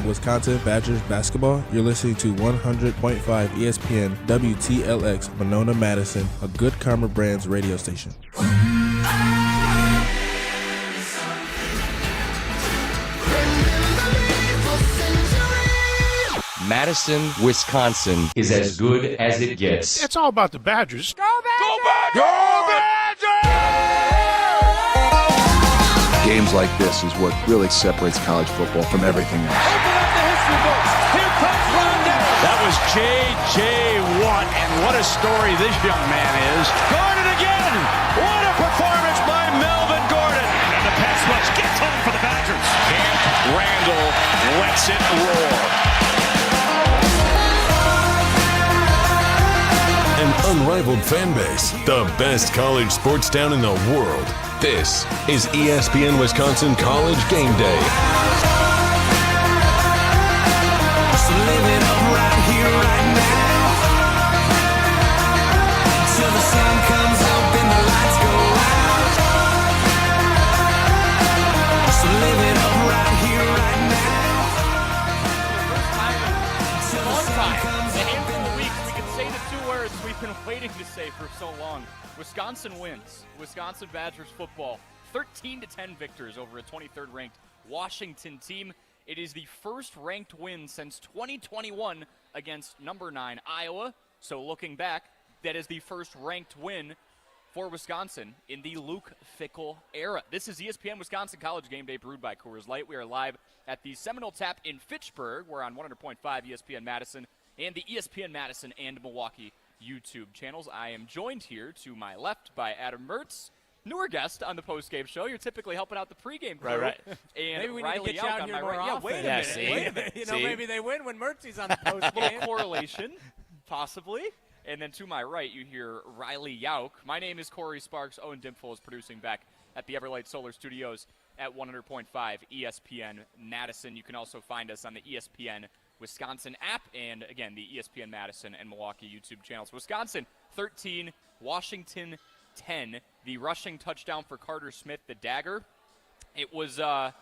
Wisconsin Badgers basketball? You're listening to 100.5 ESPN WTLX Monona, Madison, a Good Karma Brands radio station. Madison, Wisconsin is as good as it gets. It's all about the Badgers. Go Badgers! Go Badgers! Games like this is what really separates college football from everything else. Open up the history books. Here comes Rondell. That was J.J. Watt, and what a story this young man is. Gordon again. What a performance by Melvin Gordon. And the pass rush gets home for the Badgers. Camp Randall lets it roar. An unrivaled fan base, the best college sports town in the world. This is ESPN Wisconsin College Game Day. So live it up right here, right now. Till the sun comes up and the lights go out. So live it up right here, right now. It's a long time. A handful of weeks. We can say the two words we've been waiting to say for so long. Wisconsin wins. Wisconsin Badgers football. 13-10 victors over a 23rd ranked Washington team. It is the first ranked win since 2021 against number 9 Iowa. So looking back, that is the first ranked win for Wisconsin in the Luke Fickell era. This is ESPN Wisconsin College Game Day, brewed by Coors Light. We are live at the Seminole Tap in Fitchburg. We're on 100.5 ESPN Madison and the ESPN Madison and Milwaukee YouTube channels. I am joined here to my left by Adam Mertz, newer guest on the postgame show. You're typically helping out the pregame crew. Right. And maybe we Riley need to get you out here more right. often. Yeah, wait a minute. You know, maybe they win when Mertzy's on the A little postgame. correlation, possibly. And then to my right, you hear Riley Jauch. My name is Cory Sparks. Owen Dimpful is producing back at the Everlight Solar Studios at 100.5 ESPN Madison. You can also find us on the ESPN Wisconsin app and, again, the ESPN Madison and Milwaukee YouTube channels. Wisconsin 13, Washington 10. The rushing touchdown for Carter Smith, the dagger. It was the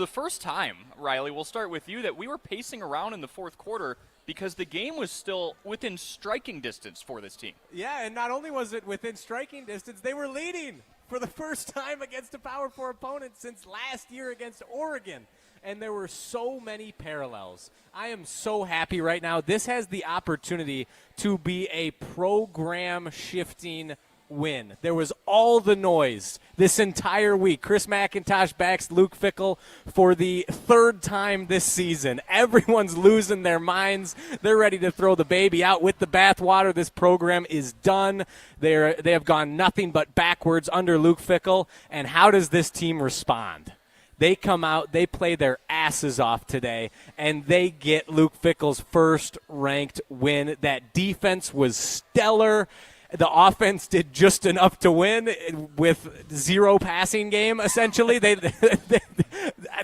first time, Riley, we'll start with you, that we were pacing around in the fourth quarter because the game was still within striking distance for this team. Yeah, and not only was it within striking distance, they were leading for the first time against a Power 4 opponent since last year against Oregon. And there were so many parallels. I am so happy right now. This has the opportunity to be a program-shifting win. There was all the noise this entire week. Chris McIntosh backs Luke Fickell for the third time this season. Everyone's losing their minds. They're ready to throw the baby out with the bathwater. This program is done. They have gone nothing but backwards under Luke Fickell. And how does this team respond? They come out, they play their asses off today, and they get Luke Fickell's first-ranked win. That defense was stellar. The offense did just enough to win with zero passing game, essentially.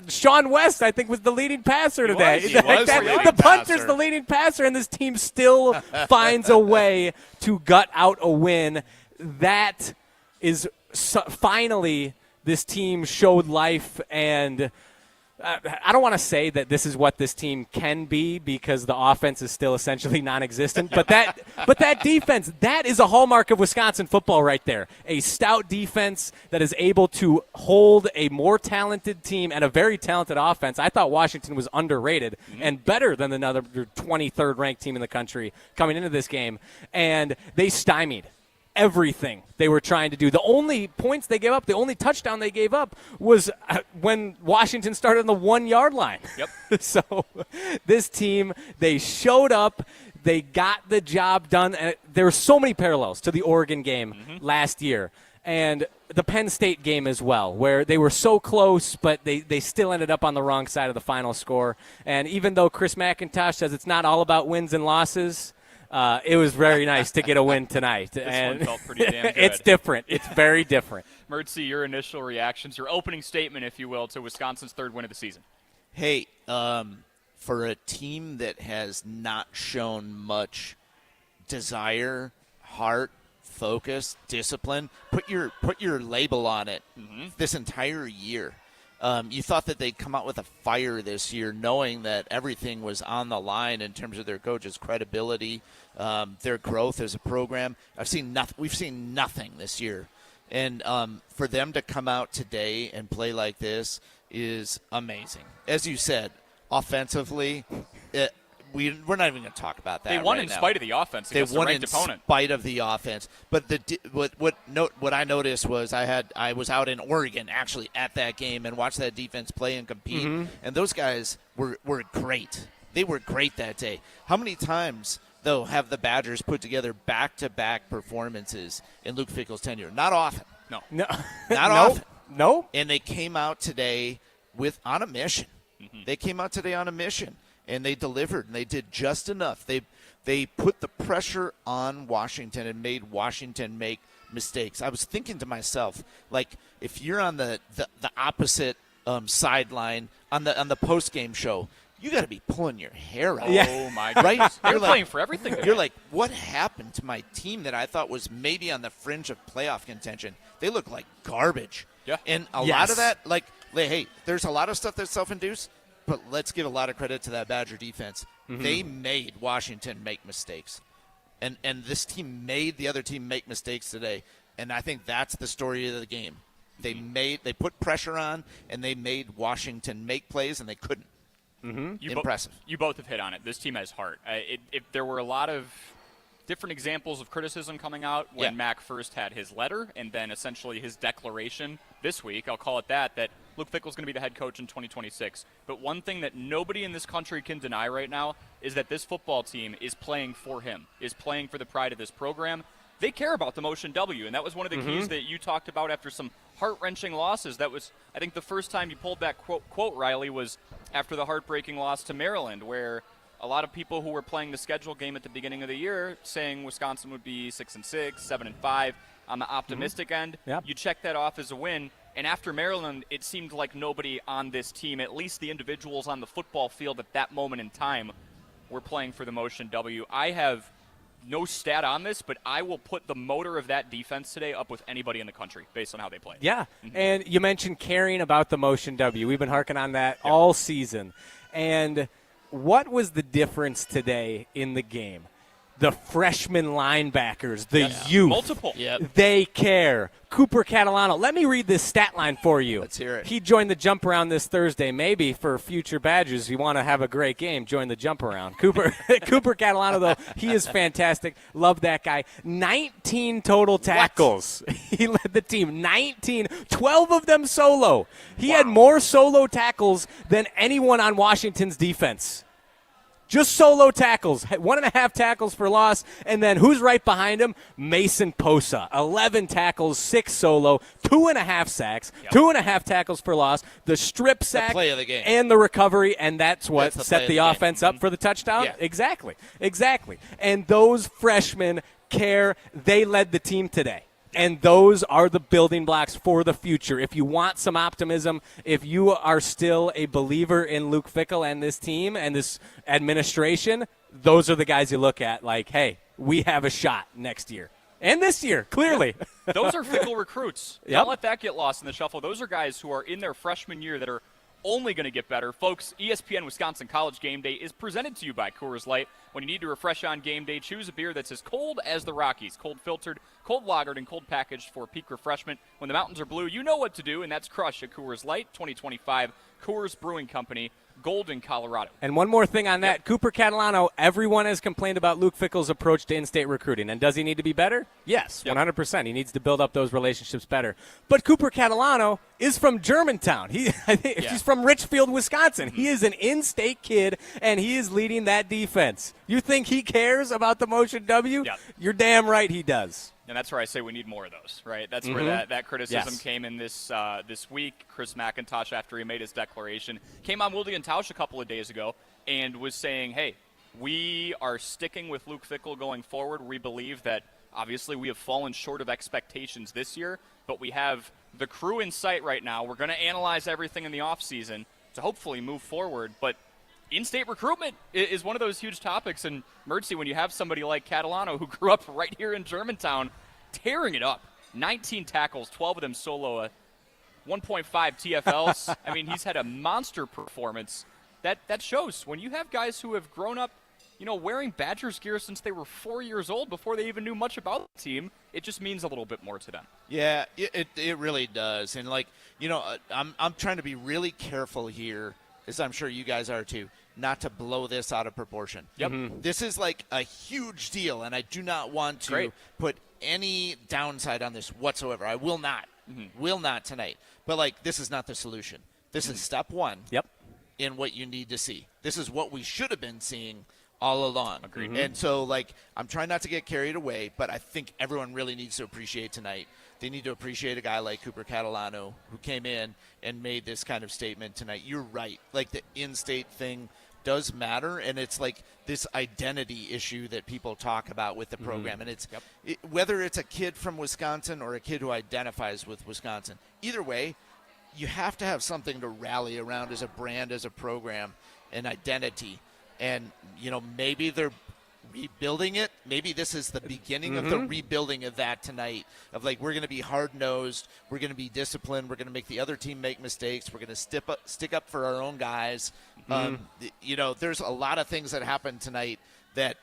Sean West, I think, was the leading passer today. The punter's the leading passer, and this team still finds a way to gut out a win. That is finally – this team showed life, and I don't want to say that this is what this team can be because the offense is still essentially non-existent, but that defense, that is a hallmark of Wisconsin football right there. A stout defense that is able to hold a more talented team and a very talented offense. I thought Washington was underrated and better than another 23rd ranked team in the country coming into this game, and they stymied everything they were trying to do. The only points they gave up, the only touchdown they gave up was when Washington started on the 1-yard line. Yep. So this team, they showed up, they got the job done, and there were so many parallels to the Oregon game last year and the Penn State game as well, where they were so close, but they still ended up on the wrong side of the final score. And even though Chris McIntosh says it's not all about wins and losses, it was very nice to get a win tonight. One felt pretty damn good. It's different. It's very different. Mertzy, your initial reactions, your opening statement, if you will, to Wisconsin's third win of the season. Hey, for a team that has not shown much desire, heart, focus, discipline, put your label on it this entire year. You thought that they'd come out with a fire this year, knowing that everything was on the line in terms of their coach's credibility, their growth as a program. We've seen nothing this year. And for them to come out today and play like this is amazing. As you said, offensively, we're not even going to talk about that. They won right in now. spite of the offense against a ranked opponent. Spite of the offense. But what I noticed was I was out in Oregon actually at that game and watched that defense play and compete, and those guys were great. They were great that day. How many times, though, have the Badgers put together back-to-back performances in Luke Fickell's tenure? Not often. No. Not often. No. And they came out today on a mission. They came out today on a mission. And they delivered, and they did just enough. They put the pressure on Washington and made Washington make mistakes. I was thinking to myself, like, if you're on the opposite sideline on the post-game show, you got to be pulling your hair out. Yeah. Oh, my goodness. Right? They're playing for everything today. You're like, what happened to my team that I thought was maybe on the fringe of playoff contention? They look like garbage. Yeah. And a lot of that, hey, there's a lot of stuff that's self-induced. But let's give a lot of credit to that Badger defense. They made Washington make mistakes. And this team made the other team make mistakes today. And I think that's the story of the game. They put pressure on, and they made Washington make plays, and they couldn't. Impressive. You both have hit on it. This team has heart. If there were a lot of different examples of criticism coming out when Mac first had his letter and then essentially his declaration this week, I'll call it that Luke Fickell's going to be the head coach in 2026. But one thing that nobody in this country can deny right now is that this football team is playing for him, is playing for the pride of this program. They care about the Motion W, and that was one of the keys that you talked about after some heart-wrenching losses. That was, I think, the first time you pulled that quote, Riley, was after the heartbreaking loss to Maryland, where a lot of people who were playing the schedule game at the beginning of the year saying Wisconsin would be 6-6, 7-5 on the optimistic end. Yep. You check that off as a win. And after Maryland, it seemed like nobody on this team, at least the individuals on the football field at that moment in time, were playing for the Motion W. I have no stat on this, but I will put the motor of that defense today up with anybody in the country based on how they played. Yeah, and you mentioned caring about the Motion W. We've been harking on that all season. And what was the difference today in the game? The freshman linebackers, the youth. Multiple. Yep. They care. Cooper Catalano. Let me read this stat line for you. Let's hear it. He joined the jump around this Thursday. Maybe for future Badgers, you want to have a great game, join the jump around. Cooper Catalano, though, he is fantastic. Love that guy. 19 total tackles. He led the team. 19. 12 of them solo. He had more solo tackles than anyone on Washington's defense. Just solo tackles, 1.5 tackles for loss, and then who's right behind him? Mason Posa, 11 tackles, 6 solo, 2.5 sacks, 2.5 tackles for loss, the strip sack, the play of the game, and the recovery, and that's what set the offense game. up for the touchdown? Yeah. Exactly. And those freshmen care. They led the team today. And those are the building blocks for the future. If you want some optimism, if you are still a believer in Luke Fickell and this team and this administration, those are the guys you look at like, hey, we have a shot next year. And this year, clearly. Those are Fickell recruits. Yep. Don't let that get lost in the shuffle. Those are guys who are in their freshman year that are only going to get better. Folks, ESPN Wisconsin College Game Day is presented to you by Coors Light. When you need to refresh on game day, choose a beer that's as cold as the Rockies. Cold filtered, cold lagered, and cold packaged for peak refreshment. When the mountains are blue, you know what to do, and that's crush a Coors Light. 2025 Coors Brewing Company, Golden, Colorado. And one more thing on that. Cooper Catalano, everyone has complained about Luke Fickell's approach to in-state recruiting. And does he need to be better? Yes, 100%. He needs to build up those relationships better. But Cooper Catalano is from Germantown. He's from Richfield, Wisconsin. He is an in-state kid, and he is leading that defense. You think he cares about the Motion W? Yep. You're damn right he does. And that's where I say we need more of those, right? That's where that criticism came in this week. Chris McIntosh, after he made his declaration, came on Wilde and Tausch a couple of days ago and was saying, hey, we are sticking with Luke Fickell going forward. We believe that, obviously, we have fallen short of expectations this year, but we have the crew in sight right now. We're going to analyze everything in the offseason to hopefully move forward, but in-state recruitment is one of those huge topics, and Mertz, when you have somebody like Catalano who grew up right here in Germantown, tearing it up, 19 tackles, 12 of them solo, 1.5 TFLs. I mean, he's had a monster performance. That shows when you have guys who have grown up, wearing Badgers gear since they were 4 years old before they even knew much about the team. It just means a little bit more to them. Yeah, it really does. And I'm trying to be really careful here, as I'm sure you guys are too, not to blow this out of proportion. Yep. This is like a huge deal, and I do not want to put any downside on this whatsoever. I will not. Will not tonight. But this is not the solution. This is step one. Yep. In what you need to see. This is what we should have been seeing all along. Agreed. And so, I'm trying not to get carried away, but I think everyone really needs to appreciate tonight. They need to appreciate a guy like Cooper Catalano, who came in and made this kind of statement tonight. You're right. The in-state thing does matter, and it's this identity issue that people talk about with the program. And it's whether it's a kid from Wisconsin or a kid who identifies with Wisconsin. Either way, you have to have something to rally around as a brand, as a program, an identity. And, maybe they're rebuilding it. Maybe this is the beginning of the rebuilding of that tonight, of we're going to be hard-nosed, we're going to be disciplined, we're going to make the other team make mistakes, we're going to stick up for our own guys. There's a lot of things that happened tonight that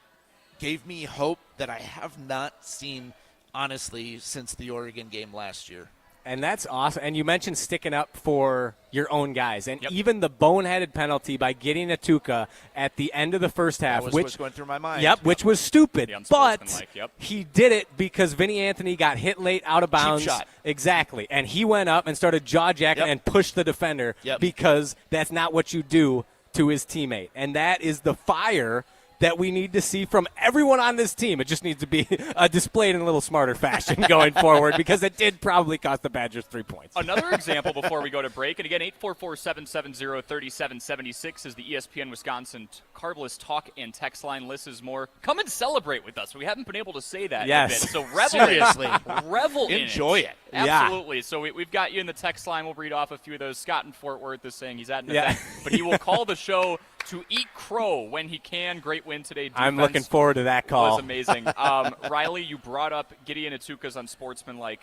gave me hope that I have not seen, honestly, since the Oregon game last year. And that's awesome. And you mentioned sticking up for your own guys. And even the boneheaded penalty by getting Atuka at the end of the first half. That was going through my mind. Which was stupid. But he did it because Vinny Anthony got hit late out of bounds. Cheap shot. Exactly. And he went up and started jaw-jacking and pushed the defender because that's not what you do to his teammate. And that is the fire that we need to see from everyone on this team. It just needs to be displayed in a little smarter fashion going forward, because it did probably cost the Badgers 3 points. Another example before we go to break, and again, 844-770-3776 is the ESPN Wisconsin Carbless talk and text line. Liz more. Come and celebrate with us. We haven't been able to say that a bit, so revel in Enjoy it. Absolutely. So we've got you in the text line. We'll read off a few of those. Scott in Fort Worth is saying he's at an event, but he will call the show to eat crow when he can. Great win today. Defense I'm looking forward to that call. Was amazing. Riley, you brought up Gideon Atuka's unsportsmanlike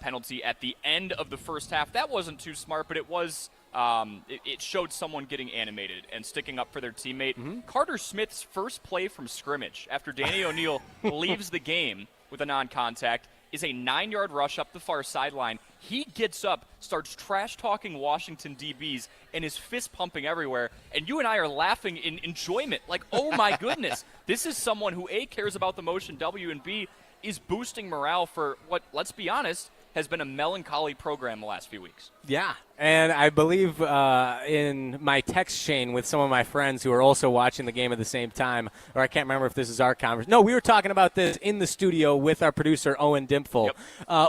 penalty at the end of the first half. That wasn't too smart, but it was. It showed someone getting animated and sticking up for their teammate. Carter Smith's first play from scrimmage after Danny O'Neal leaves the game with a non-contact is a 9-yard rush up the far sideline. He gets up, starts trash-talking Washington DBs, and is fist-pumping everywhere. And you and I are laughing in enjoyment. Oh, my goodness. This is someone who, A, cares about the motion, W, and B, is boosting morale for what, let's be honest, has been a melancholy program the last few weeks. Yeah, and I believe in my text chain with some of my friends who are also watching the game at the same time, or I can't remember if this is our conversation. No, we were talking about this in the studio with our producer, Owen Dimpfel.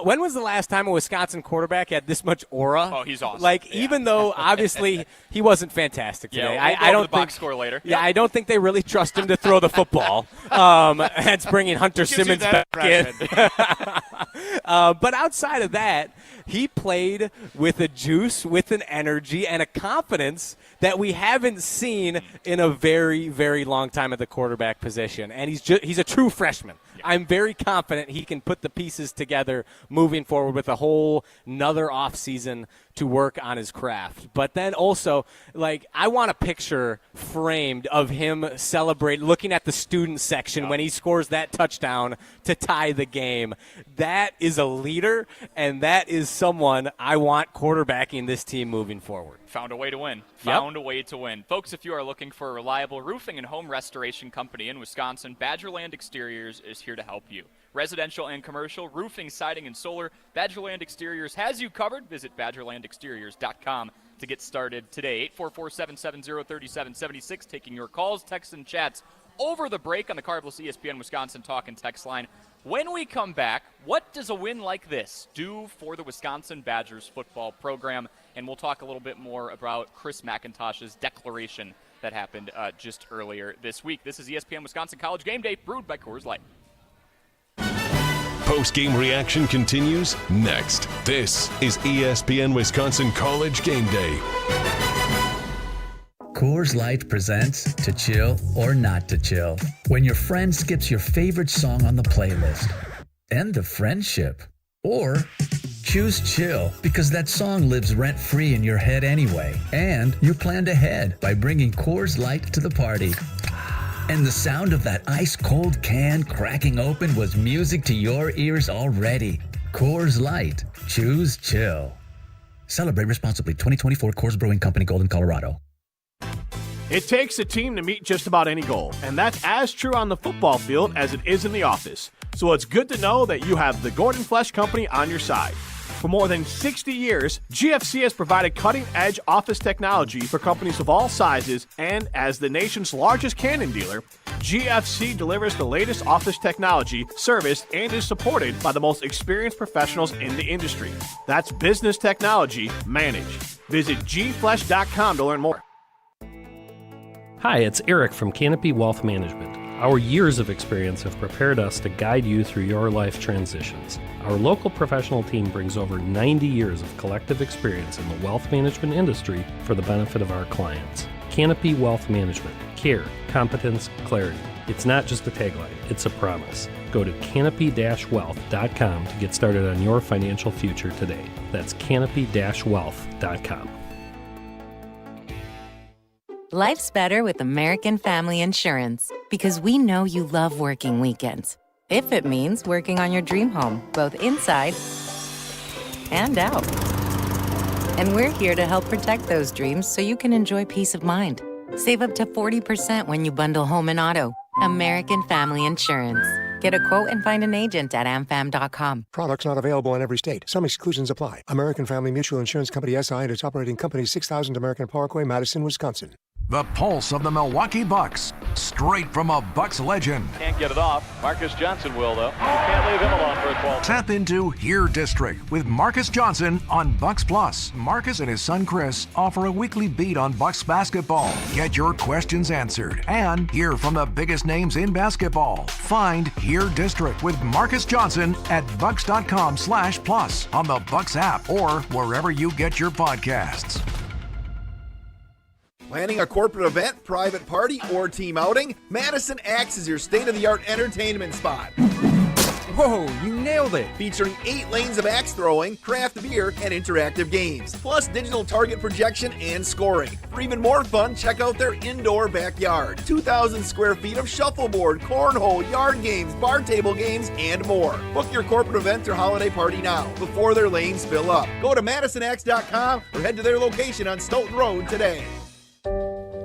When was the last time a Wisconsin quarterback had this much aura? Oh, he's awesome. Even though, obviously, he wasn't fantastic today. We'll go over the box score later. Yeah, I don't think they really trust him to throw the football. Hence bringing Hunter Simmons back in. But outside of that, he played with a juice, with an energy, and a confidence that we haven't seen in a very, very long time at the quarterback position. And he's a true freshman. Yeah. I'm very confident he can put the pieces together moving forward with a whole another offseason to work on his craft. But then also, I want a picture framed of him looking at the student section when he scores that touchdown to tie the game. That is a leader, and that is someone I want quarterbacking this team moving forward. Found a way to win. Found a way to win. Folks, if you are looking for a reliable roofing and home restoration company in Wisconsin, Badgerland Exteriors is here to help you. Residential and commercial, roofing, siding, and solar, Badgerland Exteriors has you covered. Visit BadgerlandExteriors.com to get started today. 844-770-3776, taking your calls, texts, and chats over the break on the Carbless ESPN Wisconsin talk and text line. When we come back, what does a win like this do for the Wisconsin Badgers football program? And we'll talk a little bit more about Chris McIntosh's declaration that happened just earlier this week. This is ESPN Wisconsin College Game Day, brewed by Coors Light. Post-game reaction continues next. This is ESPN Wisconsin College Game Day. Coors Light presents To Chill or Not to Chill. When your friend skips your favorite song on the playlist. End the friendship. Or Choose chill because that song lives rent-free in your head anyway. And you planned ahead by bringing Coors Light to the party. And the sound of that ice-cold can cracking open was music to your ears already. Coors Light. Choose chill. Celebrate responsibly. 2024 Coors Brewing Company, Golden, Colorado. It takes a team to meet just about any goal, and that's as true on the football field as it is in the office. So it's good to know that you have the Gordon Flesch Company on your side. For more than 60 years, GFC has provided cutting-edge office technology for companies of all sizes, and as the nation's largest Canon dealer, GFC delivers the latest office technology, serviced, and is supported by the most experienced professionals in the industry. That's business technology managed. Visit gflesh.com to learn more. Hi, it's Eric from Canopy Wealth Management. Our years of experience have prepared us to guide you through your life transitions. Our local professional team brings over 90 years of collective experience in the wealth management industry for the benefit of our clients. Canopy Wealth Management. Care, competence, clarity. It's not just a tagline, it's a promise. Go to canopy-wealth.com to get started on your financial future today. That's canopy-wealth.com. Life's better with American Family Insurance because we know you love working weekends. If it means working on your dream home, both inside and out. And we're here to help protect those dreams so you can enjoy peace of mind. Save up to 40% when you bundle home and auto. American Family Insurance. Get a quote and find an agent at amfam.com. Products not available in every state. Some exclusions apply. American Family Mutual Insurance Company SI and its operating company 6000 American Parkway, Madison, Wisconsin. The pulse of the Milwaukee Bucks, straight from a Bucks legend. Can't get it off. Marcus Johnson will, though. You can't leave him alone for a 12. Tap into Here District with Marcus Johnson on Bucks Plus. Marcus and his son Chris offer a weekly beat on Bucks basketball. Get your questions answered and hear from the biggest names in basketball. Find Here District with Marcus Johnson at bucks.com/plus on the Bucks app or wherever you get your podcasts. Planning a corporate event, private party, or team outing? Madison acts as your state-of-the-art entertainment spot. Whoa, you nailed it! Featuring 8 lanes of axe throwing, craft beer, and interactive games, plus digital target projection and scoring. For even more fun, check out their indoor backyard. 2,000 square feet of shuffleboard, cornhole, yard games, bar table games, and more. Book your corporate event or holiday party now, before their lanes fill up. Go to MadisonAxe.com or head to their location on Stoughton Road today.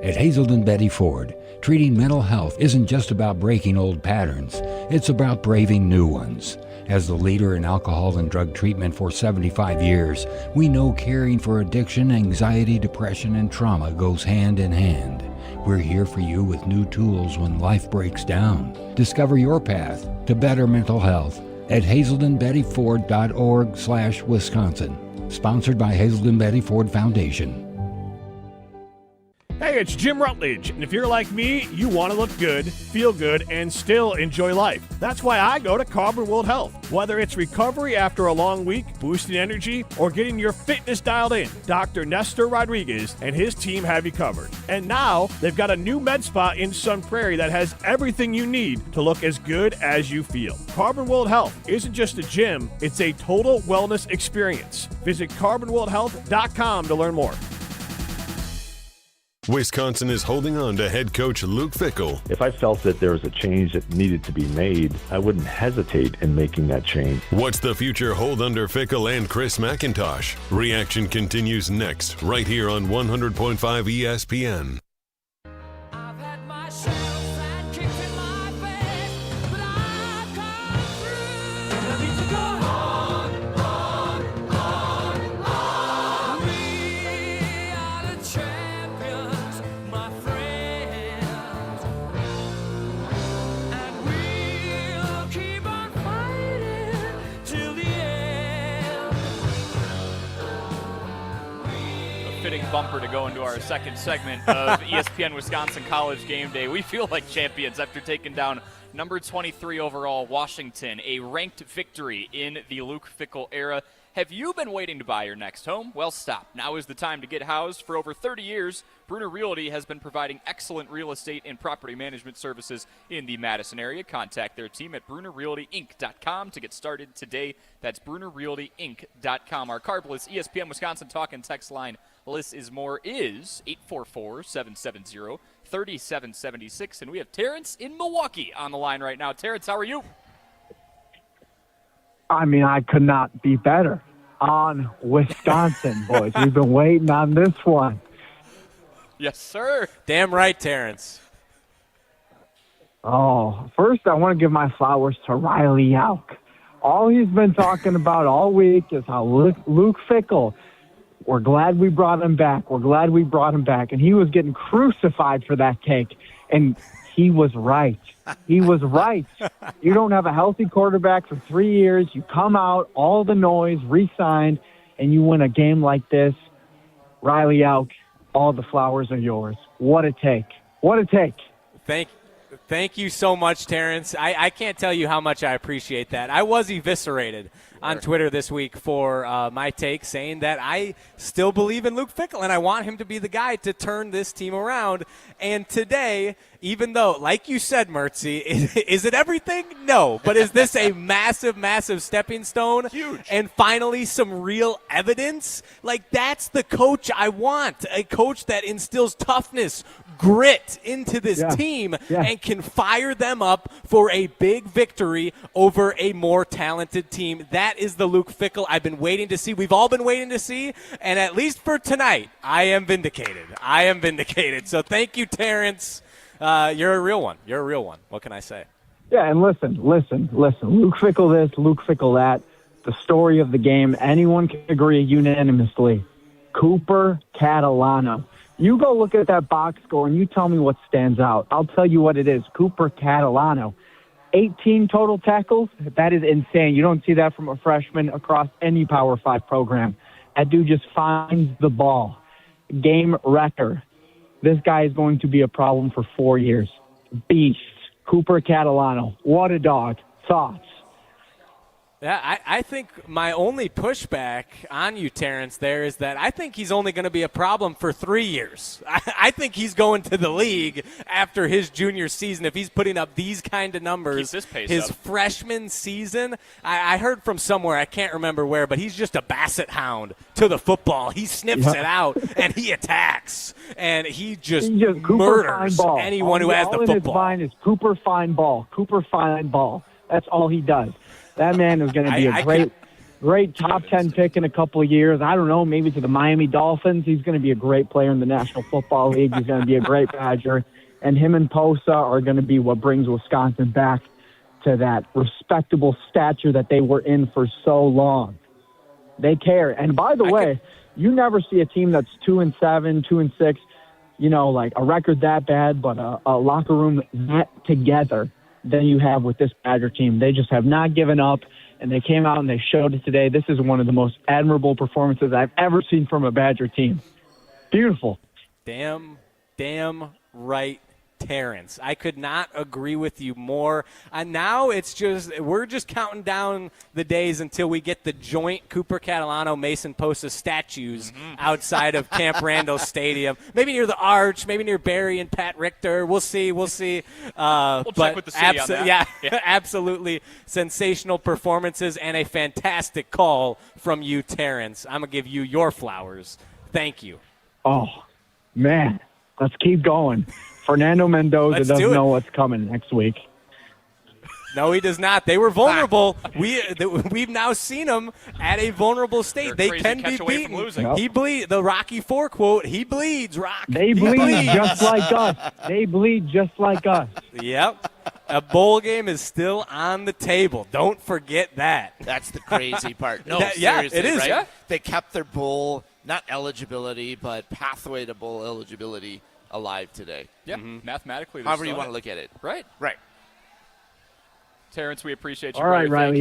At Hazelden Betty Ford, treating mental health isn't just about breaking old patterns, it's about braving new ones. As the leader in alcohol and drug treatment for 75 years, we know caring for addiction, anxiety, depression, and trauma goes hand in hand. We're here for you with new tools when life breaks down. Discover your path to better mental health at hazeldenbettyford.org/Wisconsin. Sponsored by Hazelden Betty Ford Foundation. Hey, it's Jim Rutledge, and if you're like me, you want to look good, feel good, and still enjoy life. That's why I go to Carbon World Health. Whether it's recovery after a long week, boosting energy, or getting your fitness dialed in, Dr. Nestor Rodriguez and his team have you covered. And now, they've got a new med spa in Sun Prairie that has everything you need to look as good as you feel. Carbon World Health isn't just a gym, it's a total wellness experience. Visit carbonworldhealth.com to learn more. Wisconsin is holding on to head coach Luke Fickell. If I felt that there was a change that needed to be made, I wouldn't hesitate in making that change. What's the future hold under Fickell and Chris McIntosh? Reaction continues next, right here on 100.5 ESPN. Bumper to go into our second segment of ESPN Wisconsin College Game Day. We feel like champions after taking down number 23 overall Washington, a ranked victory in the Luke Fickell era. Have you been waiting to buy your next home? Well, stop. Now is the time to get housed. For over 30 years, Bruner Realty has been providing excellent real estate and property management services in the Madison area. Contact their team at BrunerRealtyInc.com to get started today. That's BrunerRealtyInc.com. Our Carbless ESPN Wisconsin talk and text line, Less is More, is 844-770-3776. And we have Terrence in Milwaukee on the line right now. Terrence, how are you? I mean, I could not be better on Wisconsin, boys. We've been waiting on this one. Yes, sir. Damn right, Terrence. Oh, first I want to give my flowers to Riley Jauch. All he's been talking about all week is how Luke Fickell, we're glad we brought him back. We're glad we brought him back. And he was getting crucified for that take. And he was right. He was right. You don't have a healthy quarterback for 3 years. You come out, all the noise, re-signed, and you win a game like this. Riley Jauch, all the flowers are yours. What a take. What a take. Thank you so much, Terrence. I can't tell you how much I appreciate that. I was eviscerated on Twitter this week for my take, saying that I still believe in Luke Fickell, and I want him to be the guy to turn this team around. And today, even though, like you said, Mertzy, is it everything? No. But is this a massive, massive stepping stone? Huge. And finally some real evidence? Like, that's the coach I want, a coach that instills toughness, grit into this team and can fire them up for a big victory over a more talented team. That is the Luke Fickell I've been waiting to see. We've all been waiting to see, and at least for tonight, I am vindicated. I am vindicated. So thank you, Terrence. You're a real one. You're a real one. What can I say? Yeah, and listen. Luke Fickell this, Luke Fickell that. The story of the game, anyone can agree unanimously. Cooper Catalano. You go look at that box score and you tell me what stands out. I'll tell you what it is. Cooper Catalano. 18 total tackles. That is insane. You don't see that from a freshman across any Power 5 program. That dude just finds the ball. Game wrecker. This guy is going to be a problem for 4 years. Beast. Cooper Catalano. What a dog. Thoughts? Yeah, I think my only pushback on you, Terrence, there is that I think he's only going to be a problem for 3 years. I think he's going to the league after his junior season if he's putting up these kind of numbers. Keep this pace his up. Freshman season, I heard from somewhere, I can't remember where, but he's just a basset hound to the football. He sniffs it out, and he attacks, and he just murders anyone who has the football. All in his mind is Cooper fine ball. Cooper fine ball. That's all he does. That man is going to be a great top 10 pick in a couple of years. I don't know, maybe to the Miami Dolphins. He's going to be a great player in the National Football League. He's going to be a great Badger. And him and Posa are going to be what brings Wisconsin back to that respectable stature that they were in for so long. They care. And by the way, you never see a team that's 2-7, 2-6, you know, like a record that bad, but a locker room that together than you have with this Badger team. They just have not given up, and they came out and they showed it today. This is one of the most admirable performances I've ever seen from a Badger team. Beautiful. Damn right, Terrence. I could not agree with you more. And now we're just counting down the days until we get the joint Cooper Catalano, Mason Posa statues outside of Camp Randall Stadium. Maybe near the Arch, maybe near Barry and Pat Richter. We'll see. We'll check with the city on that. Yeah, absolutely sensational performances and a fantastic call from you, Terrence. I'm going to give you your flowers. Thank you. Oh, man. Let's keep going. Fernando Mendoza doesn't know what's coming next week. No, he does not. They were vulnerable. We've now seen them at a vulnerable state. They can be beaten. Yep. He bleeds. The Rocky IV quote, he bleeds, Rock. They bleed just like us. They bleed just like us. Yep. A bowl game is still on the table. Don't forget that. That's the crazy part. No, seriously, it is. Right? Yeah. They kept their bowl, not eligibility, but pathway to bowl eligibility alive today. Yeah, mathematically. However you want to look at it. Right. Terrence, we appreciate you. All right, Riley.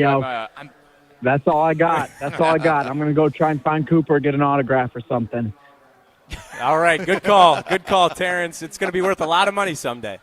That's all I got. I'm going to go try and find Cooper, get an autograph or something. All right, good call. Good call, Terrence. It's going to be worth a lot of money someday.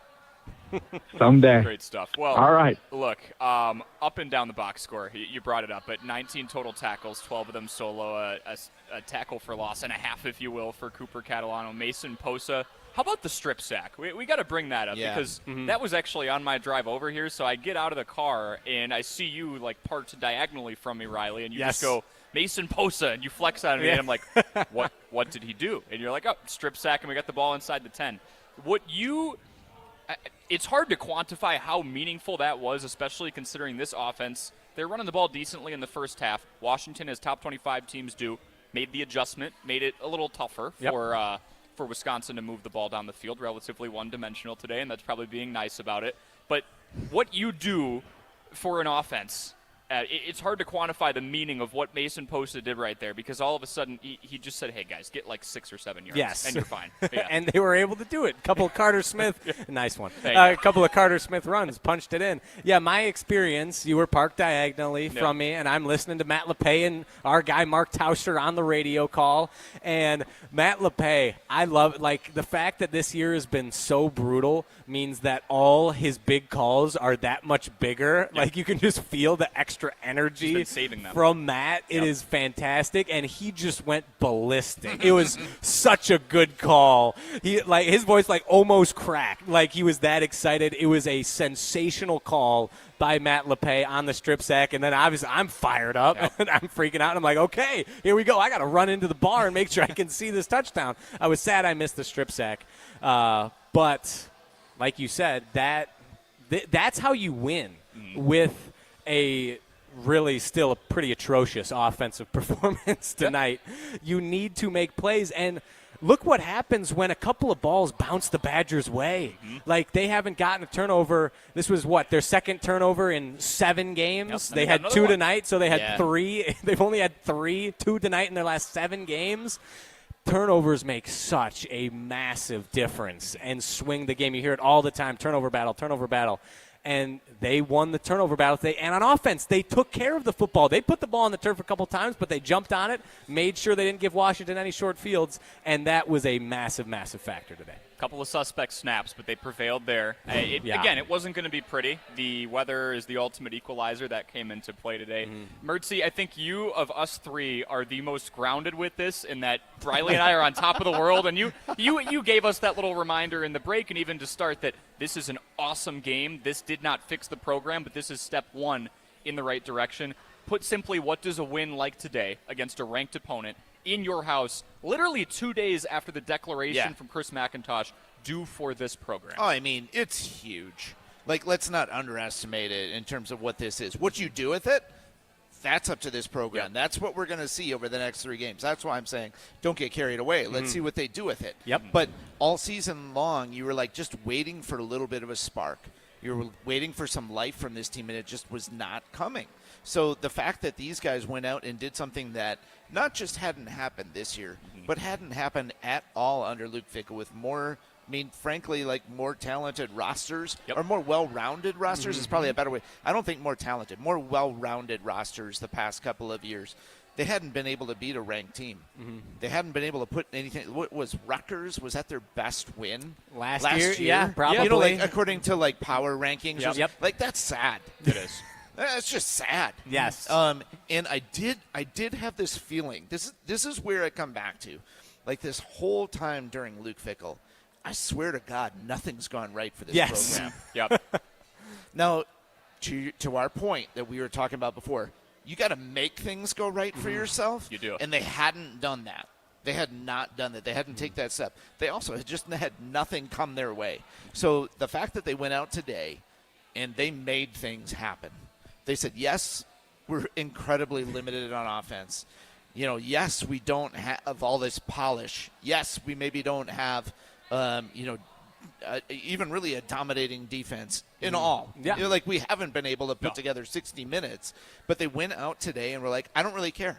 Someday. Great stuff. Well, all right. Look, up and down the box score, you brought it up, but 19 total tackles, 12 of them solo, a tackle for loss and a half, if you will, for Cooper Catalano. Mason Posa. How about the strip sack? We got to bring that up because that was actually on my drive over here. So I get out of the car and I see you like parked diagonally from me, Riley, and you just go Mason Posa, and you flex on me, and I'm like, what did he do? And you're like, oh, strip sack, and we got the ball inside the 10. It's hard to quantify how meaningful that was, especially considering this offense. They're running the ball decently in the first half. Washington, as top 25 teams do, made the adjustment, made it a little tougher for Wisconsin to move the ball down the field, relatively one-dimensional today, and that's probably being nice about it. But what you do for an offense, it's hard to quantify the meaning of what Mason Posa did right there, because all of a sudden he just said, hey, guys, get like 6 or 7 yards, and you're fine. Yeah. And they were able to do it. A couple of Carter Smith, nice one. A couple of Carter Smith runs, punched it in. Yeah, my experience, you were parked diagonally from me, and I'm listening to Matt LePay and our guy Mark Tauscher on the radio call. And Matt LePay, I love, like, the fact that this year has been so brutal means that all his big calls are that much bigger. Yep. Like, you can just feel the extra energy from Matt. It is fantastic, and he just went ballistic. It was such a good call. His voice almost cracked. Like, he was that excited. It was a sensational call by Matt LePay on the strip sack, and then obviously I'm fired up and I'm freaking out. And I'm like, okay, here we go. I got to run into the bar and make sure I can see this touchdown. I was sad I missed the strip sack, but like you said, that's how you win with a really still a pretty atrocious offensive performance tonight. You need to make plays, and look what happens when a couple of balls bounce the Badgers' way. Like, they haven't gotten a turnover. This was their second turnover in 7 games. They had 2 tonight, so they had 3. They've only had 2 tonight in their last 7 games. Turnovers make such a massive difference and swing the game. You hear it all the time, turnover battle. And they won the turnover battle today. And on offense, they took care of the football. They put the ball on the turf a couple times, but they jumped on it, made sure they didn't give Washington any short fields, and that was a massive, massive factor today. A couple of suspect snaps, but they prevailed there. Again, it wasn't going to be pretty. The weather is the ultimate equalizer that came into play today. Mertzy, I think you of us 3 are the most grounded with this, in that Riley and I are on top of the world, and you gave us that little reminder in the break and even to start that this is an awesome game. This did not fix the program, but this is step 1 in the right direction. Put simply, what does a win like today against a ranked opponent in your house, literally 2 days after the declaration from Chris McIntosh, do for this program? Oh, I mean, it's huge. Like, let's not underestimate it in terms of what this is. What you do with it, that's up to this program. Yep. That's what we're going to see over the next 3 games. That's why I'm saying don't get carried away. Let's see what they do with it. Yep. But all season long, you were just waiting for a little bit of a spark. You were waiting for some life from this team, and it just was not coming. So the fact that these guys went out and did something that not just hadn't happened this year, but hadn't happened at all under Luke Fickell, with more, frankly, more talented rosters, or more well-rounded rosters is probably a better way. I don't think more talented, more well-rounded rosters the past couple of years. They hadn't been able to beat a ranked team. They hadn't been able to put anything. What was Rutgers? Was that their best win last year? Yeah, probably. You know, according to power rankings. Yep. That's sad. It is. It's just sad. Yes. And I did have this feeling. This is where I come back to. This whole time during Luke Fickell, I swear to God, nothing's gone right for this program. Yep. Now, to our point that we were talking about before, you got to make things go right for yourself. You do. And they hadn't done that. They had not done that. They hadn't taken that step. They also just had nothing come their way. So the fact that they went out today and they made things happen. They said, yes, we're incredibly limited on offense. Yes, we don't have all this polish. Yes, we maybe don't have, even really a dominating defense in all. Yeah. We haven't been able to put together 60 minutes. But they went out today and were like, I don't really care.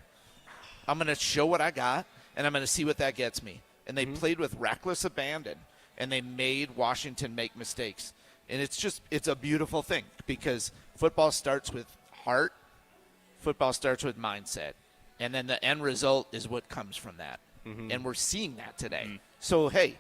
I'm going to show what I got, and I'm going to see what that gets me. And they played with reckless abandon, and they made Washington make mistakes. And it's a beautiful thing, because football starts with heart, football starts with mindset, and then the end result is what comes from that. And we're seeing that today. So, hey,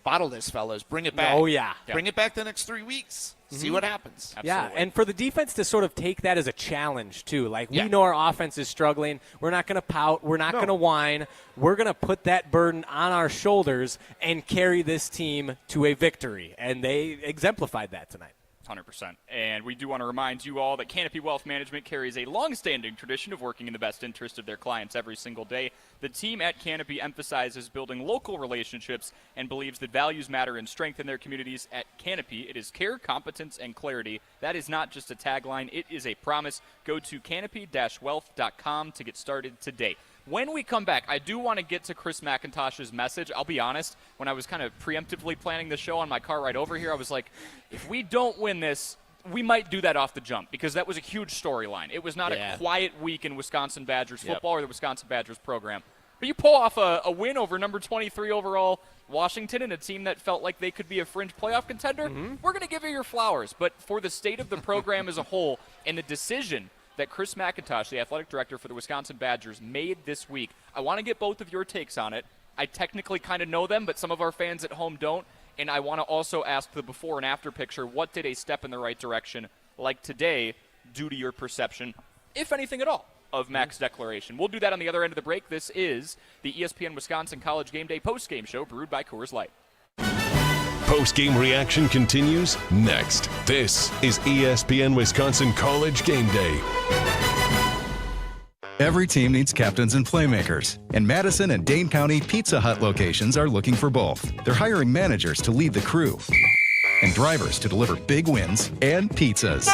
bottle this, fellas. Bring it back. Oh, yeah. Bring it back the next 3 weeks. See what happens. Absolutely. Yeah, and for the defense to sort of take that as a challenge, too. Like, we know our offense is struggling. We're not going to pout. We're not going to whine. We're going to put that burden on our shoulders and carry this team to a victory. And they exemplified that tonight. 100%. And we do want to remind you all that Canopy Wealth Management carries a long-standing tradition of working in the best interest of their clients every single day. The team at Canopy emphasizes building local relationships and believes that values matter and strengthen their communities. At Canopy, it is care, competence, and clarity. That is not just a tagline, it is a promise. Go to canopy-wealth.com to get started today. When we come back, I do want to get to Chris McIntosh's message. I'll be honest, when I was kind of preemptively planning the show on my car ride over here, I was like, if we don't win this, we might do that off the jump, because that was a huge storyline. It was not a quiet week in Wisconsin Badgers football or the Wisconsin Badgers program. But you pull off a win over number 23 overall Washington and a team that felt like they could be a fringe playoff contender, we're going to give you your flowers. But for the state of the program as a whole and the decision that Chris McIntosh, the athletic director for the Wisconsin Badgers, made this week, I want to get both of your takes on it. I technically kind of know them, but some of our fans at home don't. And I want to also ask the before and after picture, what did a step in the right direction like today do to your perception, if anything at all, of Mac's declaration? We'll do that on the other end of the break. This is the ESPN Wisconsin College Game Day postgame show brewed by Coors Light. Post-game reaction continues next. This is ESPN Wisconsin College Game Day. Every team needs captains and playmakers, and Madison and Dane County Pizza Hut locations are looking for both. They're hiring managers to lead the crew and drivers to deliver big wins and pizzas.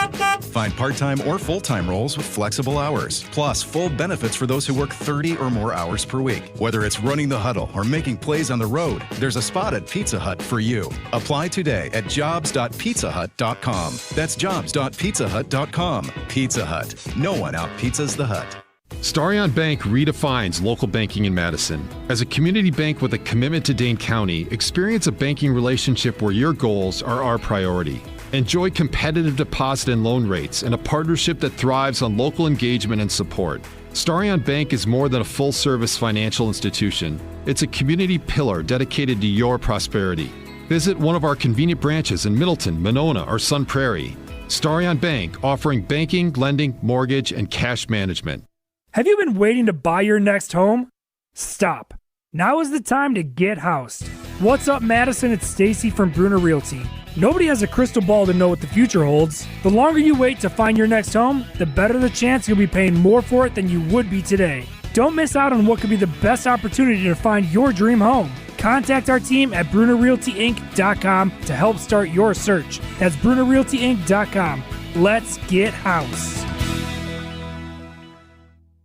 Find part-time or full-time roles with flexible hours, plus full benefits for those who work 30 or more hours per week. Whether it's running the huddle or making plays on the road, there's a spot at Pizza Hut for you. Apply today at jobs.pizzahut.com. That's jobs.pizzahut.com. Pizza Hut. No one out-pizzas the Hut. Starion Bank redefines local banking in Madison. As a community bank with a commitment to Dane County, experience a banking relationship where your goals are our priority. Enjoy competitive deposit and loan rates and a partnership that thrives on local engagement and support. Starion Bank is more than a full-service financial institution. It's a community pillar dedicated to your prosperity. Visit one of our convenient branches in Middleton, Monona, or Sun Prairie. Starion Bank, offering banking, lending, mortgage, and cash management. Have you been waiting to buy your next home? Stop. Now is the time to get housed. What's up, Madison? It's Stacy from Bruner Realty. Nobody has a crystal ball to know what the future holds. The longer you wait to find your next home, the better the chance you'll be paying more for it than you would be today. Don't miss out on what could be the best opportunity to find your dream home. Contact our team at BrunerRealtyInc.com to help start your search. That's BrunerRealtyInc.com. Let's get housed.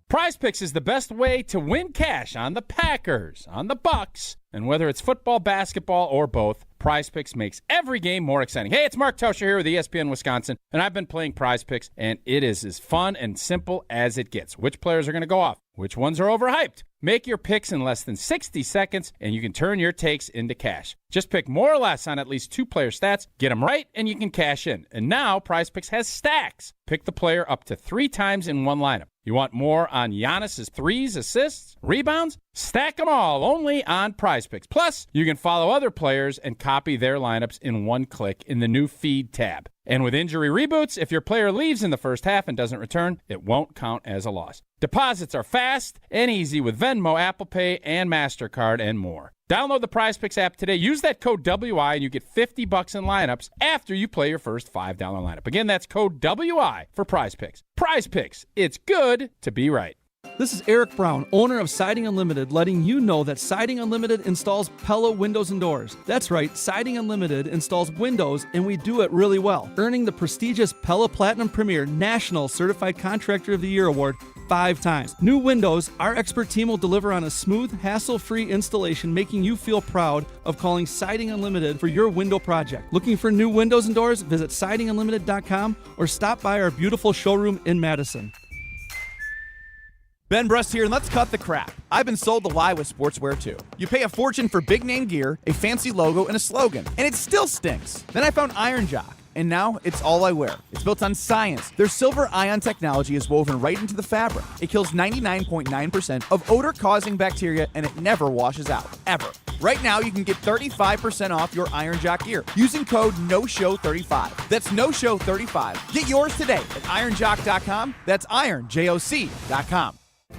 Prize Picks is the best way to win cash on the Packers, on the Bucks, and whether it's football, basketball, or both, Prize Picks makes every game more exciting. Hey, it's Mark Toscher here with ESPN Wisconsin, and I've been playing Prize Picks, and it is as fun and simple as it gets. Which players are going to go off? Which ones are overhyped? Make your picks in less than 60 seconds, and you can turn your takes into cash. Just pick more or less on at least 2 player stats, get them right, and you can cash in. And now Prize Picks has stacks. Pick the player up to 3 times in one lineup. You want more on Giannis's threes, assists, rebounds? Stack them all only on Prize Picks. Plus, you can follow other players and copy their lineups in one click in the new Feed tab. And with injury reboots, if your player leaves in the first half and doesn't return, it won't count as a loss. Deposits are fast and easy with Venmo, Apple Pay, and MasterCard, and more. Download the Prize Picks app today. Use that code WI, and you get $50 in lineups after you play your first $5 lineup. Again, that's code WI for Prize Picks. Prize Picks. It's good to be right. This is Eric Brown, owner of Siding Unlimited, letting you know that Siding Unlimited installs Pella windows and doors. That's right, Siding Unlimited installs windows, and we do it really well, earning the prestigious Pella Platinum Premier National Certified Contractor of the Year award 5 times. New windows, our expert team will deliver on a smooth, hassle-free installation, making you feel proud of calling Siding Unlimited for your window project. Looking for new windows and doors? Visit sidingunlimited.com or stop by our beautiful showroom in Madison. Ben Brust here, and let's cut the crap. I've been sold the lie with sportswear too. You pay a fortune for big name gear, a fancy logo, and a slogan, and it still stinks. Then I found Iron Jauch, and now it's all I wear. It's built on science. Their silver ion technology is woven right into the fabric. It kills 99.9% of odor-causing bacteria, and it never washes out, ever. Right now, you can get 35% off your Iron Jock gear using code NOSHOW35. That's NOSHOW35. Get yours today at ironjock.com. That's ironjoc.com.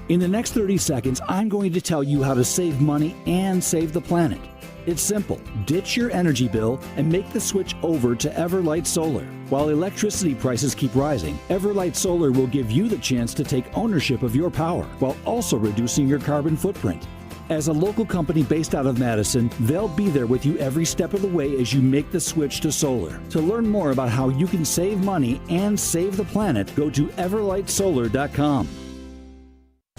In the next 30 seconds, I'm going to tell you how to save money and save the planet. It's simple. Ditch your energy bill and make the switch over to Everlight Solar. While electricity prices keep rising, Everlight Solar will give you the chance to take ownership of your power while also reducing your carbon footprint. As a local company based out of Madison, they'll be there with you every step of the way as you make the switch to solar. To learn more about how you can save money and save the planet, go to everlightsolar.com.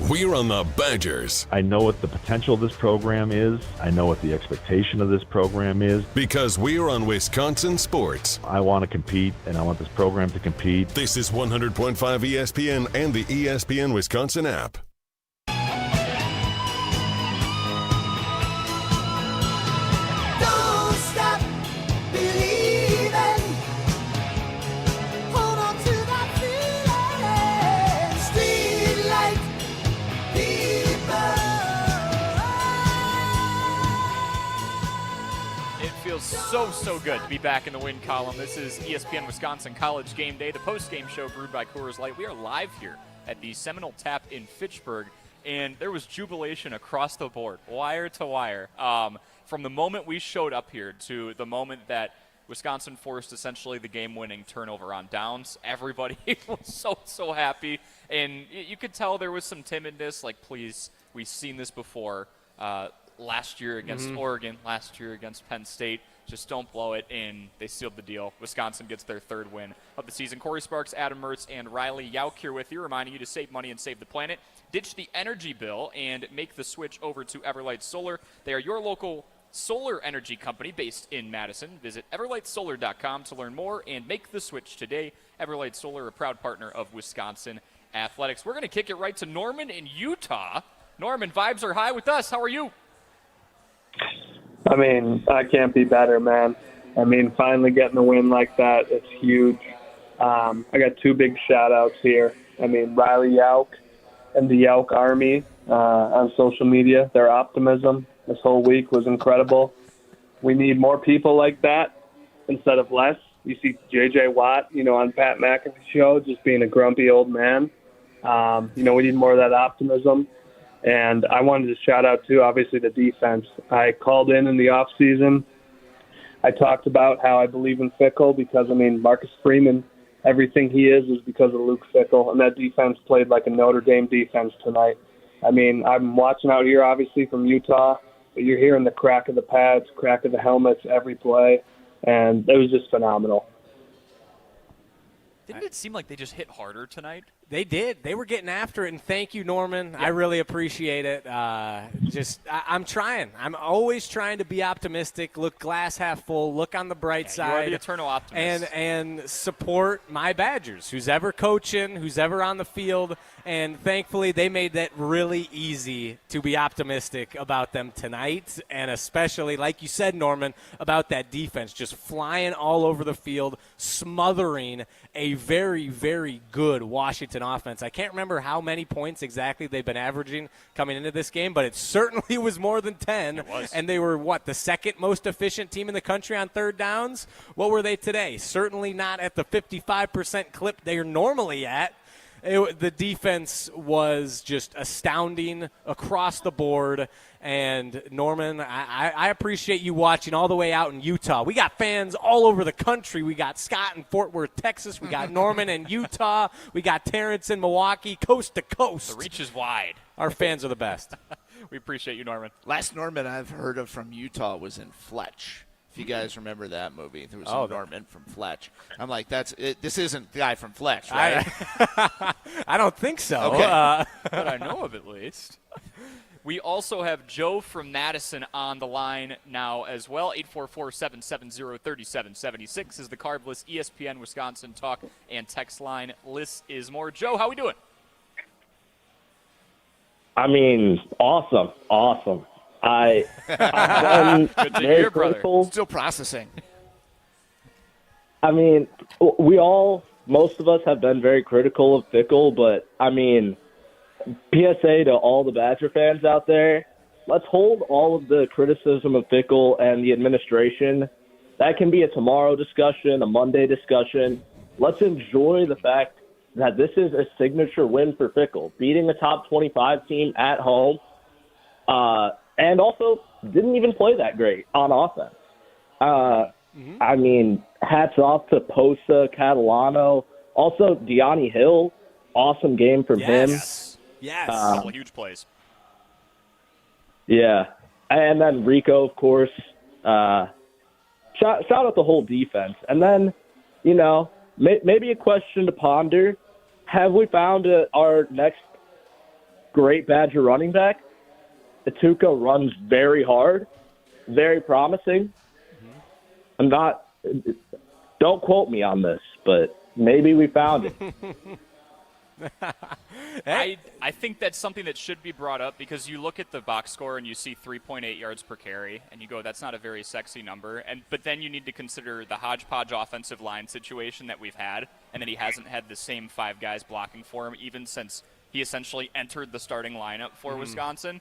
We're on the Badgers. I know what the potential of this program is. I know what the expectation of this program is. Because we're on Wisconsin Sports. I want to compete, and I want this program to compete. This is 100.5 ESPN and the ESPN Wisconsin app. Don't stop believing. Hold on to that feeling. Streetlight people. It feels so good to be back in the win column. This is ESPN Wisconsin College Game Day, the post-game show brewed by Coors Light. We are live here at the Seminole Tap in Fitchburg, and there was jubilation across the board, wire to wire. From the moment we showed up here to the moment that Wisconsin forced essentially the game-winning turnover on downs, everybody was so happy. And you could tell there was some timidness, like, please, we've seen this before. Last year against Oregon, last year against Penn State. Just don't blow it, and they sealed the deal. Wisconsin gets their third win of the season. Cory Sparks, Adam Mertz, and Riley Jauch here with you, reminding you to save money and save the planet. Ditch the energy bill and make the switch over to Everlight Solar. They are your local solar energy company based in Madison. Visit everlightsolar.com to learn more and make the switch today. Everlight Solar, a proud partner of Wisconsin Athletics. We're going to kick it right to Norman in Utah. Norman, vibes are high with us. How are you? I mean, I can't be better, man. I mean, finally getting a win like that, it's huge. I got two big shout-outs here. I mean, Riley Jauch and the Jauch Army on social media. Their optimism this whole week was incredible. We need more people like that instead of less. You see J.J. Watt, on Pat McAfee's show, just being a grumpy old man. We need more of that optimism. And I wanted to shout out, too, obviously, the defense. I called in the offseason. I talked about how I believe in Fickell because, Marcus Freeman, everything he is because of Luke Fickell. And that defense played like a Notre Dame defense tonight. I'm watching out here, obviously, from Utah. But you're hearing the crack of the pads, crack of the helmets every play. And it was just phenomenal. Didn't it seem like they just hit harder tonight? They did. They were getting after it, and thank you, Norman. Yep. I really appreciate it. I'm trying. I'm always trying to be optimistic, look glass half full, look on the bright side. You are the eternal optimist. And support my Badgers, who's ever coaching, who's ever on the field. And thankfully, they made that really easy to be optimistic about them tonight, and especially, like you said, Norman, about that defense just flying all over the field, smothering a very, very good Washington offense. I can't remember how many points exactly they've been averaging coming into this game, but it certainly was more than 10. It was. And they were, the second most efficient team in the country on third downs? What were they today? Certainly not at the 55% clip they're normally at. The defense was just astounding across the board. And, Norman, I appreciate you watching all the way out in Utah. We got fans all over the country. We got Scott in Fort Worth, Texas. We got Norman in Utah. We got Terrence in Milwaukee, coast to coast. The reach is wide. Our fans are the best. We appreciate you, Norman. Last Norman I've heard of from Utah was in Fletch. If you guys remember that movie, there was a Norman from Fletch. I'm like, this isn't the guy from Fletch, right? I don't think so. Okay. But I know of at least. We also have Joe from Madison on the line now as well. 844-770-3776 is the Carbless ESPN Wisconsin talk and text line. List is more. Joe, how we doing? Awesome. I'm Good to hear, brother. Still processing. Most of us have been very critical of Fickell, but PSA to all the Badger fans out there, let's hold all of the criticism of Fickell and the administration. That can be a tomorrow discussion, a Monday discussion. Let's enjoy the fact that this is a signature win for Fickell, beating a top 25 team at home, and also didn't even play that great on offense. I mean, hats off to Posa, Catalano, also Deani Hill. Awesome game from him. Yes. A couple huge plays. Yeah. And then Rico, of course. Shout out the whole defense. And then, you know, maybe a question to ponder. Have we found our next great Badger running back? Atuka runs very hard, very promising. Don't quote me on this, but maybe we found it. I think that's something that should be brought up because you look at the box score and you see 3.8 yards per carry, and you go, that's not a very sexy number. But then you need to consider the hodgepodge offensive line situation that we've had, and that he hasn't had the same 5 guys blocking for him even since he essentially entered the starting lineup for Wisconsin.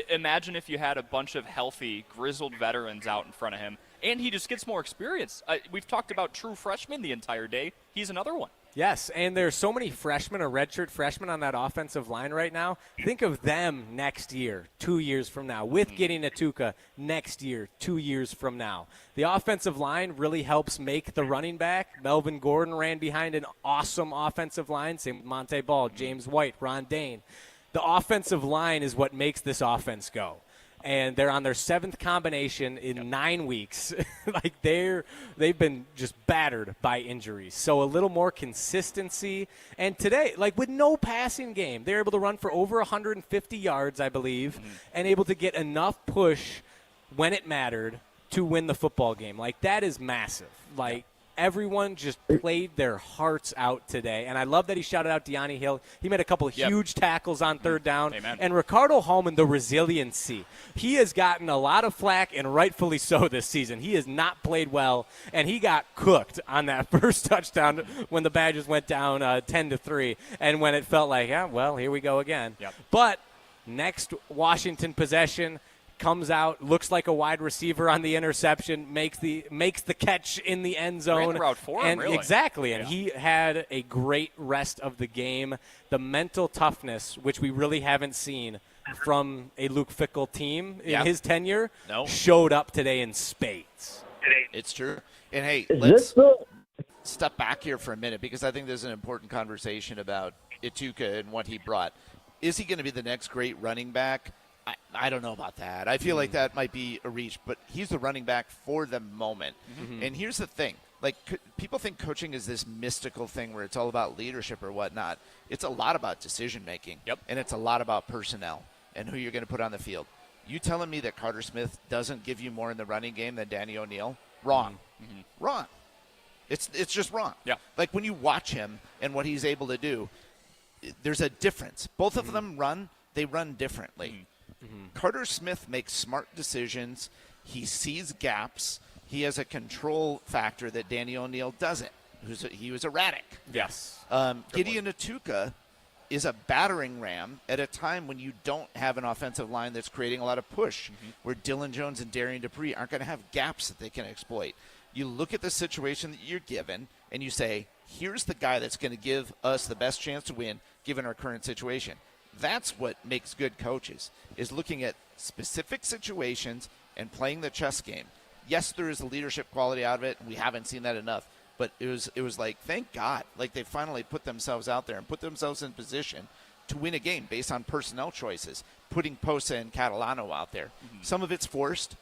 Imagine if you had a bunch of healthy, grizzled veterans out in front of him, and he just gets more experience. We've talked about true freshmen the entire day. He's another one. Yes, and there's so many freshmen or redshirt freshmen on that offensive line right now. Think of them next year, 2 years from now, with getting Atuka next year, 2 years from now. The offensive line really helps make the running back. Melvin Gordon ran behind an awesome offensive line. Same with Monte Ball, James White, Ron Dane. The offensive line is what makes this offense go. And they're on their 7th combination in 9 weeks. Like they've been just battered by injuries. So a little more consistency. And today, like with no passing game, they're able to run for over 150 yards, I believe, and able to get enough push when it mattered to win the football game. Like that is massive. Like everyone just played their hearts out today. And I love that he shouted out Deani Hill. He made a couple of huge tackles on 3rd down. Amen. And Ricardo Hallman, the resiliency. He has gotten a lot of flack, and rightfully so this season. He has not played well, and he got cooked on that first touchdown when the Badgers went down 10-3, and when it felt like, yeah, well, here we go again. But next Washington possession, comes out, looks like a wide receiver on the interception, makes the catch in the end zone. Ran the route for him, really. Exactly, and he had a great rest of the game. The mental toughness, which we really haven't seen from a Luke Fickell team in his tenure, showed up today in spades. It's true. And, hey, let's step back here for a minute because I think there's an important conversation about Atuka and what he brought. Is he going to be the next great running back? I don't know about that. I feel like that might be a reach, but he's the running back for the moment. And here's the thing. Like, people think coaching is this mystical thing where it's all about leadership or whatnot. It's a lot about decision-making, and it's a lot about personnel and who you're going to put on the field. You telling me that Carter Smith doesn't give you more in the running game than Danny O'Neal? Wrong. Wrong. It's just wrong. Like, when you watch him and what he's able to do, there's a difference. Both of them they run differently. Carter Smith makes smart decisions. He sees gaps. He has a control factor that Danny O'Neal doesn't. He was erratic. Yes. Gideon Atuka is a battering ram at a time when you don't have an offensive line that's creating a lot of push, where Dylan Jones and Darian Dupree aren't going to have gaps that they can exploit. You look at the situation that you're given, and you say, here's the guy that's going to give us the best chance to win given our current situation. That's what makes good coaches, is looking at specific situations and playing the chess game. Yes, there is a leadership quality out of it. We haven't seen that enough. But it was like, thank God, like they finally put themselves out there and put themselves in position to win a game based on personnel choices, putting Posa and Catalano out there. Some of it's forced.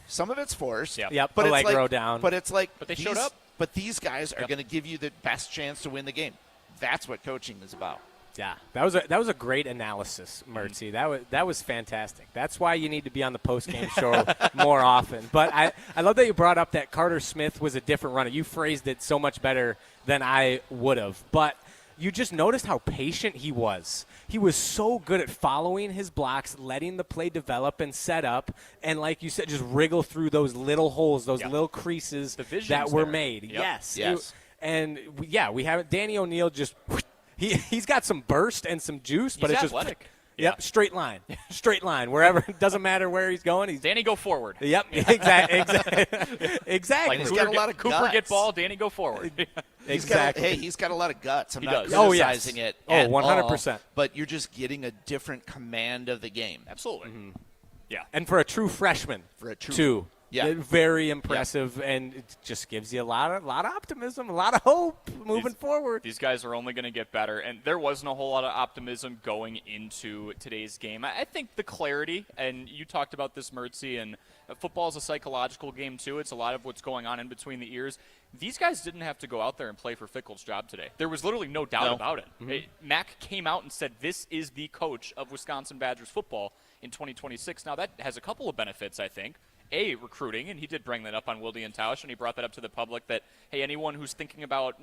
Some of it's forced. But Allegro down. But it's like, but they showed up. But these guys are going to give you the best chance to win the game. That's what coaching is about. Yeah, that was a great analysis, Mertzy. That was fantastic. That's why you need to be on the postgame show more often. But I love that you brought up that Carter Smith was a different runner. You phrased it so much better than I would have. But you just noticed how patient he was. He was so good at following his blocks, letting the play develop and set up, and like you said, just wriggle through those little holes, those little creases that were made. Yes. We have Danny O'Neal just – He's got some burst and some juice, but he's it's athletic. Yep, straight line. Straight line. Wherever, it doesn't matter where he's going. Danny, go forward. Yep, exactly. Like he's got a lot of Cooper guts. get ball, Danny go forward. Exactly. He's got a lot of guts. I'm not does. criticizing it at 100%. all, but you're just getting a different command of the game. Absolutely. Yeah. And for a true freshman, too. Yeah. Very impressive, and it just gives you a lot of optimism, a lot of hope moving forward. These guys are only going to get better, and there wasn't a whole lot of optimism going into today's game. I think the clarity, and you talked about this, Mertzy, and football is a psychological game, too. It's a lot of what's going on in between the ears. These guys didn't have to go out there and play for Fickell's job today. There was literally no doubt about it. Mac came out and said, this is the coach of Wisconsin Badgers football in 2026. Now, that has a couple of benefits, I think. Recruiting, and he did bring that up on Wilde and Tausch, and he brought that up to the public that, hey, anyone who's thinking about,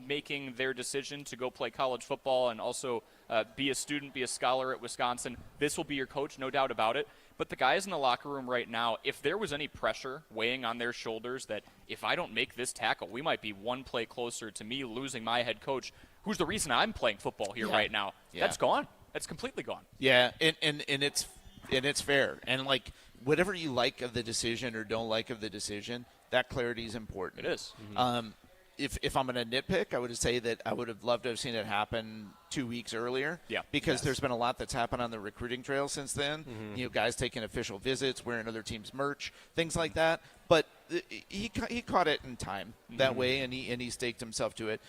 making their decision to go play college football and also be a student, be a scholar at Wisconsin, this will be your coach, no doubt about it. But the guys in the locker room right now, if there was any pressure weighing on their shoulders that if I don't make this tackle, we might be one play closer to me losing my head coach, who's the reason I'm playing football here right now, that's gone. That's completely gone. Yeah, and it's fair. And, whatever you like of the decision or don't like of the decision, that clarity is important. It is. If I'm going to nitpick, I would say that I would have loved to have seen it happen 2 weeks earlier. Yeah. Because there's been a lot that's happened on the recruiting trail since then. Guys taking official visits, wearing other teams' merch, things like that. But he caught it in time that way, and he staked himself to it.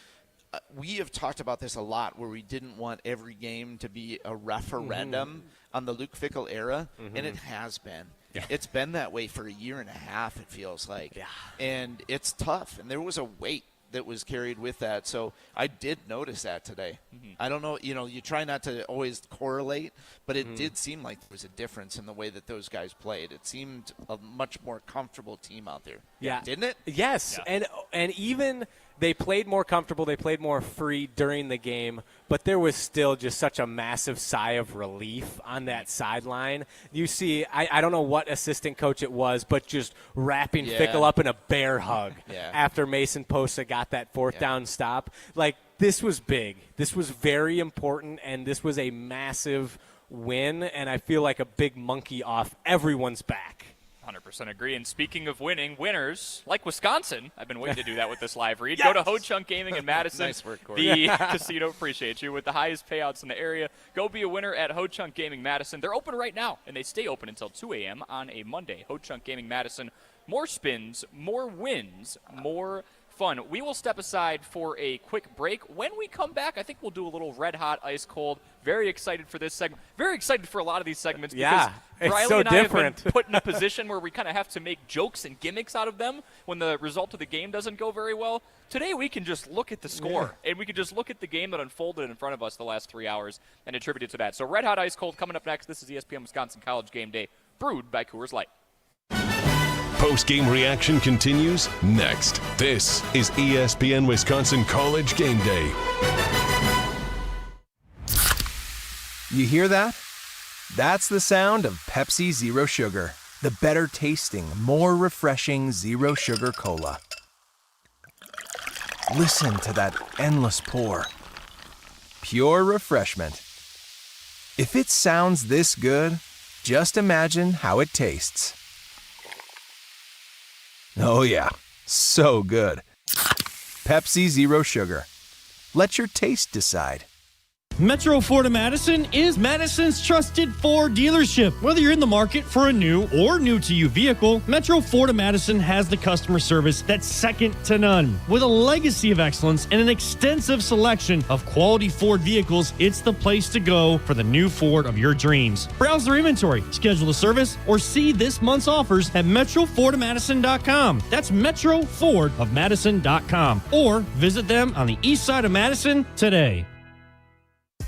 We have talked about this a lot, where we didn't want every game to be a referendum on the Luke Fickell era, and it has been. Yeah. It's been that way for a year and a half, it feels like. Yeah. And it's tough, and there was a weight that was carried with that. So I did notice that today. I don't know, you try not to always correlate, but it did seem like there was a difference in the way that those guys played. It seemed a much more comfortable team out there. Yeah. Didn't it? Yes. Yeah. And even they played more comfortable, they played more free during the game, but there was still just such a massive sigh of relief on that sideline. You see, I don't know what assistant coach it was, but just wrapping Fickell up in a bear hug after Mason Posa got that fourth down stop. This was big. This was very important, and this was a massive win, and I feel like a big monkey off everyone's back. 100% agree. And speaking of winning, winners like Wisconsin, I've been waiting to do that with this live read. Go to Ho-Chunk Gaming in Madison. Nice work, Corey. The casino, appreciate you, with the highest payouts in the area. Go be a winner at Ho-Chunk Gaming Madison. They're open right now, and they stay open until 2 a.m. on a Monday. Ho-Chunk Gaming Madison. More spins, more wins, more fun. We will step aside for a quick break. When we come back, I think we'll do a little red hot, ice cold. Very excited for this segment. Very excited for a lot of these segments because Riley so and I different. have been put in a position where we kind of have to make jokes and gimmicks out of them when the result of the game doesn't go very well. Today we can just look at the score and we can just look at the game that unfolded in front of us the last 3 hours and attribute it to that. So red hot, ice cold coming up next. This is ESPN Wisconsin College Game Day, brewed by Coors Light. Post-game reaction continues next. This is ESPN Wisconsin College Game Day. You hear that? That's the sound of Pepsi Zero Sugar, the better tasting, more refreshing Zero Sugar Cola. Listen to that endless pour. Pure refreshment. If it sounds this good, just imagine how it tastes. Oh yeah, so good. Pepsi Zero Sugar. Let your taste decide. Metro Ford of Madison is Madison's trusted Ford dealership. Whether you're in the market for a new or new-to-you vehicle, Metro Ford of Madison has the customer service that's second to none. With a legacy of excellence and an extensive selection of quality Ford vehicles, it's the place to go for the new Ford of your dreams. Browse their inventory, schedule a service, or see this month's offers at MetroFordofMadison.com. That's MetroFordofMadison.com. Or visit them on the east side of Madison today.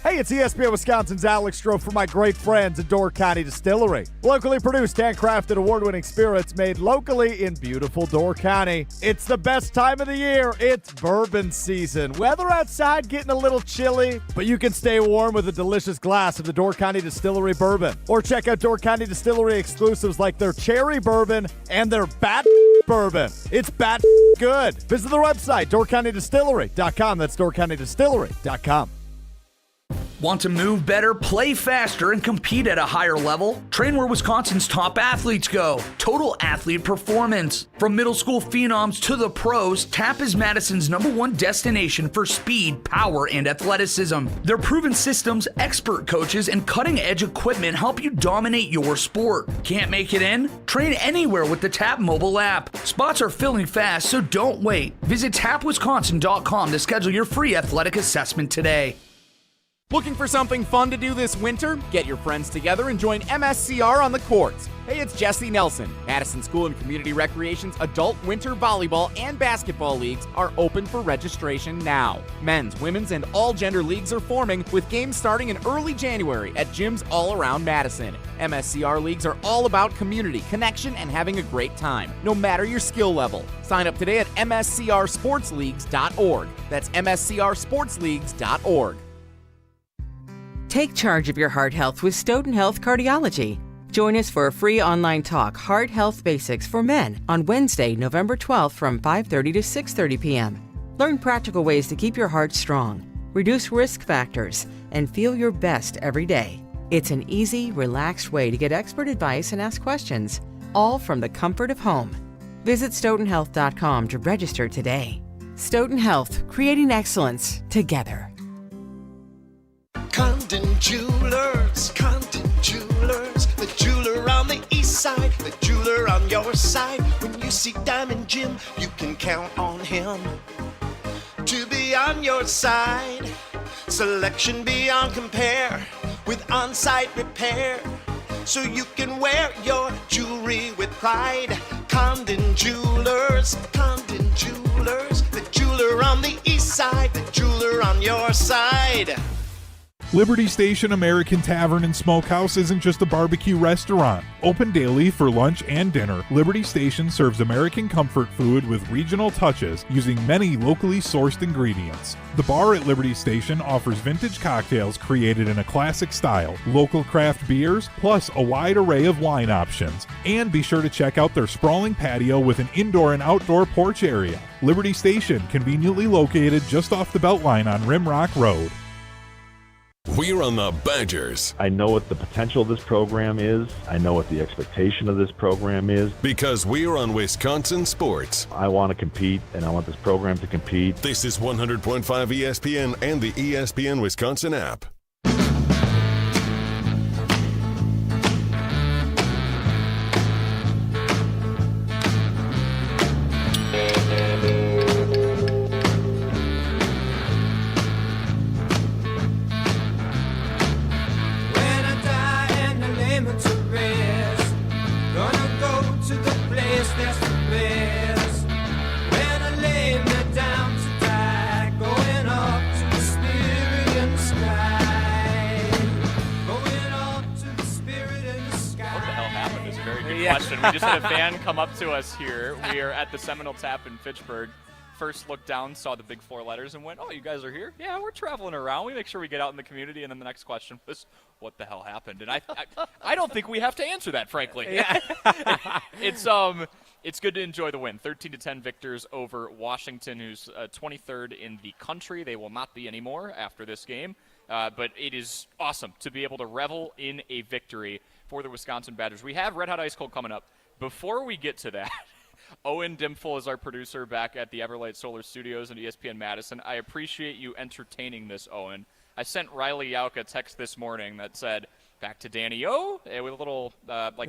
Hey, it's ESPN Wisconsin's Alex Stroh for my great friends at Door County Distillery. Locally produced, handcrafted, award-winning spirits made locally in beautiful Door County. It's the best time of the year. It's bourbon season. Weather outside getting a little chilly, but you can stay warm with a delicious glass of the Door County Distillery bourbon. Or check out Door County Distillery exclusives like their cherry bourbon and their bat bourbon. It's bat good. Visit their website, doorcountydistillery.com. That's doorcountydistillery.com. Want to move better, play faster, and compete at a higher level? Train where Wisconsin's top athletes go. Total Athlete Performance. From middle school phenoms to the pros, TAP is Madison's #1 destination for speed, power, and athleticism. Their proven systems, expert coaches, and cutting-edge equipment help you dominate your sport. Can't make it in? Train anywhere with the TAP mobile app. Spots are filling fast, so don't wait. Visit tapwisconsin.com to schedule your free athletic assessment today. Looking for something fun to do this winter? Get your friends together and join MSCR on the courts. Hey, it's Jesse Nelson. Madison School and Community Recreation's adult winter volleyball and basketball leagues are open for registration now. Men's, women's, and all gender leagues are forming, with games starting in early January at gyms all around Madison. MSCR leagues are all about community, connection, and having a great time, no matter your skill level. Sign up today at mscrsportsleagues.org. That's mscrsportsleagues.org. Take charge of your heart health with Stoughton Health Cardiology. Join us for a free online talk, Heart Health Basics for Men, on Wednesday, November 12th from 5:30 to 6:30 p.m. Learn practical ways to keep your heart strong, reduce risk factors, and feel your best every day. It's an easy, relaxed way to get expert advice and ask questions, all from the comfort of home. Visit stoughtonhealth.com to register today. Stoughton Health, creating excellence together. Condon Jewelers, the jeweler on the east side, the jeweler on your side. When you see Diamond Jim, you can count on him to be on your side. Selection beyond compare with on-site repair, so you can wear your jewelry with pride. Condon Jewelers, the jeweler on the east side, the jeweler on your side. Liberty Station American Tavern and Smokehouse isn't just a barbecue restaurant. Open daily for lunch and dinner, Liberty Station serves American comfort food with regional touches using many locally sourced ingredients. The bar at Liberty Station offers vintage cocktails created in a classic style, local craft beers, plus a wide array of wine options. And be sure to check out their sprawling patio with an indoor and outdoor porch area. Liberty Station, conveniently located just off the Beltline on Rimrock Road. We're on the Badgers. I know what the potential of this program is. I know what the expectation of this program is. Because we're on Wisconsin Sports. I want to compete, and I want this program to compete. This is 100.5 ESPN and the ESPN Wisconsin app. Question. We just had a fan come up to us here. We are at the Seminole Tap in Fitchburg. First looked down, saw the big 4 letters, and went, "Oh, you guys are here? Yeah, we're traveling around. We make sure we get out in the community." And then the next question was, "What the hell happened?" And I don't think we have to answer that, frankly. Yeah. It's good to enjoy the win. 13-10 victors over Washington, who's 23rd in the country. They will not be anymore after this game. But it is awesome to be able to revel in a victory for the Wisconsin Badgers. We have Red Hot Ice Cold coming up. Before we get to that, Owen Dimful is our producer back at the Everlight Solar Studios in ESPN Madison. I appreciate you entertaining this, Owen. I sent Riley Jauch a text this morning that said, "Back to Danny O," with a little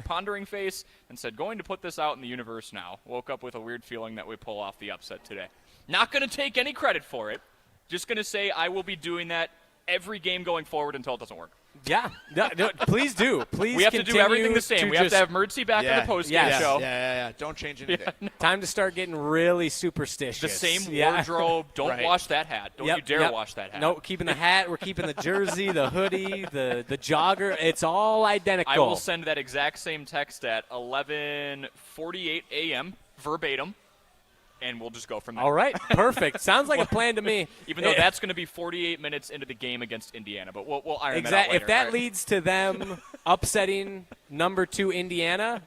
pondering face, and said, "Going to put this out in the universe now." Woke up with a weird feeling that we pull off the upset today. Not going to take any credit for it. Just going to say I will be doing that every game going forward until it doesn't work. Yeah, no, please do. Please, we have to do everything the same. We have to have Mertzy back on the postgame show. Yeah. Don't change anything. No. Time to start getting really superstitious. The same wardrobe. Don't wash that hat. Don't you dare wash that hat. No, keeping the hat. We're keeping the jersey, the hoodie, the jogger. It's all identical. I will send that exact same text at 11:48 a.m. verbatim. And we'll just go from there. All right, perfect. Sounds like a plan to me. Even though that's going to be 48 minutes into the game against Indiana, but we'll iron that out later. If that leads to them upsetting number 2 Indiana,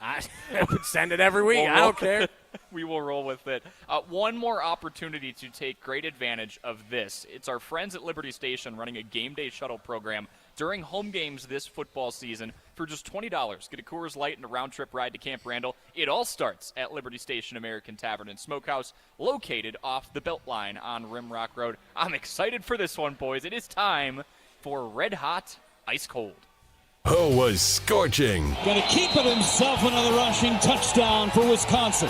I would send it every week. I don't care. We will roll with it. One more opportunity to take great advantage of this. It's our friends at Liberty Station running a game day shuttle program during home games this football season for just $20. Get a Coors Light and a round-trip ride to Camp Randall. It all starts at Liberty Station American Tavern and Smokehouse, located off the Beltline on Rimrock Road. I'm excited for this one, boys. It is time for Red Hot Ice Cold. Ho was scorching. Going to keep it himself, another rushing touchdown for Wisconsin.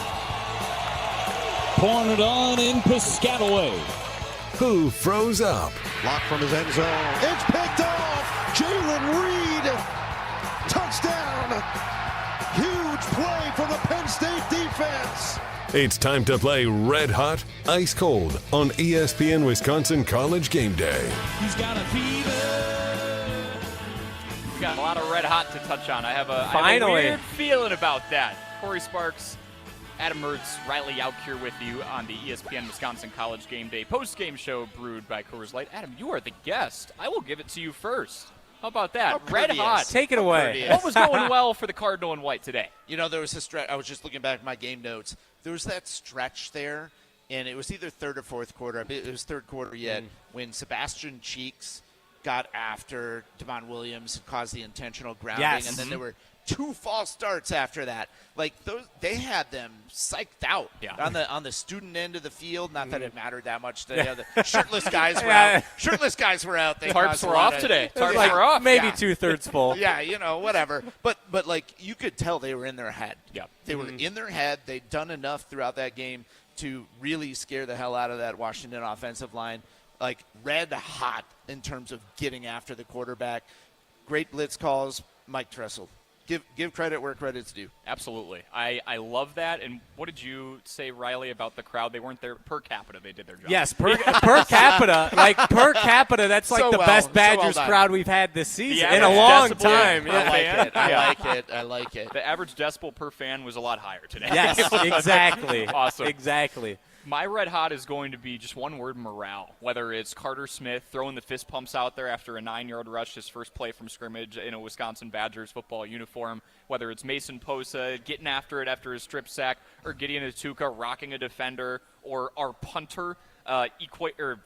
Pouring it on in Piscataway. Who froze up? Block from his end zone. It's picked off. Jalen Reed. Touchdown. Huge play from the Penn State defense. It's time to play Red Hot Ice Cold on ESPN Wisconsin College Game Day. He's got a fever. We've got a lot of red hot to touch on. I have a weird feeling about that. Cory Sparks, Adam Mertz, Riley Jauch here with you on the ESPN Wisconsin College Game Day post-game show brewed by Coors Light. Adam, you are the guest. I will give it to you first. How about that? Red hot. Take it away. What was going well for the Cardinal and White today? You know, there was a stretch. I was just looking back at my game notes. There was that stretch there, and it was either third or fourth quarter. It was third quarter yet, when Sebastian Cheeks got after Devon Williams and caused the intentional grounding, and then there were 2 false starts after that. Like those, they had them psyched out on the student end of the field. Not that it mattered that much. The shirtless guys were out. Shirtless guys were out. Tarps were off today. Tarps were off. Maybe 2/3 full. Yeah, you know, whatever. But like you could tell they were in their head. Yeah, they were in their head. They'd done enough throughout that game to really scare the hell out of that Washington offensive line. Like red hot in terms of getting after the quarterback. Great blitz calls. Mike Tressel. Give credit where credit's due. Absolutely. I love that. And what did you say, Riley, about the crowd? They weren't there per capita. They did their job. Yes, per capita. Like, per capita, that's like the best Badgers crowd we've had this season in a long time. I like it. The average decibel per fan was a lot higher today. Yes, exactly. Awesome. Exactly. My red hot is going to be just one word: morale. Whether it's Carter Smith throwing the fist pumps out there after a 9-yard rush, his first play from scrimmage in a Wisconsin Badgers football uniform, whether it's Mason Posa getting after it after his strip sack, or Gideon Atuka rocking a defender, or our punter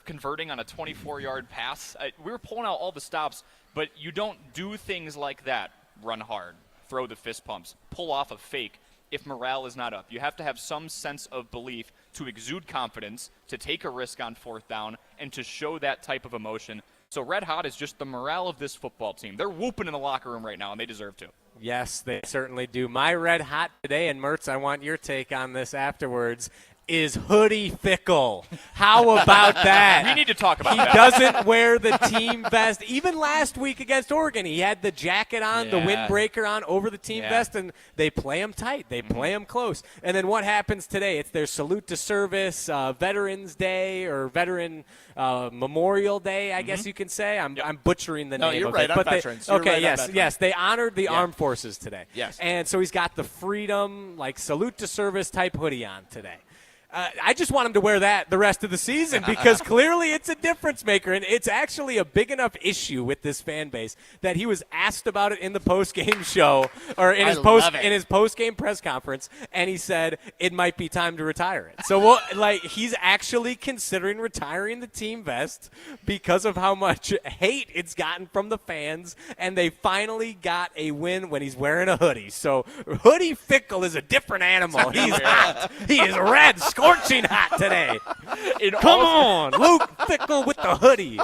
converting on a 24-yard pass. We were pulling out all the stops, but you don't do things like that. Run hard, throw the fist pumps, pull off a fake if morale is not up. You have to have some sense of belief to exude confidence, to take a risk on fourth down, and to show that type of emotion. So red hot is just the morale of this football team. They're whooping in the locker room right now, and they deserve to. Yes, they certainly do. My red hot today, and Mertz, I want your take on this afterwards, is Hoodie Fickell. How about that? We need to talk about that. He doesn't wear the team vest. Even last week against Oregon, he had the jacket on, the windbreaker on over the team vest, and they play him tight. They play him close. And then what happens today? It's their salute to service, Veterans Day, or Veteran Memorial Day, I guess you can say. I'm butchering the name of it. No, you're right on veterans. Yes. They honored the armed forces today. Yes. And so he's got the freedom, like, salute to service type hoodie on today. I just want him to wear that the rest of the season because clearly it's a difference maker, and it's actually a big enough issue with this fan base that he was asked about it in the post-game show or in his post-game press conference, and he said it might be time to retire it. So he's actually considering retiring the team vest because of how much hate it's gotten from the fans, and they finally got a win when he's wearing a hoodie. So Hoodie Fickell is a different animal. He's hot. He is red. Scorching hot today. Come on, Luke Fickell with the hoodie.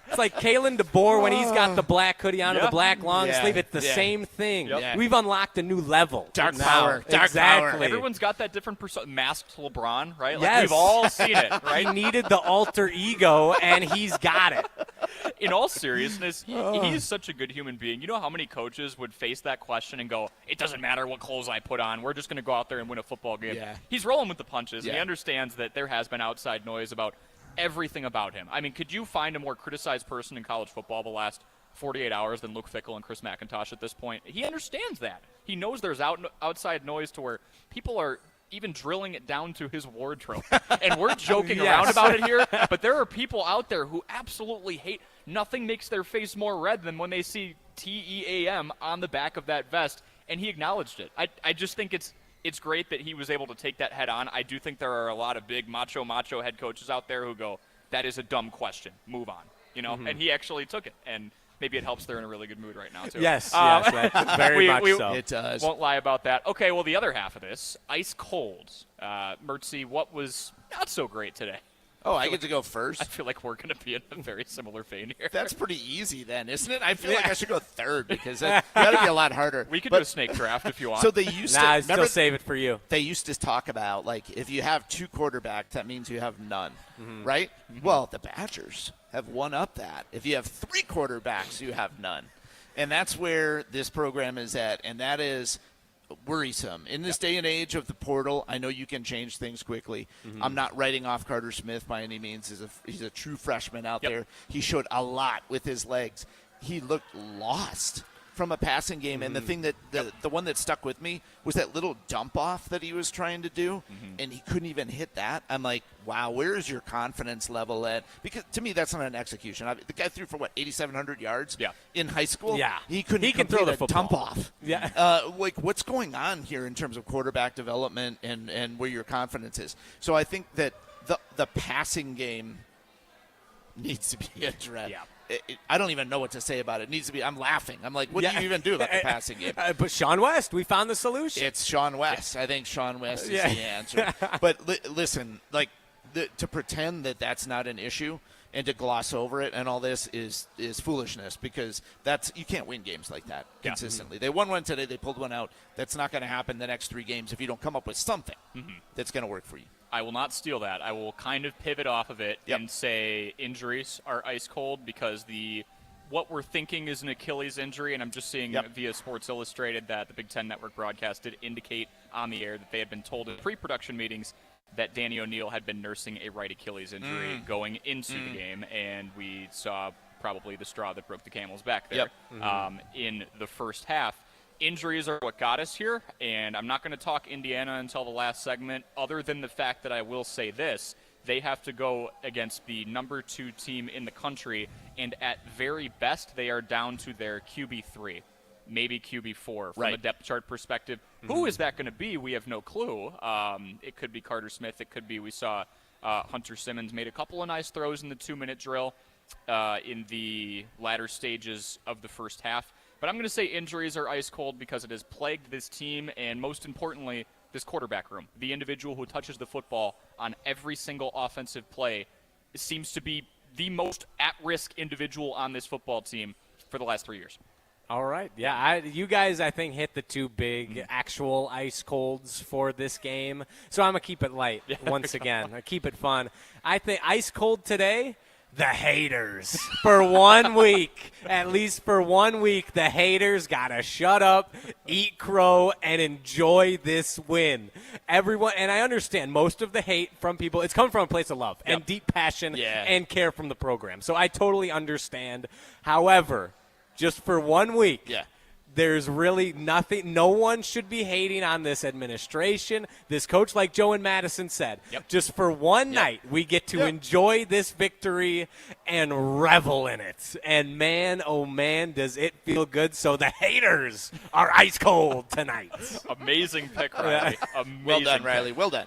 It's like Kalen DeBoer when he's got the black hoodie on and the black long sleeve. It's the same thing. Yep. We've unlocked a new level. Dark power. Exactly. Everyone's got that different persona. Masked LeBron, right? Like, yes. We've all seen it, right? He needed the alter ego, and he's got it. In all seriousness, he is such a good human being. You know how many coaches would face that question and go, it doesn't matter what clothes I put on. We're just going to go out there and win a football game. Yeah. He's rolling with the punches. And he understands that there has been outside noise about everything about him. I mean, could you find a more criticized person in college football the last 48 hours than Luke Fickell and Chris McIntosh at this point? He understands that. He knows there's outside noise to where people are even drilling it down to his wardrobe. And we're joking around about it here, but there are people out there who absolutely hate. Nothing makes their face more red than when they see TEAM on the back of that vest, and he acknowledged it. I just think it's it's great that he was able to take that head on. I do think there are a lot of big macho head coaches out there who go, that is a dumb question. Move on. And he actually took it. And maybe it helps they're in a really good mood right now, too. Yes, very much so. It does. Won't lie about that. Okay, well, the other half of this, ice cold. Mertzy, what was not so great today? Oh, I get to go first? I feel like we're going to be in a very similar vein here. That's pretty easy then, isn't it? I feel like I should go third because that got to be a lot harder. We could do a snake draft if you want. So they used to still save it for you. They used to talk about, like, if you have 2 quarterbacks, that means you have none, right? Mm-hmm. Well, the Badgers have one up that. If you have 3 quarterbacks, you have none. And that's where this program is at, and that is worrisome. In this day and age of the portal, I know you can change things quickly. I'm not writing off Carter Smith by any means. He's a true freshman out there. He showed a lot with his legs. He looked lost from a passing game, and the thing that the one that stuck with me was that little dump off that he was trying to do, and he couldn't even hit that. I'm like, wow, where is your confidence level at? Because to me, that's not an execution. The guy threw for 8,700 yards in high school. Yeah, he couldn't. He can throw the football. Dump off. Yeah, like what's going on here in terms of quarterback development and where your confidence is. So I think that the passing game needs to be addressed. Yeah. I don't even know what to say about it. It needs to be. I'm laughing. I'm like, what do you even do about the passing game? But Sean West, we found the solution. It's Sean West. I think Sean West is the answer. But listen, like to pretend that that's not an issue and to gloss over it and all this is foolishness because you can't win games like that consistently. They won one today. They pulled one out. That's not going to happen the next 3 games if you don't come up with something that's going to work for you. I will not steal that. I will kind of pivot off of it and say injuries are ice cold because what we're thinking is an Achilles injury, and I'm just seeing via Sports Illustrated that the Big Ten Network broadcast did indicate on the air that they had been told in pre-production meetings that Danny O'Neal had been nursing a right Achilles injury going into the game, and we saw probably the straw that broke the camel's back there in the first half. Injuries are what got us here, and I'm not going to talk Indiana until the last segment, other than the fact that I will say this. They have to go against the number 2 team in the country, and at very best, they are down to their QB3, maybe QB4 from a depth chart perspective. Who is that going to be? We have no clue. It could be Carter Smith. It could be we saw Hunter Simmons made a couple of nice throws in the 2-minute drill in the latter stages of the first half. But I'm going to say injuries are ice cold because it has plagued this team and, most importantly, this quarterback room. The individual who touches the football on every single offensive play seems to be the most at-risk individual on this football team for the last 3 years. All right. Yeah, you guys, I think, hit the 2 big actual ice colds for this game. So I'm going to keep it light once again. I keep it fun. I think ice cold today, the haters. For 1 week, at least for 1 week, the haters got to shut up, eat crow, and enjoy this win. Everyone, and I understand most of the hate from people, it's coming from a place of love and deep passion and care from the program. So I totally understand. However, just for 1 week, there's really nothing. No one should be hating on this administration, this coach, like Joe and Madison said. Just for one night, we get to enjoy this victory and revel in it. And man, oh man, does it feel good. So the haters are ice cold tonight. Amazing pick, Riley. Amazing well done, Riley. Well done.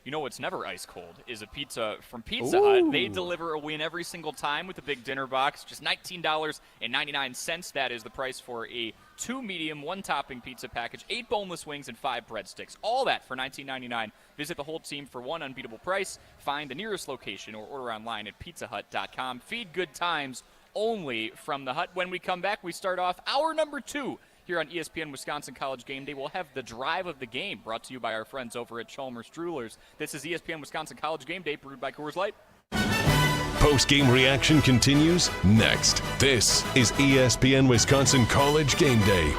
You know what's never ice cold is a pizza from Pizza Hut. They deliver a win every single time with a big dinner box, just $19.99. That is the price for a 2 medium, 1 topping pizza package, 8 boneless wings, and 5 breadsticks. All that for $19.99. Visit the whole team for one unbeatable price. Find the nearest location or order online at pizzahut.com. Feed good times only from the Hut. When we come back, we start off hour number 2. Here on ESPN Wisconsin College Game Day, we'll have the drive of the game brought to you by our friends over at Chalmers Jewelers. This is ESPN Wisconsin College Game Day, brewed by Coors Light. Post-game reaction continues next. This is ESPN Wisconsin College Game Day.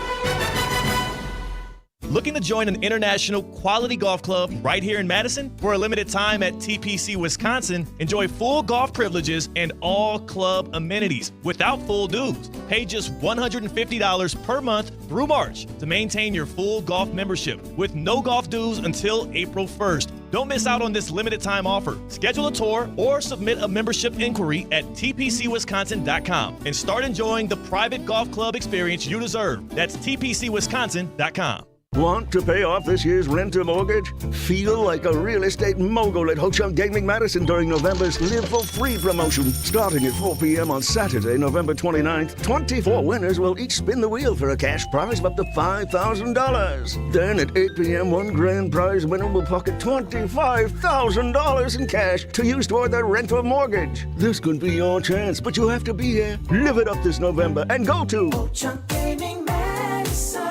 Looking to join an international quality golf club right here in Madison? For a limited time at TPC Wisconsin, enjoy full golf privileges and all club amenities without full dues. Pay just $150 per month through March to maintain your full golf membership with no golf dues until April 1st. Don't miss out on this limited time offer. Schedule a tour or submit a membership inquiry at tpcwisconsin.com and start enjoying the private golf club experience you deserve. That's tpcwisconsin.com. Want to pay off this year's rent-a-mortgage? Feel like a real estate mogul at Ho-Chunk Gaming Madison during November's Live for Free promotion. Starting at 4 p.m. on Saturday, November 29th, 24 winners will each spin the wheel for a cash prize of up to $5,000. Then at 8 p.m., one grand prize winner will pocket $25,000 in cash to use toward their rental mortgage. This could be your chance, but you have to be here. Live it up this November and go to Ho-Chunk Gaming Madison.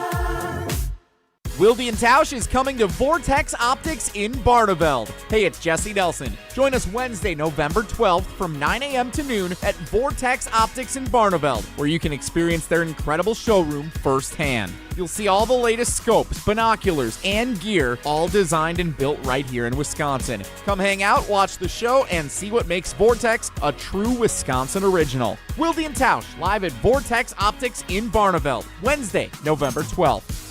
Wilde & Tausch is coming to Vortex Optics in Barneveld. Hey, it's Jesse Nelson. Join us Wednesday, November 12th from 9 a.m. to noon at Vortex Optics in Barneveld, where you can experience their incredible showroom firsthand. You'll see all the latest scopes, binoculars, and gear, all designed and built right here in Wisconsin. Come hang out, watch the show, and see what makes Vortex a true Wisconsin original. Wilde & Tausch, live at Vortex Optics in Barneveld, Wednesday, November 12th.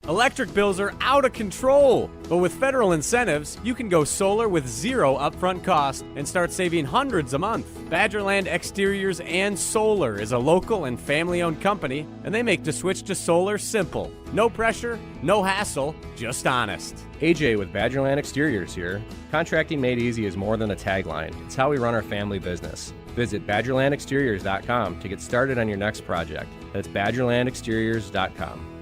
Electric bills are out of control, but with federal incentives, you can go solar with zero upfront cost and start saving hundreds a month. Badgerland Exteriors and Solar is a local and family-owned company, and they make the switch to solar simple. No pressure, no hassle, just honest. AJ with Badgerland Exteriors here. Contracting made easy is more than a tagline. It's how we run our family business. Visit BadgerlandExteriors.com to get started on your next project. That's BadgerlandExteriors.com.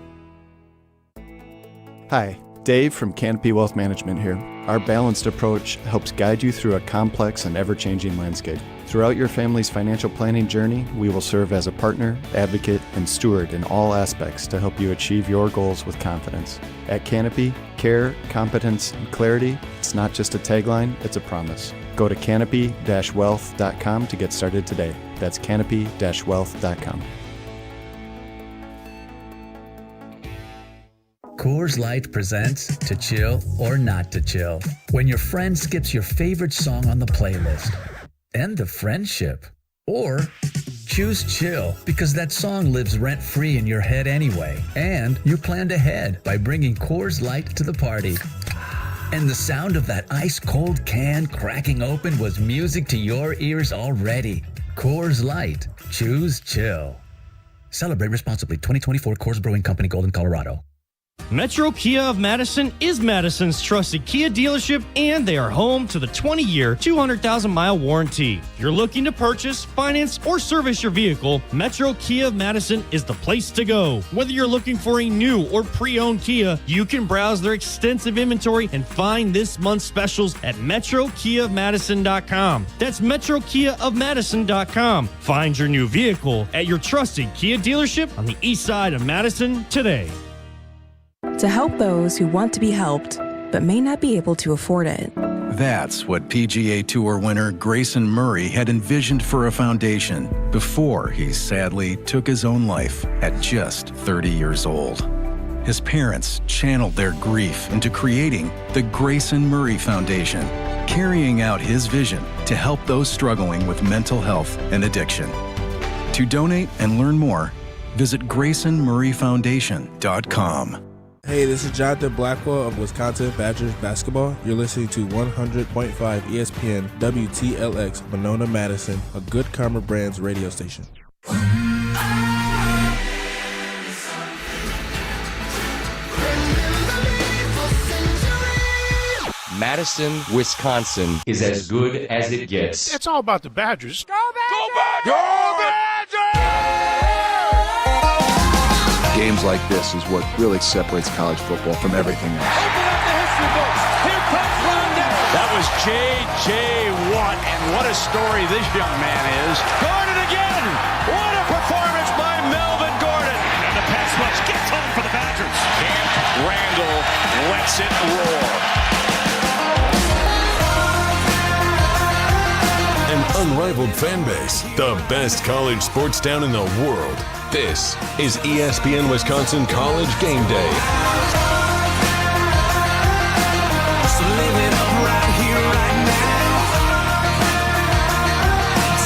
Hi, Dave from Canopy Wealth Management here. Our balanced approach helps guide you through a complex and ever-changing landscape. Throughout your family's financial planning journey, we will serve as a partner, advocate, and steward in all aspects to help you achieve your goals with confidence. At Canopy, care, competence, and clarity, it's not just a tagline, it's a promise. Go to canopy-wealth.com to get started today. That's canopy-wealth.com. Coors Light presents To Chill or Not to Chill. When your friend skips your favorite song on the playlist. End the friendship. Or choose chill because that song lives rent-free in your head anyway. And you planned ahead by bringing Coors Light to the party. And the sound of that ice-cold can cracking open was music to your ears already. Coors Light. Choose chill. Celebrate responsibly. 2024 Coors Brewing Company, Golden, Colorado. Metro Kia of Madison is Madison's trusted Kia dealership, and they are home to the 20-year, 200,000-mile warranty. If you're looking to purchase, finance, or service your vehicle, Metro Kia of Madison is the place to go. Whether you're looking for a new or pre-owned Kia, you can browse their extensive inventory and find this month's specials at MetroKiaofMadison.com. That's MetroKiaofMadison.com. Find your new vehicle at your trusted Kia dealership on the east side of Madison today. To help those who want to be helped, but may not be able to afford it. That's what PGA Tour winner Grayson Murray had envisioned for a foundation before he sadly took his own life at just 30 years old. His parents channeled their grief into creating the Grayson Murray Foundation, carrying out his vision to help those struggling with mental health and addiction. To donate and learn more, visit GraysonMurrayFoundation.com. Hey, this is Jonathan Blackwell of Wisconsin Badgers basketball. You're listening to 100.5 ESPN WTLX Monona, Madison, a Good Karma Brands radio station. Madison, Wisconsin is as good as it gets. It's all about the Badgers. Go Badgers! Go Badgers! Games like this is what really separates college football from everything else. Open up the history books. Here comes Rondell. That was J.J. Watt, and what a story this young man is. Gordon again. What a performance by Melvin Gordon. And the pass rush gets home for the Badgers. Camp Randall lets it roar. An unrivaled fan base, the best college sports town in the world. This is ESPN Wisconsin College Game Day. So live it up right here, right now.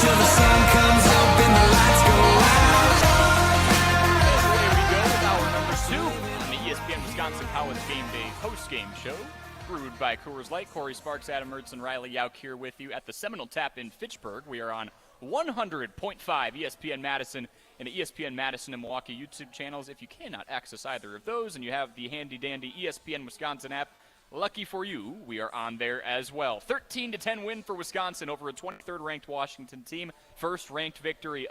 Till the sun comes up and the lights go Away we go with hour number 2 on the ESPN Wisconsin College Game Day postgame show. Brewed by Coors Light. Cory Sparks, Adam Mertz, and Riley Jauch here with you at the Seminole Tap in Fitchburg. We are on 100.5 ESPN Madison and the ESPN Madison and Milwaukee YouTube channels. If you cannot access either of those and you have the handy-dandy ESPN Wisconsin app, lucky for you, we are on there as well. 13-10 win for Wisconsin over a 23rd-ranked Washington team. First-ranked victory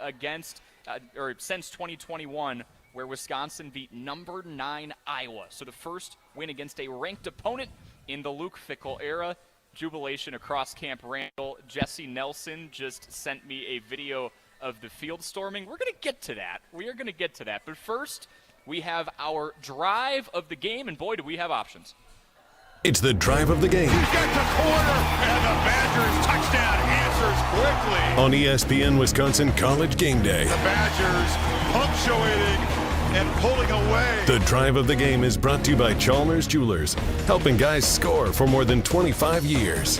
since 2021, where Wisconsin beat number 9 Iowa. So the first win against a ranked opponent in the Luke Fickell era. Jubilation across Camp Randall. Jesse Nelson just sent me a video of the field storming. We're going to get to that. We are going to get to that. But first, we have our drive of the game, and boy, do we have options. It's the drive of the game. He's got the corner, and the Badgers touchdown answers quickly. On ESPN Wisconsin College Game Day. The Badgers punctuating and pulling away. The drive of the game is brought to you by Chalmers Jewelers, helping guys score for more than 25 years.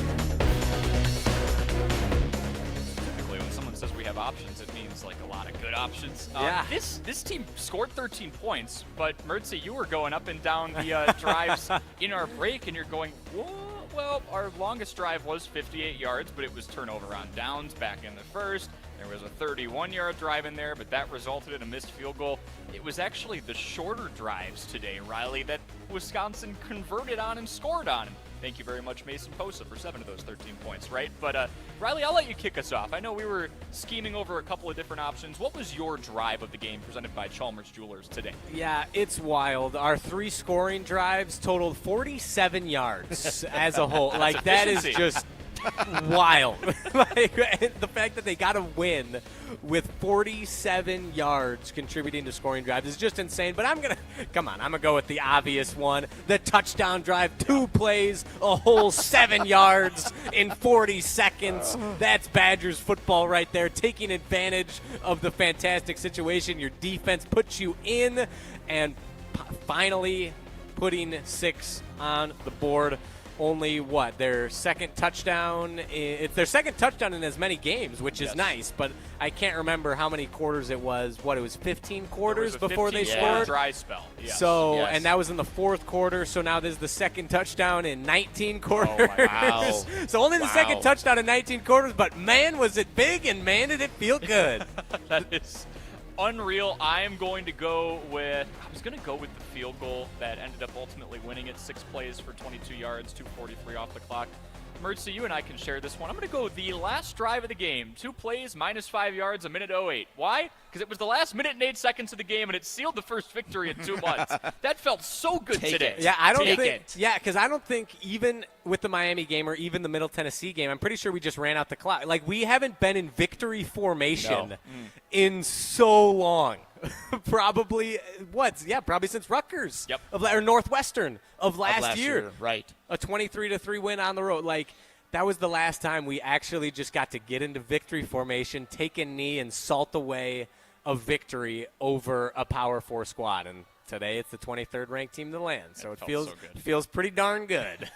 Typically, when someone says we have options, it means like a lot of good options. Yeah. This team scored 13 points, but Mertz, you were going up and down the drives in our break, and you're going, whoa. Well, our longest drive was 58 yards, but it was turnover on downs back in the first. There was a 31-yard drive in there, but that resulted in a missed field goal. It was actually the shorter drives today, Riley, that Wisconsin converted on and scored on. Thank you very much, Mason Posa, for 7 of those 13 points, right? But, Riley, I'll let you kick us off. I know we were scheming over a couple of different options. What was your drive of the game presented by Chalmers Jewelers today? Yeah, it's wild. Our 3 scoring drives totaled 47 yards as a whole. Like, that is just wild. Like, the fact that they got a win with 47 yards contributing to scoring drives is just insane. But I'm going to go with the obvious one. The touchdown drive, 2 plays, a whole 7 yards in 40 seconds. That's Badgers football right there, taking advantage of the fantastic situation your defense puts you in and finally putting 6 on the board. Only their second touchdown? It's their second touchdown in as many games, which is nice. But I can't remember how many quarters it was. It was 15 quarters before they scored. Dry spell. Yes. So, and that was in the 4th quarter. So now this is the second touchdown in 19 quarters. Oh, wow. So only the second touchdown in 19 quarters. But man, was it big, and man, did it feel good. That is unreal. I was going to go with the field goal that ended up ultimately winning it. 6 plays for 22 yards, 2:43 off the clock. Mertz, you and I can share this one. I'm going to go the last drive of the game. 2 plays, -5 yards, a minute 08. Why? Because it was the last minute and 8 seconds of the game, and it sealed the first victory in 2 months. That felt so good today. Yeah, because I don't think even with the Miami game or even the Middle Tennessee game, I'm pretty sure we just ran out the clock. Like, we haven't been in victory formation in so long. Probably since Rutgers. Yep. Or Northwestern of last year. Right. A 23-3 win on the road. Like, that was the last time we actually just got to get into victory formation, take a knee, and salt away a victory over a Power 4 squad. And today it's the 23rd ranked team in the land. So it feels pretty darn good.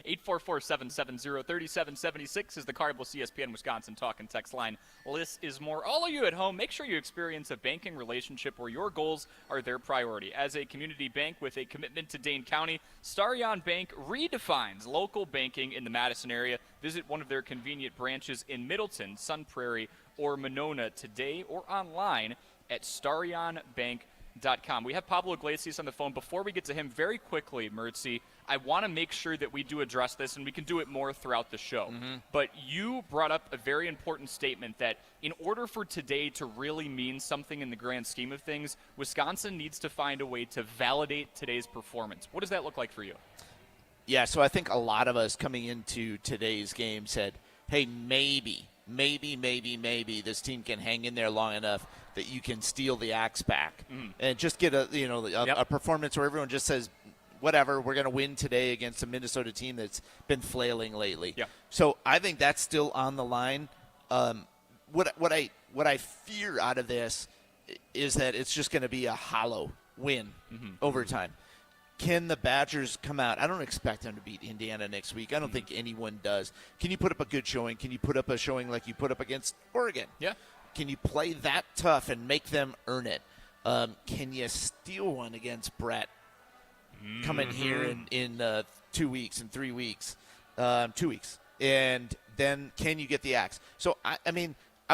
844-770-3776 is the Cardinals ESPN Wisconsin talk and text line. Less is more. All of you at home, make sure you experience a banking relationship where your goals are their priority. As a community bank with a commitment to Dane County, Starion Bank redefines local banking in the Madison area. Visit one of their convenient branches in Middleton, Sun Prairie, or Monona today or online at starionbank.com. We have Pablo Iglesias on the phone. Before we get to him, very quickly, Mertz, I want to make sure that we do address this, and we can do it more throughout the show. Mm-hmm. But you brought up a very important statement that in order for today to really mean something in the grand scheme of things, Wisconsin needs to find a way to validate today's performance. What does that look like for you? Yeah, so I think a lot of us coming into today's game said, hey, maybe this team can hang in there long enough that you can steal the axe back and just get a performance where everyone just says, whatever, we're going to win today against a Minnesota team that's been flailing lately. Yeah. So I think that's still on the line. What I fear out of this is that it's just going to be a hollow win over time. Can the Badgers come out? I don't expect them to beat Indiana next week. I don't think anyone does. Can you put up a good showing? Can you put up a showing like you put up against Oregon? Yeah. Can you play that tough and make them earn it? Can you steal one against Brett? Coming here in 2 weeks and 3 weeks, 2 weeks, and then can you get the axe? So I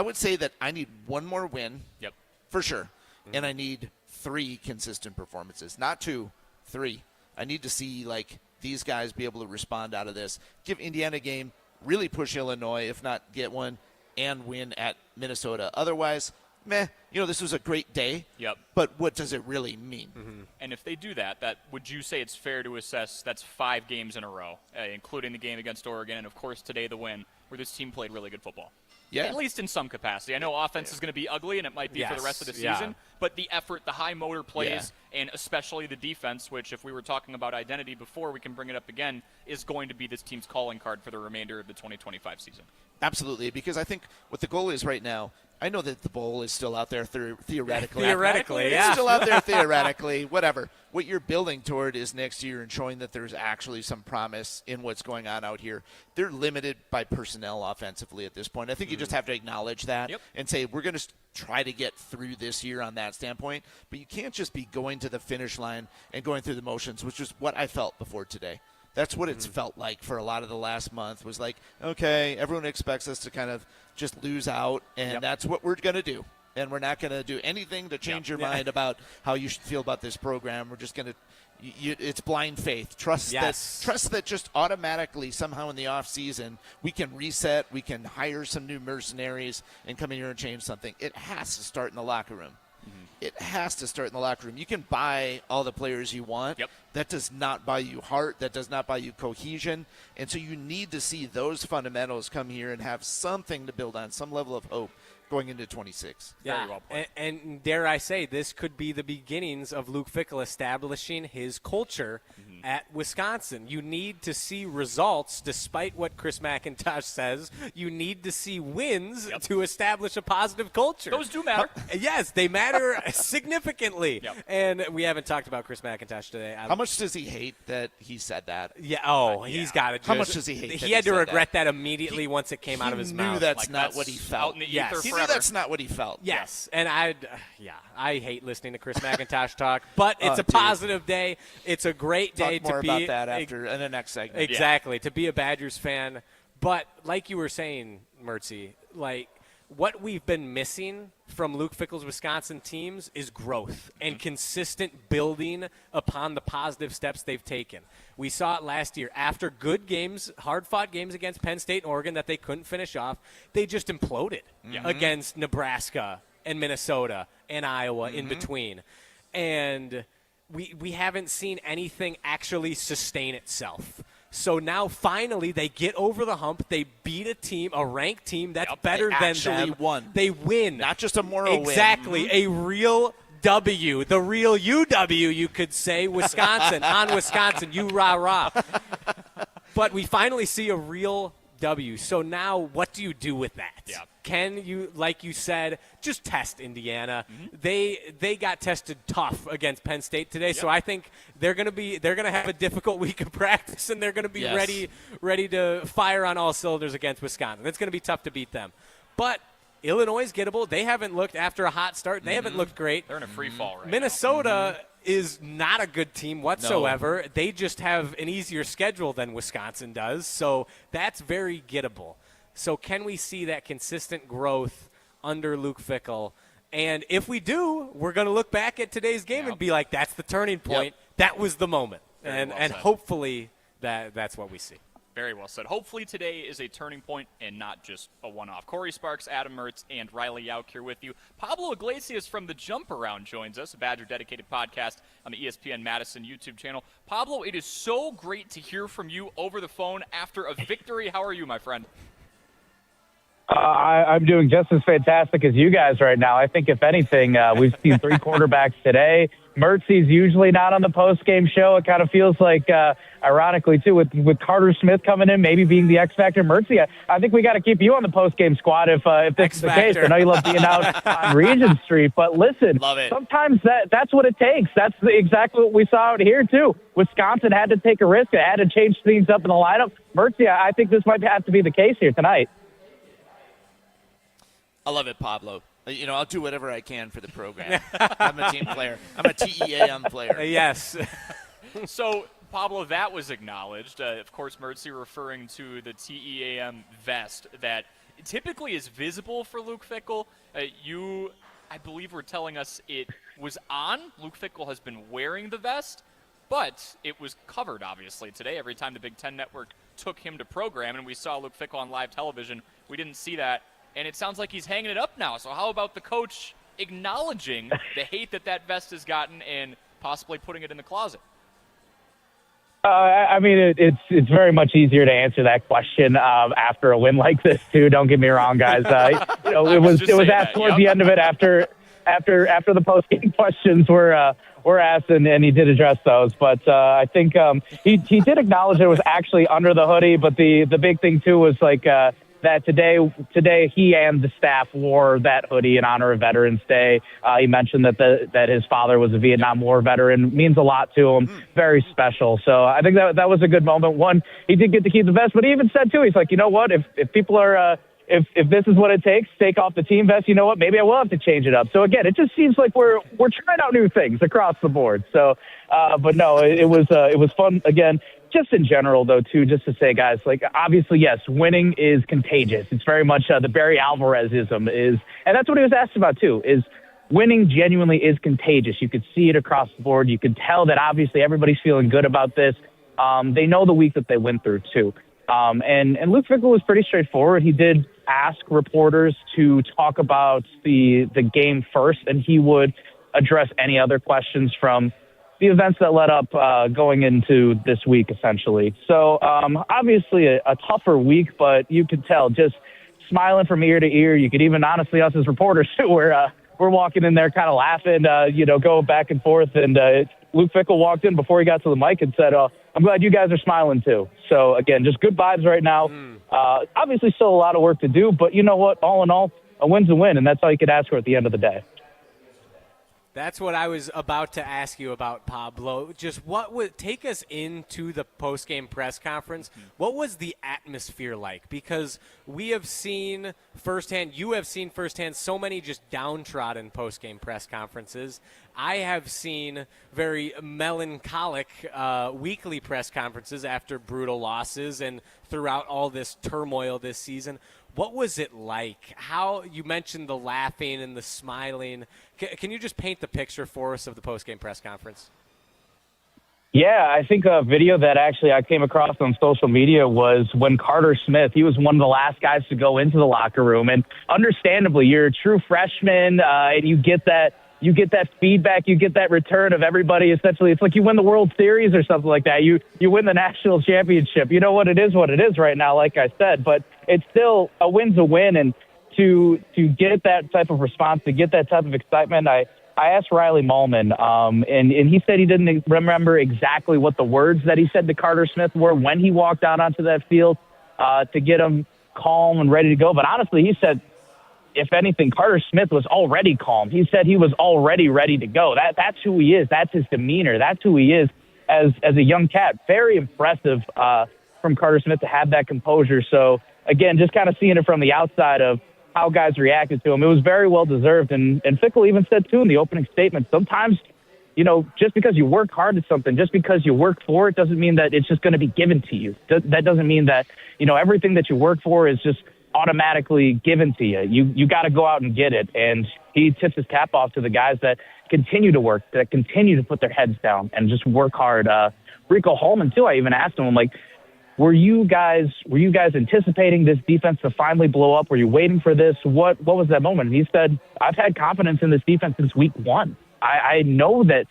would say that I need one more win. Yep. for sure. And I need 3 consistent performances, not 2, 3. I need to see, like, these guys be able to respond out of this. Give Indiana a game, really push Illinois, if not get one, and win at Minnesota. Otherwise, this was a great day. Yep. But what does it really mean? And if they do that, would you say it's fair to assess that's 5 games in a row, including the game against Oregon, and of course today the win, where this team played really good football? Yeah. At least in some capacity. I know offense is going to be ugly, and it might be for the rest of the season, but the effort, the high motor plays, and especially the defense, which if we were talking about identity before, we can bring it up again, is going to be this team's calling card for the remainder of the 2025 season. Absolutely, because I think what the goal is right now, I know that the bowl is still out there theoretically. Theoretically, It's still out there theoretically, whatever. What you're building toward is next year and showing that there's actually some promise in what's going on out here. They're limited by personnel offensively at this point. I think you just have to acknowledge that and say we're going to try to get through this year on that standpoint. But you can't just be going to the finish line and going through the motions, which is what I felt before today. That's what it's felt like for a lot of the last month, was like, okay, everyone expects us to kind of just lose out, and that's what we're going to do. And we're not going to do anything to change your mind about how you should feel about this program. We're just going to it's blind faith. Trust that just automatically somehow in the off season we can reset, we can hire some new mercenaries and come in here and change something. It has to start in the locker room. It has to start in the locker room. You can buy all the players you want. That does not buy you heart. That does not buy you cohesion. And so you need to see those fundamentals come here and have something to build on, some level of hope going into 26. Yeah, Very well played. And dare I say, this could be the beginnings of Luke Fickell establishing his culture at Wisconsin. You need to see results, despite what Chris McIntosh says. You need to see wins to establish a positive culture. Those do matter. Yes, they matter significantly. And we haven't talked about Chris McIntosh today. How much does he hate that he said that? Yeah. He's got it. How much does he hate that He had to regret that immediately once it came out of his mouth. He knew that's not what he felt. He knew that's not what he felt. Yes, and I hate listening to Chris McIntosh talk, but it's a positive day. It's a great day Talk more to be about that after in the next segment. Exactly, to be a Badgers fan. But like you were saying, Mertzy, like what we've been missing from Luke Fickell's Wisconsin teams is growth and consistent building upon the positive steps they've taken. We saw it last year. After good games, hard-fought games against Penn State and Oregon that they couldn't finish off, they just imploded against Nebraska and Minnesota and Iowa in between. And we haven't seen anything actually sustain itself. So now finally they get over the hump. They beat a team, a ranked team that's better than them. Won. They win. Not just a moral win. Exactly. A real W. The real UW, you could say. Wisconsin. On Wisconsin. You rah-rah. But we finally see a real W. So now what do you do with that? Can you, like you said, just test Indiana? They got tested tough against Penn State today, so I think they're gonna have a difficult week of practice, and they're gonna be ready to fire on all cylinders against Wisconsin. It's gonna be tough to beat them, but Illinois is gettable. They haven't looked after a hot start. They haven't looked great. They're in a free fall right Minnesota is not a good team whatsoever. No. They just have an easier schedule than Wisconsin does, so that's very gettable. So can we see that consistent growth under Luke Fickell? And if we do, we're going to look back at today's game and be like, that's the turning point. That was the moment. And hopefully that's what we see. Very well said. Hopefully today is a turning point and not just a one-off. Cory Sparks, Adam Mertz, and Riley Jauch here with you. Pablo Iglesias from The Jump Around joins us, a Badger-dedicated podcast on the ESPN Madison YouTube channel. Pablo, it is so great to hear from you over the phone after a victory. How are you, my friend? I'm doing just as fantastic as you guys right now. I think, if anything, we've seen 3 quarterbacks today. Mertzy's usually not on the post-game show. It kind of feels like, ironically, too, with Carter Smith coming in, maybe being the X-Factor. Mertzy, I think we got to keep you on the post-game squad if this is the case. I know you love being out on Regent Street, but listen, sometimes that's what it takes. That's exactly what we saw out here, too. Wisconsin had to take a risk. It had to change things up in the lineup. Mertzy, I think this might have to be the case here tonight. I love it, Pablo. I'll do whatever I can for the program. I'm a team player. I'm a TEAM player. Yes. So, Pablo, that was acknowledged. Of course, Mertzy referring to the TEAM vest that typically is visible for Luke Fickell. You I believe were telling us it was on. Luke Fickell has been wearing the vest, but it was covered, obviously, today. Every time the Big Ten Network took him to program, and we saw Luke Fickell on live television, we didn't see that. And it sounds like he's hanging it up now. So how about the coach acknowledging the hate that vest has gotten and possibly putting it in the closet? I mean, it's very much easier to answer that question after a win like this, too. Don't get me wrong, guys. It was asked towards the end of it after the post-game questions were asked, and he did address those. But I think he did acknowledge it was actually under the hoodie. But the big thing too was that today he and the staff wore that hoodie in honor of Veterans Day. He mentioned that his father was a Vietnam War veteran. Means a lot to him. Very special. So I think that was a good moment. One, he did get to keep the vest, but he even said too, he's like, you know what, if people are if this is what it takes, take off the team vest, you know what, maybe I will have to change it up. So again, it just seems like we're trying out new things across the board. So, but no, it was fun again. Just in general, though, too, just to say, guys, obviously, yes, winning is contagious. It's very much the Barry Alvarez-ism is, and that's what he was asked about, too, is winning genuinely is contagious. You could see it across the board. You could tell that, obviously, everybody's feeling good about this. They know the week that they went through, too. And Luke Fickell was pretty straightforward. He did ask reporters to talk about the game first, and he would address any other questions from the events that led up going into this week, essentially. So obviously a tougher week, but you could tell just smiling from ear to ear. You could even, honestly, us as reporters, we're walking in there kind of laughing, going back and forth. And Luke Fickell walked in before he got to the mic and said, I'm glad you guys are smiling too. So, again, just good vibes right now. Obviously still a lot of work to do, but you know what? All in all, a win's a win, and that's all you could ask for at the end of the day. That's what I was about to ask you about, Pablo. Just what would take us into the post-game press conference? What was the atmosphere like? Because we have seen firsthand, you have seen firsthand so many just downtrodden post-game press conferences. I have seen very melancholic weekly press conferences after brutal losses and throughout all this turmoil this season. What was it like? How you mentioned the laughing and the smiling. Can you just paint the picture for us of the post-game press conference? Yeah, I think a video that actually I came across on social media was when Carter Smith, he was one of the last guys to go into the locker room. And understandably, you're a true freshman, and you get that feedback, you get that return of everybody. Essentially, it's like you win the World Series or something like that. You win the national championship. You know what it is right now, like I said. But it's still a win's a win, and to get that type of response, to get that type of excitement, I asked Riley Mahlman, and he said he didn't remember exactly what the words that he said to Carter Smith were when he walked out onto that field to get him calm and ready to go. But honestly, he said, if anything, Carter Smith was already calm. He said he was already ready to go. That's who he is. That's his demeanor. That's who he is as a young cat. Very impressive from Carter Smith to have that composure. So, again, just kind of seeing it from the outside of how guys reacted to him, it was very well deserved. And Fickell even said, too, in the opening statement, sometimes, just because you work hard at something, just because you work for it, doesn't mean that it's just going to be given to you. That doesn't mean that, everything that you work for is just automatically given to you. You got to go out and get it. And he tips his cap off to the guys that continue to work, that continue to put their heads down and just work hard. Rico Holman, too, I even asked him, were you guys anticipating this defense to finally blow up? Were you waiting for this? What was that moment? And he said, I've had confidence in this defense since week one. I know that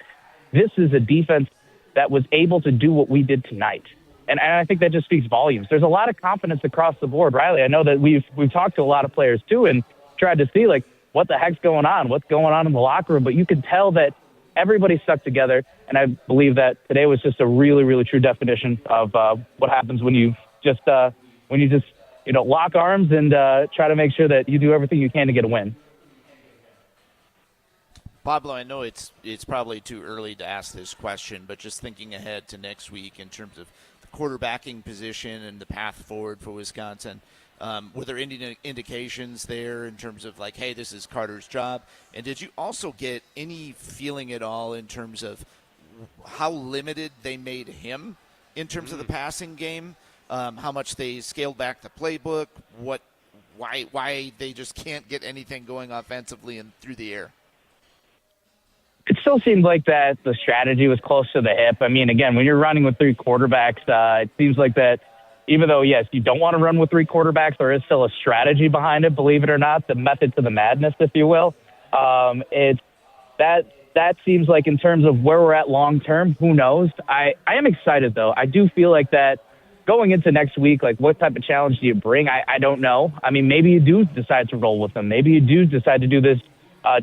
this is a defense that was able to do what we did tonight. And I think that just speaks volumes. There's a lot of confidence across the board, Riley. I know that we've talked to a lot of players, too, and tried to see, what the heck's going on? What's going on in the locker room? But you can tell that everybody stuck together, and I believe that today was just a really, really true definition of what happens when you just lock arms and try to make sure that you do everything you can to get a win. Pablo, I know it's probably too early to ask this question, but just thinking ahead to next week in terms of the quarterbacking position and the path forward for Wisconsin, were there any indications there in terms of hey, this is Carter's job? And did you also get any feeling at all in terms of how limited they made him in terms of the passing game, how much they scaled back the playbook, what why they just can't get anything going offensively and through the air. It still seemed like that the strategy was close to the hip. I mean, again, when you're running with three quarterbacks, it seems like that even though, yes, you don't want to run with three quarterbacks, there is still a strategy behind it, believe it or not, the method to the madness, if you will. It's that seems like in terms of where we're at long term, who knows? I am excited, though. I do feel like that going into next week, like what type of challenge do you bring? I don't know. I mean, maybe you do decide to roll with them. Maybe you do decide to do this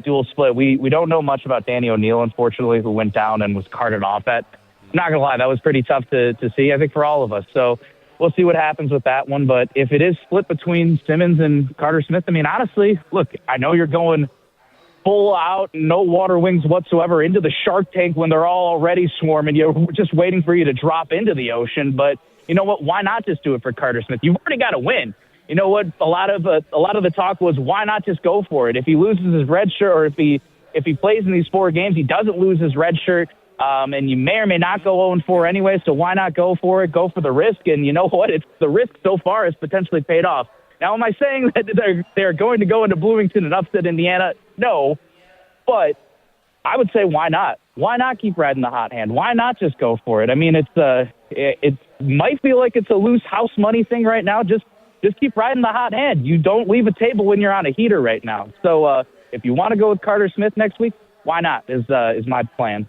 dual split. We don't know much about Danny O'Neal, unfortunately, who went down and was carted off at. I'm not going to lie, that was pretty tough to see, I think, for all of us. So we'll see what happens with that one. But if it is split between Simmons and Carter Smith, I mean, honestly, look, I know you're going full out, no water wings whatsoever into the shark tank when they're all already swarming. You're just waiting for you to drop into the ocean. But you know what? Why not just do it for Carter Smith? You've already got to win. You know what? A lot of the talk was, why not just go for it? If he loses his red shirt, or if he plays in these 4 games, he doesn't lose his red shirt, and you may or may not go 0-4 anyway. So why not go for it? Go for the risk. And you know what? It's the risk so far has potentially paid off. Now, am I saying that they're going to go into Bloomington and upset Indiana? No, but I would say why not? Why not keep riding the hot hand? Why not just go for it? I mean, it might feel like it's a loose house money thing right now. Just keep riding the hot hand. You don't leave a table when you're on a heater right now. So if you want to go with Carter Smith next week, why not? Is my plan.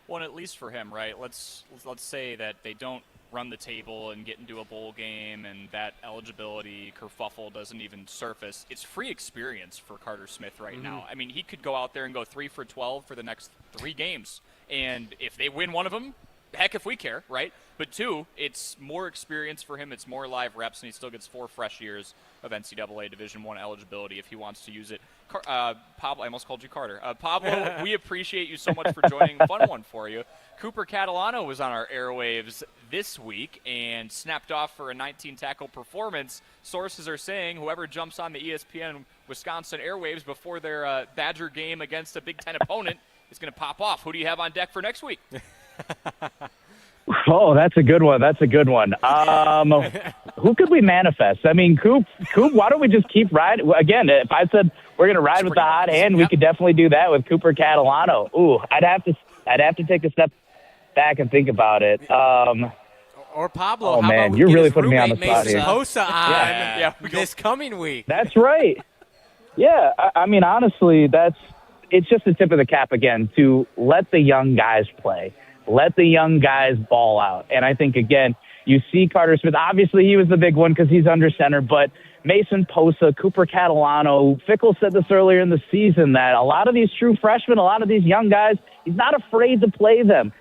Well, at least for him, right? Let's say that they don't run the table and get into a bowl game, and that eligibility kerfuffle doesn't even surface. It's free experience for Carter Smith right now. I mean, he could go out there and go 3 for 12 for the next 3 games, and if they win one of them, heck if we care, right? But 2, it's more experience for him. It's more live reps, and he still gets 4 fresh years of NCAA Division I eligibility if he wants to use it. Pablo, I almost called you Carter. Pablo, we appreciate you so much for joining. Fun one for you. Cooper Catalano was on our airwaves this week and snapped off for a 19-tackle performance. Sources are saying whoever jumps on the ESPN Wisconsin airwaves before their Badger game against a Big Ten opponent is going to pop off. Who do you have on deck for next week? Oh, that's a good one. Who could we manifest? I mean, Coop, why don't we just keep riding? Again, if I said we're going to ride with the hot hand, we could definitely do that with Cooper Catalano. Ooh, I'd have to take a step back and think about it. Or Pablo. Oh, man, you're really putting me on the spot here. Posa on this coming week. That's right. Yeah, I mean, honestly, it's just the tip of the cap again to let the young guys play. Let the young guys ball out. And I think, again, you see Carter Smith. Obviously, he was the big one because he's under center. But Mason Posa, Cooper Catalano, Fickell said this earlier in the season that a lot of these true freshmen, a lot of these young guys, he's not afraid to play them.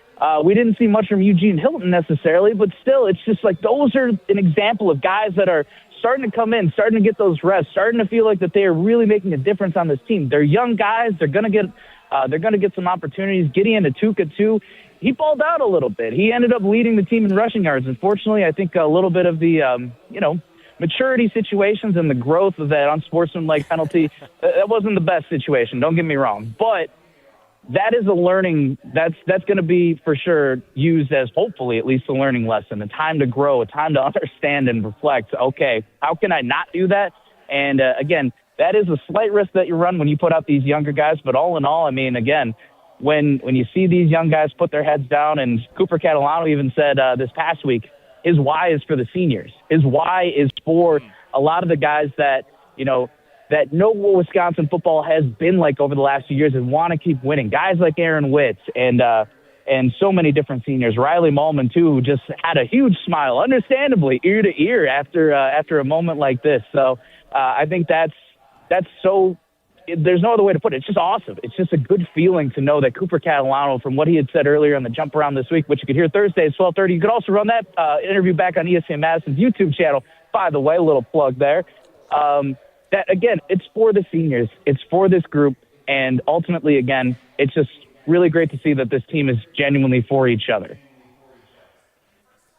We didn't see much from Eugene Hilton necessarily, but still, it's just like those are an example of guys that are starting to come in, starting to get those rests, starting to feel like that they are really making a difference on this team. They're young guys. They're going to get some opportunities. Gideon Atuka, too. He balled out a little bit. He ended up leading the team in rushing yards. Unfortunately, I think a little bit of the, maturity situations and the growth of that unsportsmanlike penalty, that wasn't the best situation. Don't get me wrong. But that is a learning. That's going to be for sure used as hopefully at least a learning lesson, a time to grow, a time to understand and reflect. Okay, how can I not do that? And again, that is a slight risk that you run when you put out these younger guys. But all in all, I mean, again, when you see these young guys put their heads down, and Cooper Catalano even said this past week, his why is for the seniors. His why is for a lot of the guys that, that know what Wisconsin football has been like over the last few years and want to keep winning. Guys like Aaron Witz and so many different seniors. Riley Mullman, too, who just had a huge smile, understandably, ear to ear after a moment like this. So I think that's so – there's no other way to put it. It's just awesome. It's just a good feeling to know that Cooper Catalano, from what he had said earlier on the jump around this week, which you could hear Thursday at 12:30. You could also run that interview back on ESPN Madison's YouTube channel. By the way, a little plug there. That, again, it's for the seniors. It's for this group. And ultimately, again, it's just really great to see that this team is genuinely for each other.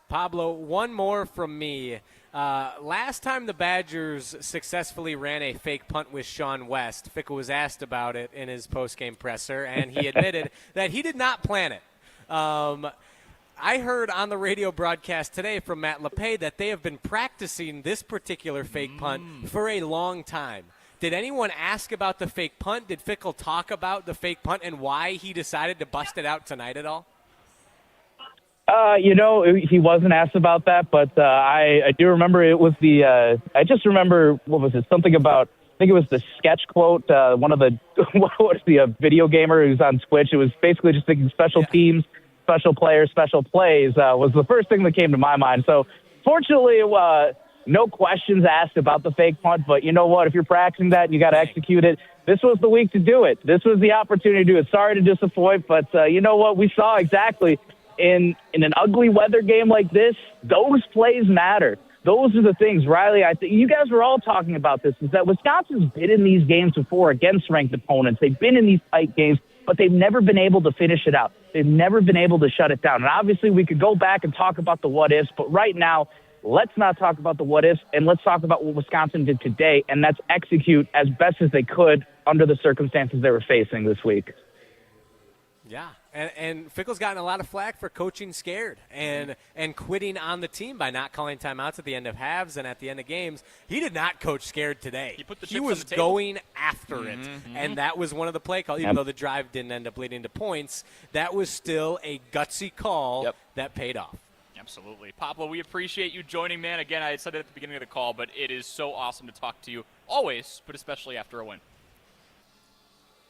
Pablo, one more from me. Last time the Badgers successfully ran a fake punt with Sean West, Fickell was asked about it in his postgame presser, and he admitted that he did not plan it. I heard on the radio broadcast today from Matt LePay that they have been practicing this particular fake punt for a long time. Did anyone ask about the fake punt? Did Fickell talk about the fake punt and why he decided to bust it out tonight at all? He wasn't asked about that, but I do remember it was I just remember, what was it, something about, I think it was the sketch quote, one of the, what was the video gamer who's on Twitch. It was basically just thinking special teams, special players, special plays was the first thing that came to my mind. So fortunately, no questions asked about the fake punt, but you know what? If you're practicing that and you got to execute it, this was the week to do it. This was the opportunity to do it. Sorry to disappoint, but you know what? We saw exactly in an ugly weather game like this, those plays matter. Those are the things, Riley. I think you guys were all talking about this, is that Wisconsin's been in these games before against ranked opponents. They've been in these tight games, but they've never been able to finish it out. They've never been able to shut it down. And obviously we could go back and talk about the what-ifs, but right now, let's not talk about the what-ifs, and let's talk about what Wisconsin did today, and that's execute as best as they could under the circumstances they were facing this week. Yeah, and Fickell's gotten a lot of flack for coaching scared and quitting on the team by not calling timeouts at the end of halves and at the end of games. He did not coach scared today. He was going after it, and that was one of the play calls. Even though the drive didn't end up leading to points, that was still a gutsy call that paid off. Absolutely. Pablo, we appreciate you joining, man. Again, I said it at the beginning of the call, but it is so awesome to talk to you always, but especially after a win.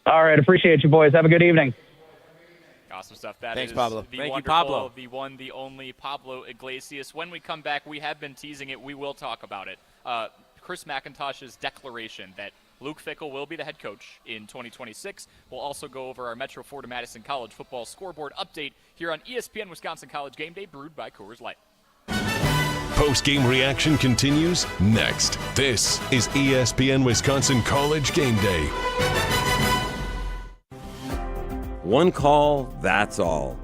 All right. Appreciate you, boys. Have a good evening. Awesome stuff. That Thanks, is Pablo. the Thank wonderful, you, Pablo. the one, the only Pablo Iglesias. When we come back, we have been teasing it. We will talk about it. Chris McIntosh's declaration that Luke Fickell will be the head coach in 2026. We'll also go over our Metro Florida Madison College football scoreboard update here on ESPN Wisconsin College Game Day, brewed by Coors Light. Post-game reaction continues next. This is ESPN Wisconsin College Game Day. One call, that's all.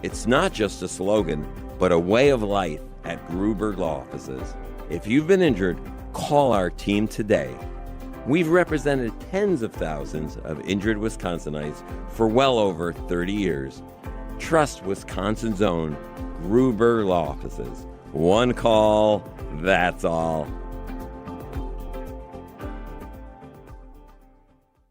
It's not just a slogan, but a way of life at Gruber Law Offices. If you've been injured, call our team today. We've represented tens of thousands of injured Wisconsinites for well over 30 years. Trust Wisconsin's own Gruber Law Offices. One call, that's all.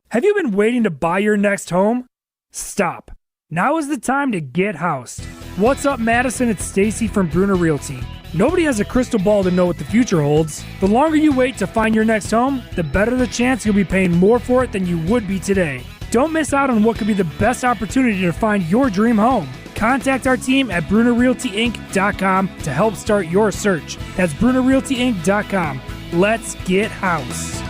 Have you been waiting to buy your next home? Stop. Now is the time to get housed. What's up, Madison? It's Stacy from Bruner Realty. Nobody has a crystal ball to know what the future holds. The longer you wait to find your next home, the better the chance you'll be paying more for it than you would be today. Don't miss out on what could be the best opportunity to find your dream home. Contact our team at BrunerRealtyInc.com to help start your search. That's BrunerRealtyInc.com. Let's get housed.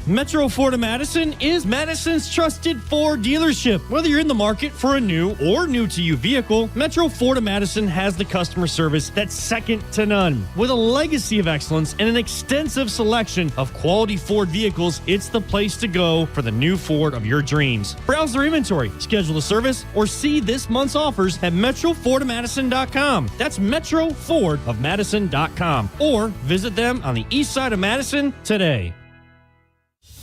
Metro Florida Madison is Madison's trusted Ford dealership. Whether you're in the market for a new or new-to-you vehicle, Metro Florida Madison has the customer service that's second to none. With a legacy of excellence and an extensive selection of quality Ford vehicles, it's the place to go for the new Ford of your dreams. Browse their inventory, schedule a service, or see this month's offers at MetroFordofMadison.com. That's MetroFordofMadison.com. Or visit them on the east side of Madison today.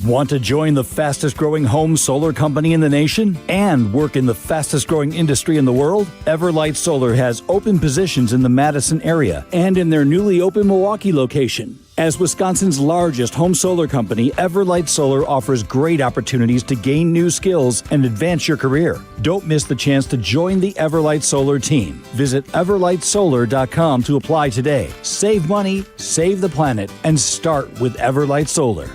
Want to join the fastest growing home solar company in the nation and work in the fastest growing industry in the world? Everlight Solar has open positions in the Madison area and in their newly open Milwaukee location. As Wisconsin's largest home solar company, Everlight Solar offers great opportunities to gain new skills and advance your career. Don't miss the chance to join the Everlight Solar team. Visit everlightsolar.com to apply today. Save money, save the planet, and start with Everlight Solar.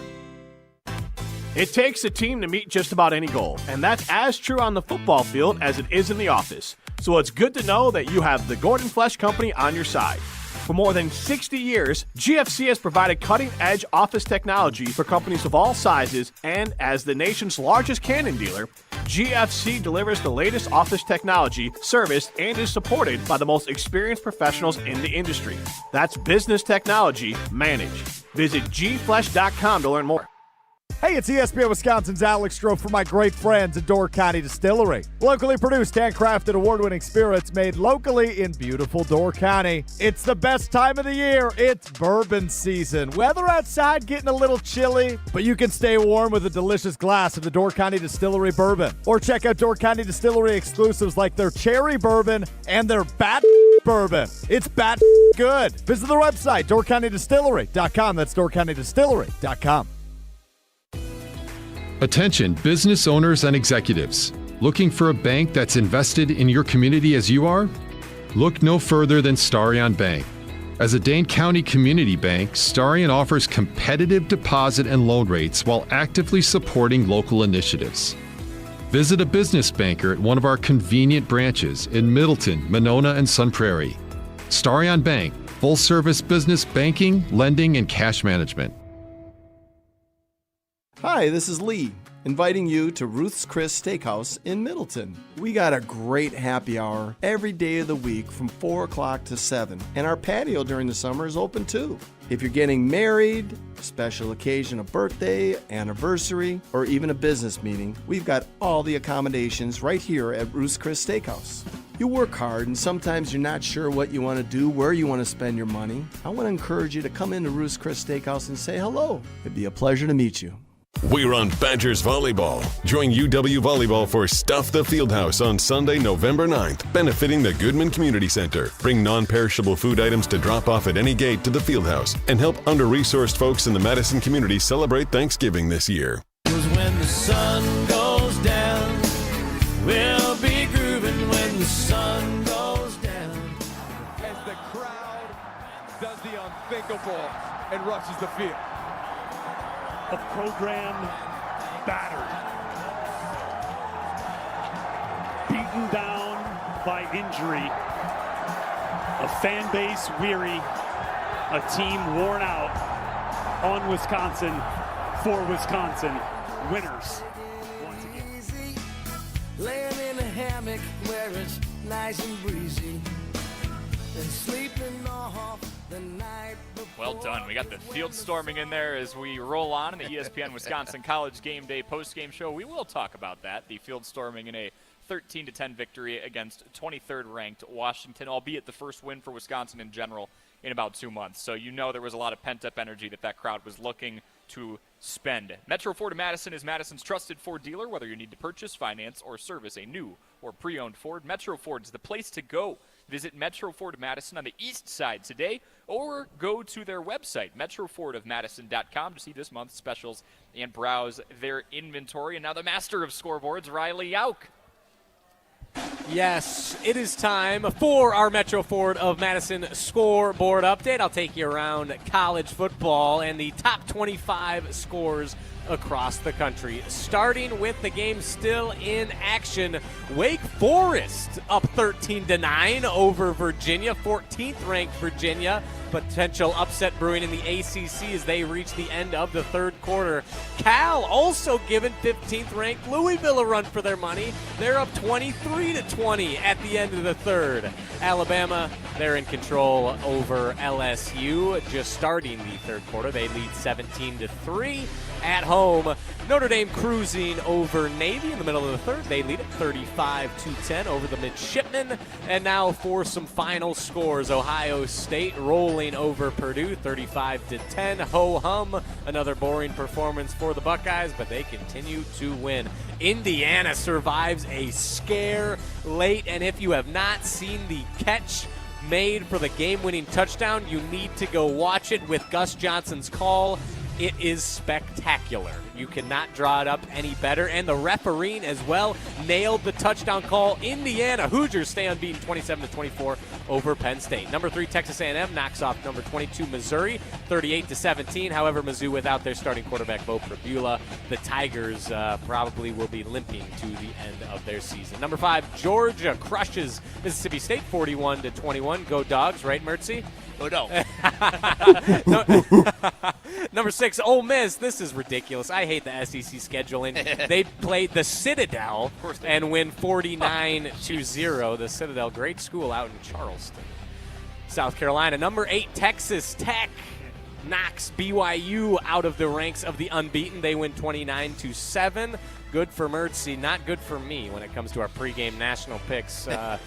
It takes a team to meet just about any goal, and that's as true on the football field as it is in the office. So it's good to know that you have the Gordon Flesch Company on your side. For more than 60 years, GFC has provided cutting-edge office technology for companies of all sizes, and as the nation's largest Canon dealer, GFC delivers the latest office technology, serviced, and is supported by the most experienced professionals in the industry. That's business technology managed. Visit gflesch.com to learn more. Hey, it's ESPN Wisconsin's Alex Stroh for my great friends at Door County Distillery. Locally produced, handcrafted, award-winning spirits made locally in beautiful Door County. It's the best time of the year. It's bourbon season. Weather outside getting a little chilly, but you can stay warm with a delicious glass of the Door County Distillery bourbon. Or check out Door County Distillery exclusives like their cherry bourbon and their bat bourbon. It's bat good. Visit their website, doorcountydistillery.com. That's doorcountydistillery.com. Attention business owners and executives. Looking for a bank that's invested in your community as you are? Look no further than Starion Bank. As a Dane County community bank, Starion offers competitive deposit and loan rates while actively supporting local initiatives. Visit a business banker at one of our convenient branches in Middleton, Monona, and Sun Prairie. Starion Bank, full-service business banking, lending, and cash management. Hi, this is Lee, inviting you to Ruth's Chris Steakhouse in Middleton. We got a great happy hour every day of the week from 4 o'clock to 7, and our patio during the summer is open too. If you're getting married, a special occasion, a birthday, anniversary, or even a business meeting, we've got all the accommodations right here at Ruth's Chris Steakhouse. You work hard and sometimes you're not sure what you want to do, where you want to spend your money. I want to encourage you to come into Ruth's Chris Steakhouse and say hello. It'd be a pleasure to meet you. We're on Badgers Volleyball. Join UW Volleyball for Stuff the Fieldhouse on Sunday, November 9th, benefiting the Goodman Community Center. Bring non-perishable food items to drop off at any gate to the Fieldhouse and help under-resourced folks in the Madison community celebrate Thanksgiving this year. 'Cause when the sun goes down, we'll be grooving when the sun goes down. As the crowd does the unthinkable and rushes the field. A program battered, beaten down by injury, a fan base weary, a team worn out on Wisconsin for Wisconsin, winners once again. Laying in a hammock where it's nice and breezy and sleeping off the night before. Well done. We got the field storming in there as we roll on in the ESPN Wisconsin College Game Day post-game show. We will talk about that, the field storming in a 13-10 victory against 23rd ranked Washington, albeit the first win for Wisconsin in general in about 2 months. So you know there was a lot of pent-up energy that crowd was looking to spend. Metro Ford of Madison is Madison's trusted Ford dealer. Whether you need to purchase, finance, or service a new or pre-owned Ford, Metro Ford is the place to go. Visit Metro Ford of Madison on the east side today or go to their website, metrofordofmadison.com, to see this month's specials and browse their inventory. And now the master of scoreboards, Riley Jauch. Yes, it is time for our Metro Ford of Madison scoreboard update. I'll take you around college football and the top 25 scores across the country. Starting with the game still in action, Wake Forest up 13-9 over Virginia, 14th ranked Virginia. Potential upset brewing in the ACC as they reach the end of the third quarter. Cal also giving 15th ranked Louisville a run for their money. They're up 23-20 at the end of the third. Alabama, they're in control over LSU just starting the third quarter. They lead 17-3 at home. Notre Dame cruising over Navy in the middle of the third. They lead it 35-10 over the Midshipmen. And now for some final scores. Ohio State rolling over Purdue 35-10. Ho-hum, another boring performance for the Buckeyes, but they continue to win. Indiana survives a scare late, and if you have not seen the catch made for the game-winning touchdown, you need to go watch it with Gus Johnson's call. It is spectacular. You cannot draw it up any better. And the refereeing as well nailed the touchdown call. Indiana Hoosiers stay unbeaten 27-24 over Penn State. Number 3 Texas A&M knocks off number 22 Missouri 38-17. However, Mizzou without their starting quarterback Bo Prabula, the Tigers probably will be limping to the end of their season. Number 5 Georgia crushes Mississippi State 41-21. Go Dogs, right, Mertzy? Oh, no. Number 6, Ole Miss. This is ridiculous. I hate the SEC scheduling. They played the Citadel and win 49-0. The Citadel, great school out in Charleston, South Carolina. Number 8, Texas Tech knocks BYU out of the ranks of the unbeaten. They win 29-7. Good for Mertz, not good for me when it comes to our pregame national picks. I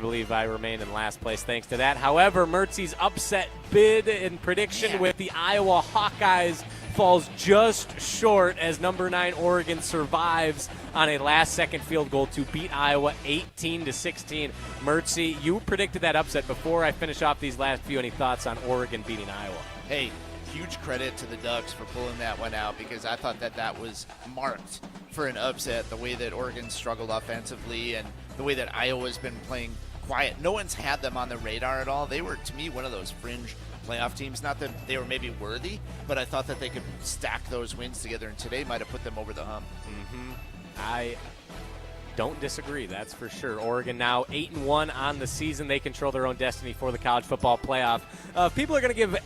believe I remain in last place thanks to that. However, Mertz's upset bid and prediction with the Iowa Hawkeyes falls just short as number 9 Oregon survives on a last-second field goal to beat Iowa 18-16. Mertz, you predicted that upset. Before I finish off these last few, any thoughts on Oregon beating Iowa? Hey, huge credit to the Ducks for pulling that one out because I thought that was marked for an upset, the way that Oregon struggled offensively and the way that Iowa's been playing quiet. No one's had them on the radar at all. They were, to me, one of those fringe playoff teams. Not that they were maybe worthy, but I thought that they could stack those wins together, and today might have put them over the hump. I don't disagree, that's for sure. Oregon now 8-1 on the season. They control their own destiny for the college football playoff. People are going to give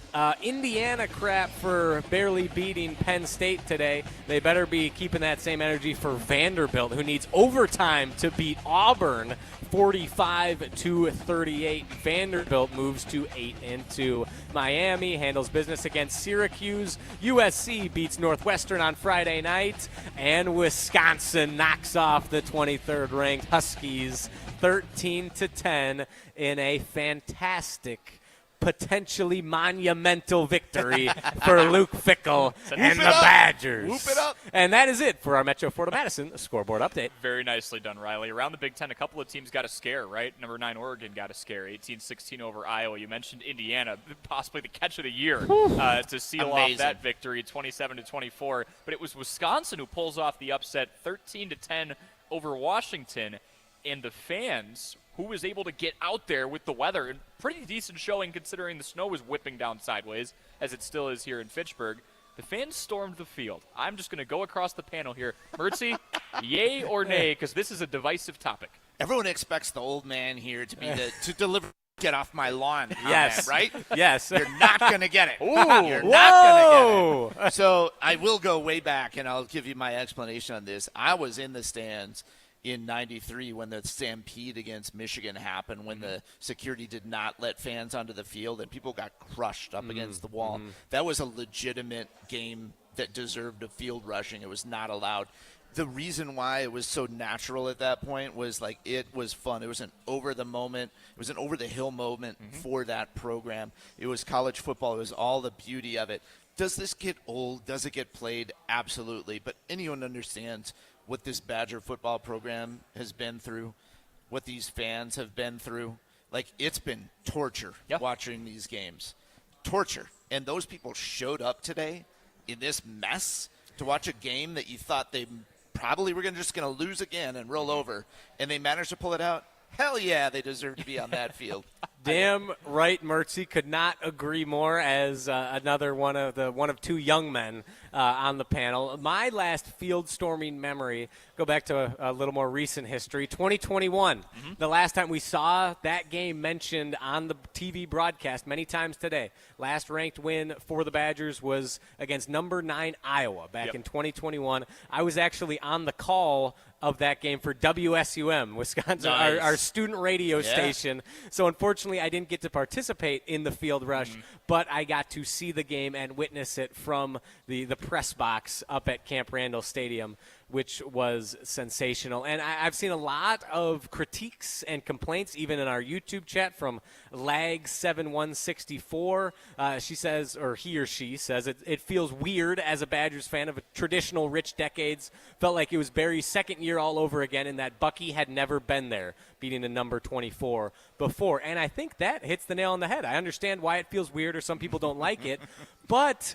Indiana crap for barely beating Penn State today. They better be keeping that same energy for Vanderbilt, who needs overtime to beat Auburn 45-38. Vanderbilt moves to 8-2. Miami handles business against Syracuse. USC beats Northwestern on Friday night. And Wisconsin knocks off the 23rd ranked Huskies 13-10 in a fantastic, potentially monumental victory for Luke Fickell and the Badgers. Whoop it up. And that is it for our Metro Florida Madison scoreboard update. Very nicely done, Riley. Around the Big Ten, a couple of teams got a scare, right? Number 9 Oregon got a scare, 18-16 over Iowa. You mentioned Indiana, possibly the catch of the year to seal off that victory, 27-24. But it was Wisconsin who pulls off the upset, 13-10 over Washington. And the fans, who was able to get out there with the weather, and pretty decent showing considering the snow was whipping down sideways, as it still is here in Fitchburg. The fans stormed the field. I'm just going to go across the panel here. Mertz, yay or nay, because this is a divisive topic. Everyone expects the old man here to be to deliver. Get off my lawn. Yes. Right? Yes. You're not going to get it. Ooh. You're not going to get it. So I will go way back, and I'll give you my explanation on this. I was in the stands in 93 when the stampede against Michigan happened, when the security did not let fans onto the field and people got crushed up against the wall. That was a legitimate game that deserved a field rushing. It was not allowed. The reason why it was so natural at that point was like it was fun. It was an over-the-moment, it was an over-the-hill moment for that program. It was college football. It was all the beauty of it. Does this get old? Does it get played? Absolutely. But anyone understands what this Badger football program has been through, what these fans have been through. Like, it's been torture watching these games. Torture. And those people showed up today in this mess to watch a game that you thought they probably were just going to lose again and roll over, and they managed to pull it out. Hell yeah, they deserve to be on that field. Damn right, Mertz. Could not agree more. As another one of two young men on the panel. My last field storming memory, go back to a little more recent history, 2021. The last time we saw that game mentioned on the TV broadcast many times today. Last ranked win for the Badgers was against number 9 Iowa back in 2021. I was actually on the call of that game for WSUM, Wisconsin, our student radio station. So unfortunately, I didn't get to participate in the field rush, but I got to see the game and witness it from the press box up at Camp Randall Stadium, which was sensational. And I've seen a lot of critiques and complaints, even in our YouTube chat, from Lag7164. She says, or he or she says, it feels weird as a Badgers fan of a traditional rich decades. Felt like it was Barry's second year all over again, and that Bucky had never been there, beating a number 24 before. And I think that hits the nail on the head. I understand why it feels weird or some people don't like it, but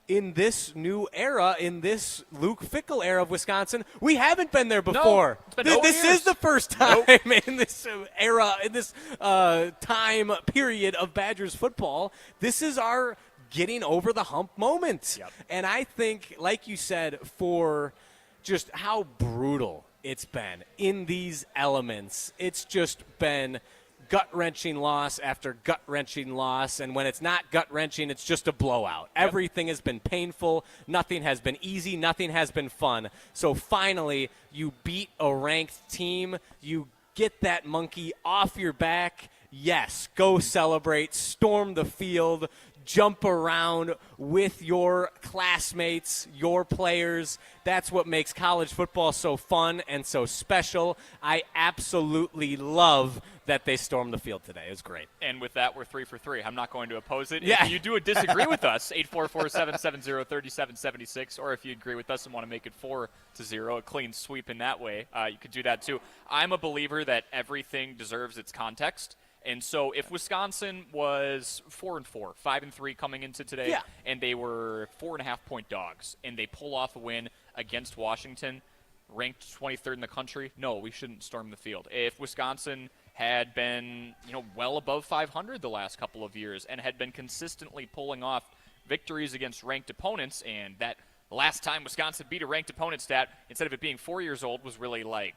in this new era, in this Luke Fickell era of Wisconsin, we haven't been there before. No, this is the first time in this era, in this time period of Badgers football. This is our getting over the hump moment. And I think, like you said, for just how brutal it's been in these elements, it's just been gut-wrenching loss after gut-wrenching loss, and when it's not gut-wrenching, it's just a blowout. Everything has been painful. Nothing has been easy. Nothing has been fun. So finally, you beat a ranked team. You get that monkey off your back. Yes, go celebrate. Storm the field. jump around with your classmates, your players. That's what makes college football so fun and so special. I absolutely love that they stormed the field today. It was great. And with that, we're 3 for 3. I'm not going to oppose it. Yeah. If you do disagree with us, 844-770-3776, or if you agree with us and want to make it 4-0, a clean sweep in that way, you could do that too. I'm a believer that everything deserves its context. And so if Wisconsin was 4-4, 5-3 coming into today, and they were 4.5-point dogs, and they pull off a win against Washington, ranked 23rd in the country, no, we shouldn't storm the field. If Wisconsin had been, well above 500 the last couple of years and had been consistently pulling off victories against ranked opponents, and that last time Wisconsin beat a ranked opponent stat, instead of it being 4 years old, was really like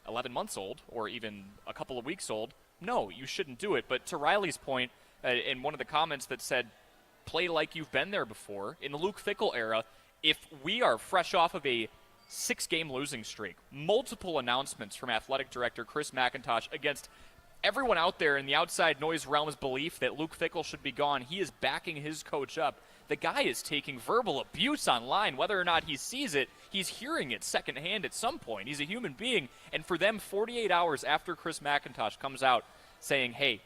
11 months old or even a couple of weeks old, no, you shouldn't do it. But to Riley's point, in one of the comments that said, play like you've been there before, in the Luke Fickell era, if we are fresh off of a 6-game losing streak, multiple announcements from athletic director Chris McIntosh against everyone out there in the outside noise realm's belief that Luke Fickell should be gone, he is backing his coach up. The guy is taking verbal abuse online. Whether or not he sees it, he's hearing it secondhand at some point. He's a human being. And for them, 48 hours after Chris McIntosh comes out saying, hey,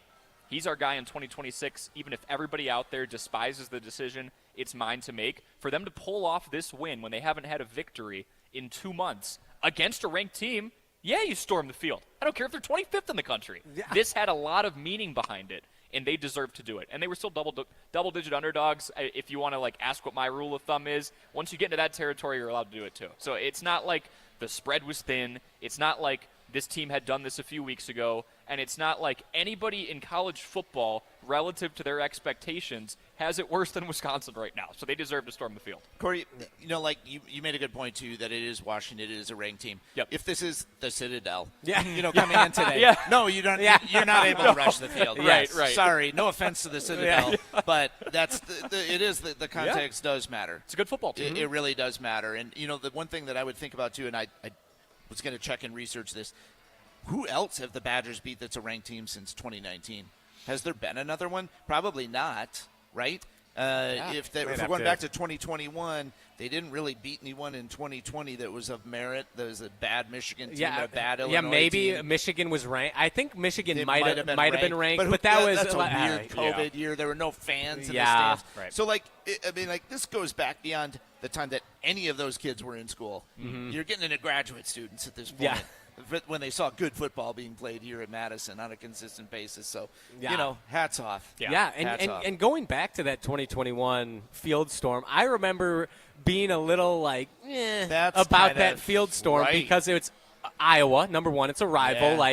he's our guy in 2026, even if everybody out there despises the decision, it's mine to make. For them to pull off this win when they haven't had a victory in 2 months against a ranked team, yeah, you storm the field. I don't care if they're 25th in the country. Yeah. This had a lot of meaning behind it, and they deserve to do it. And they were still double-digit underdogs. If you want to ask what my rule of thumb is, once you get into that territory, you're allowed to do it too. So it's not like the spread was thin. It's not like this team had done this a few weeks ago, and it's not like anybody in college football, relative to their expectations, has it worse than Wisconsin right now. So they deserve to storm the field. Corey, you made a good point, too, that it is Washington. It is a ranked team. Yep. If this is the Citadel, coming in today. No, you don't. You're not able to rush the field. Right. Sorry, no offense to the Citadel, but that's the context does matter. It's a good football team. It really does matter. And, the one thing that I would think about, too, and I was going to check and research this, who else have the Badgers beat that's a ranked team since 2019? Has there been another one? Probably not, right? If we're going back to 2021, they didn't really beat anyone in 2020 that was of merit. There was a bad Michigan team and a bad Illinois maybe team. Michigan was ranked. I think Michigan might have been ranked, but that was that's a weird COVID year. There were no fans in the stands. Right. So, this goes back beyond the time that any of those kids were in school. Mm-hmm. You're getting into graduate students at this point. Yeah. When they saw good football being played here at Madison on a consistent basis. So, hats off. And going back to that 2021 field storm, I remember being a little about that field storm because it's Iowa, number one. It's a rival.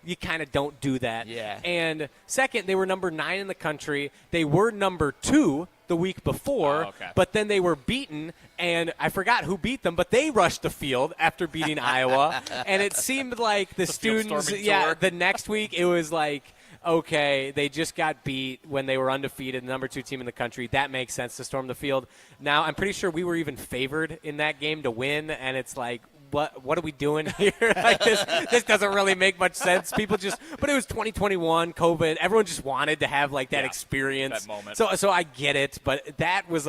You kind of don't do that. Yeah. And second, they were number 9 in the country. They were number 2 the week before, but then they were beaten, and I forgot who beat them, but they rushed the field after beating Iowa, and it seemed like the students, the next week it was like, okay, they just got beat when they were undefeated, number 2 team in the country. That makes sense to storm the field. Now, I'm pretty sure we were even favored in that game to win, and it's like, what are we doing here? This doesn't really make much sense. But it was 2021, COVID. Everyone just wanted to have that experience. That moment. So I get it, but that was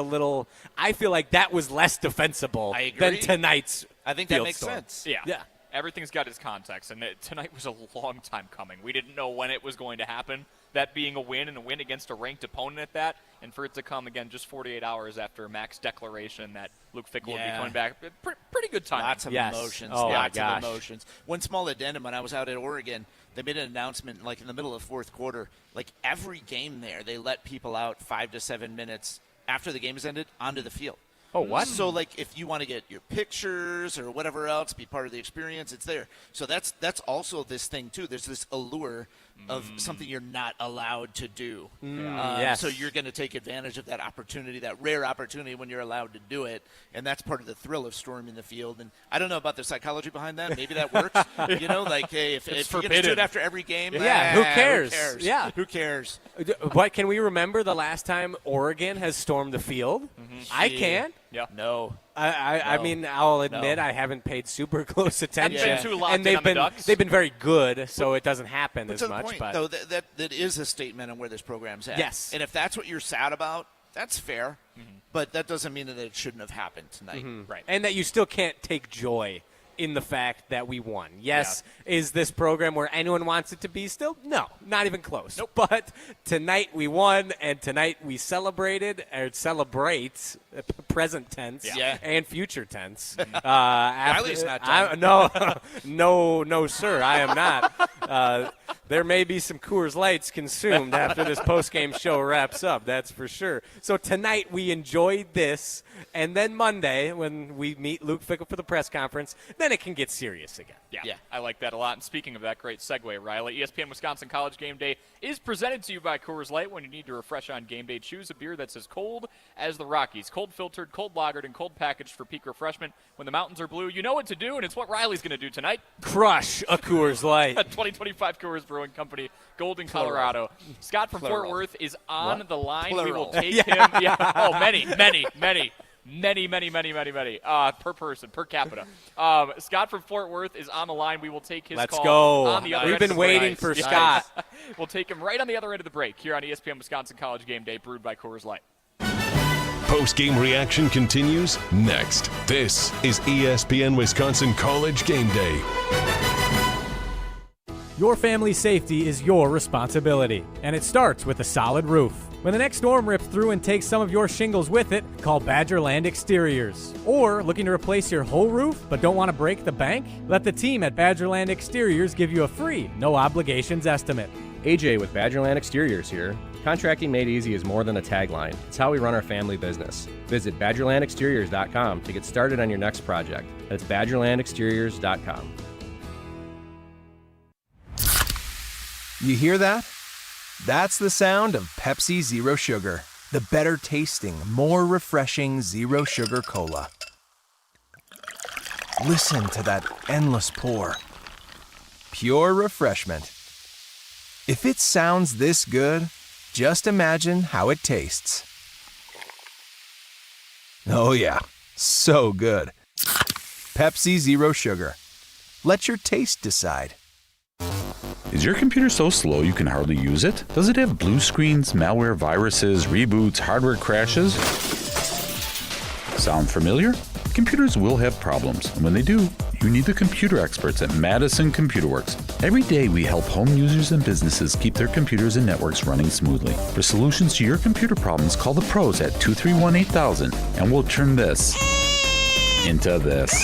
I feel like that was less defensible than tonight's I think field that makes storm. sense. Yeah. Everything's got its context, and tonight was a long time coming. We didn't know when it was going to happen, that being a win and a win against a ranked opponent at that, and for it to come again just 48 hours after Mac's declaration that Luke Fickell would be coming back. Pretty good time. Lots of emotions. Oh, lots my gosh. of emotions. One small addendum, when I was out at Oregon, they made an announcement in the middle of fourth quarter. Every game there, they let people out 5 to 7 minutes after the game has ended onto the field. Oh, what? So, if you want to get your pictures or whatever else, be part of the experience, it's there. So that's also this thing, too. There's this allure of something you're not allowed to do. Yes. So you're going to take advantage of that opportunity, that rare opportunity when you're allowed to do it, and that's part of the thrill of storming the field. And I don't know about the psychology behind that. Maybe that works. Hey, if you're going to do it after every game, who cares? Who cares? Yeah. Who cares? What, can we remember the last time Oregon has stormed the field? I can't. Yeah. No. I mean, I'll admit I haven't paid super close attention. Haven't been too locked and in on the Ducks. they've been very good, so it doesn't happen But as to the much. point, but though, that is a statement on where this program's at. Yes. And if that's what you're sad about, that's fair. But that doesn't mean that it shouldn't have happened tonight. Right. And that you still can't take joy in the fact that we won. Yes, is this program where anyone wants it to be still? No, not even close. Nope. But tonight we won, and tonight we celebrated, or celebrate, present tense and future tense. Riley's not done. No, sir, I am not. There may be some Coors Lights consumed after this postgame show wraps up, that's for sure. So tonight we enjoyed this, and then Monday when we meet Luke Fickell for the press conference, then it can get serious again. Yeah, I like that a lot. And speaking of that, great segue, Riley. ESPN Wisconsin College Game Day is presented to you by Coors Light. When you need to refresh on game day, choose a beer that's as cold as the Rockies. Cold filtered, cold lagered, and cold packaged for peak refreshment. When the mountains are blue, you know what to do, and it's what Riley's going to do tonight. Crush a Coors Light. 2025 Coors Brewing Company, Golden, Colorado. Scott from Fort Worth is on the line. Plural. We will take him. Yeah. Oh, many. Per person, per capita. Scott from Fort Worth is on the line. We will take his Let's call go. on the other We've end been of the waiting break. for Scott. We'll take him right on the other end of the break here on ESPN Wisconsin College Game Day, brewed by Coors Light. Post-game reaction continues next. This is ESPN Wisconsin College Game Day. Your family's safety is your responsibility, and it starts with a solid roof. When the next storm rips through and takes some of your shingles with it, call Badgerland Exteriors. Or looking to replace your whole roof but don't want to break the bank? Let the team at Badgerland Exteriors give you a free, no obligations estimate. AJ with Badgerland Exteriors here. Contracting made easy is more than a tagline. It's how we run our family business. Visit BadgerlandExteriors.com to get started on your next project. That's BadgerlandExteriors.com. You hear that? That's the sound of Pepsi Zero Sugar, the better tasting, more refreshing Zero Sugar Cola. Listen to that endless pour. Pure refreshment. If it sounds this good, just imagine how it tastes. Oh yeah, so good. Pepsi Zero Sugar. Let your taste decide. Is your computer so slow you can hardly use it? Does it have blue screens, malware, viruses, reboots, hardware crashes? Sound familiar? Computers will have problems, and when they do, you need the computer experts at Madison Computer Works. Every day we help home users and businesses keep their computers and networks running smoothly. For solutions to your computer problems, call the pros at 231-8000, and we'll turn this into this.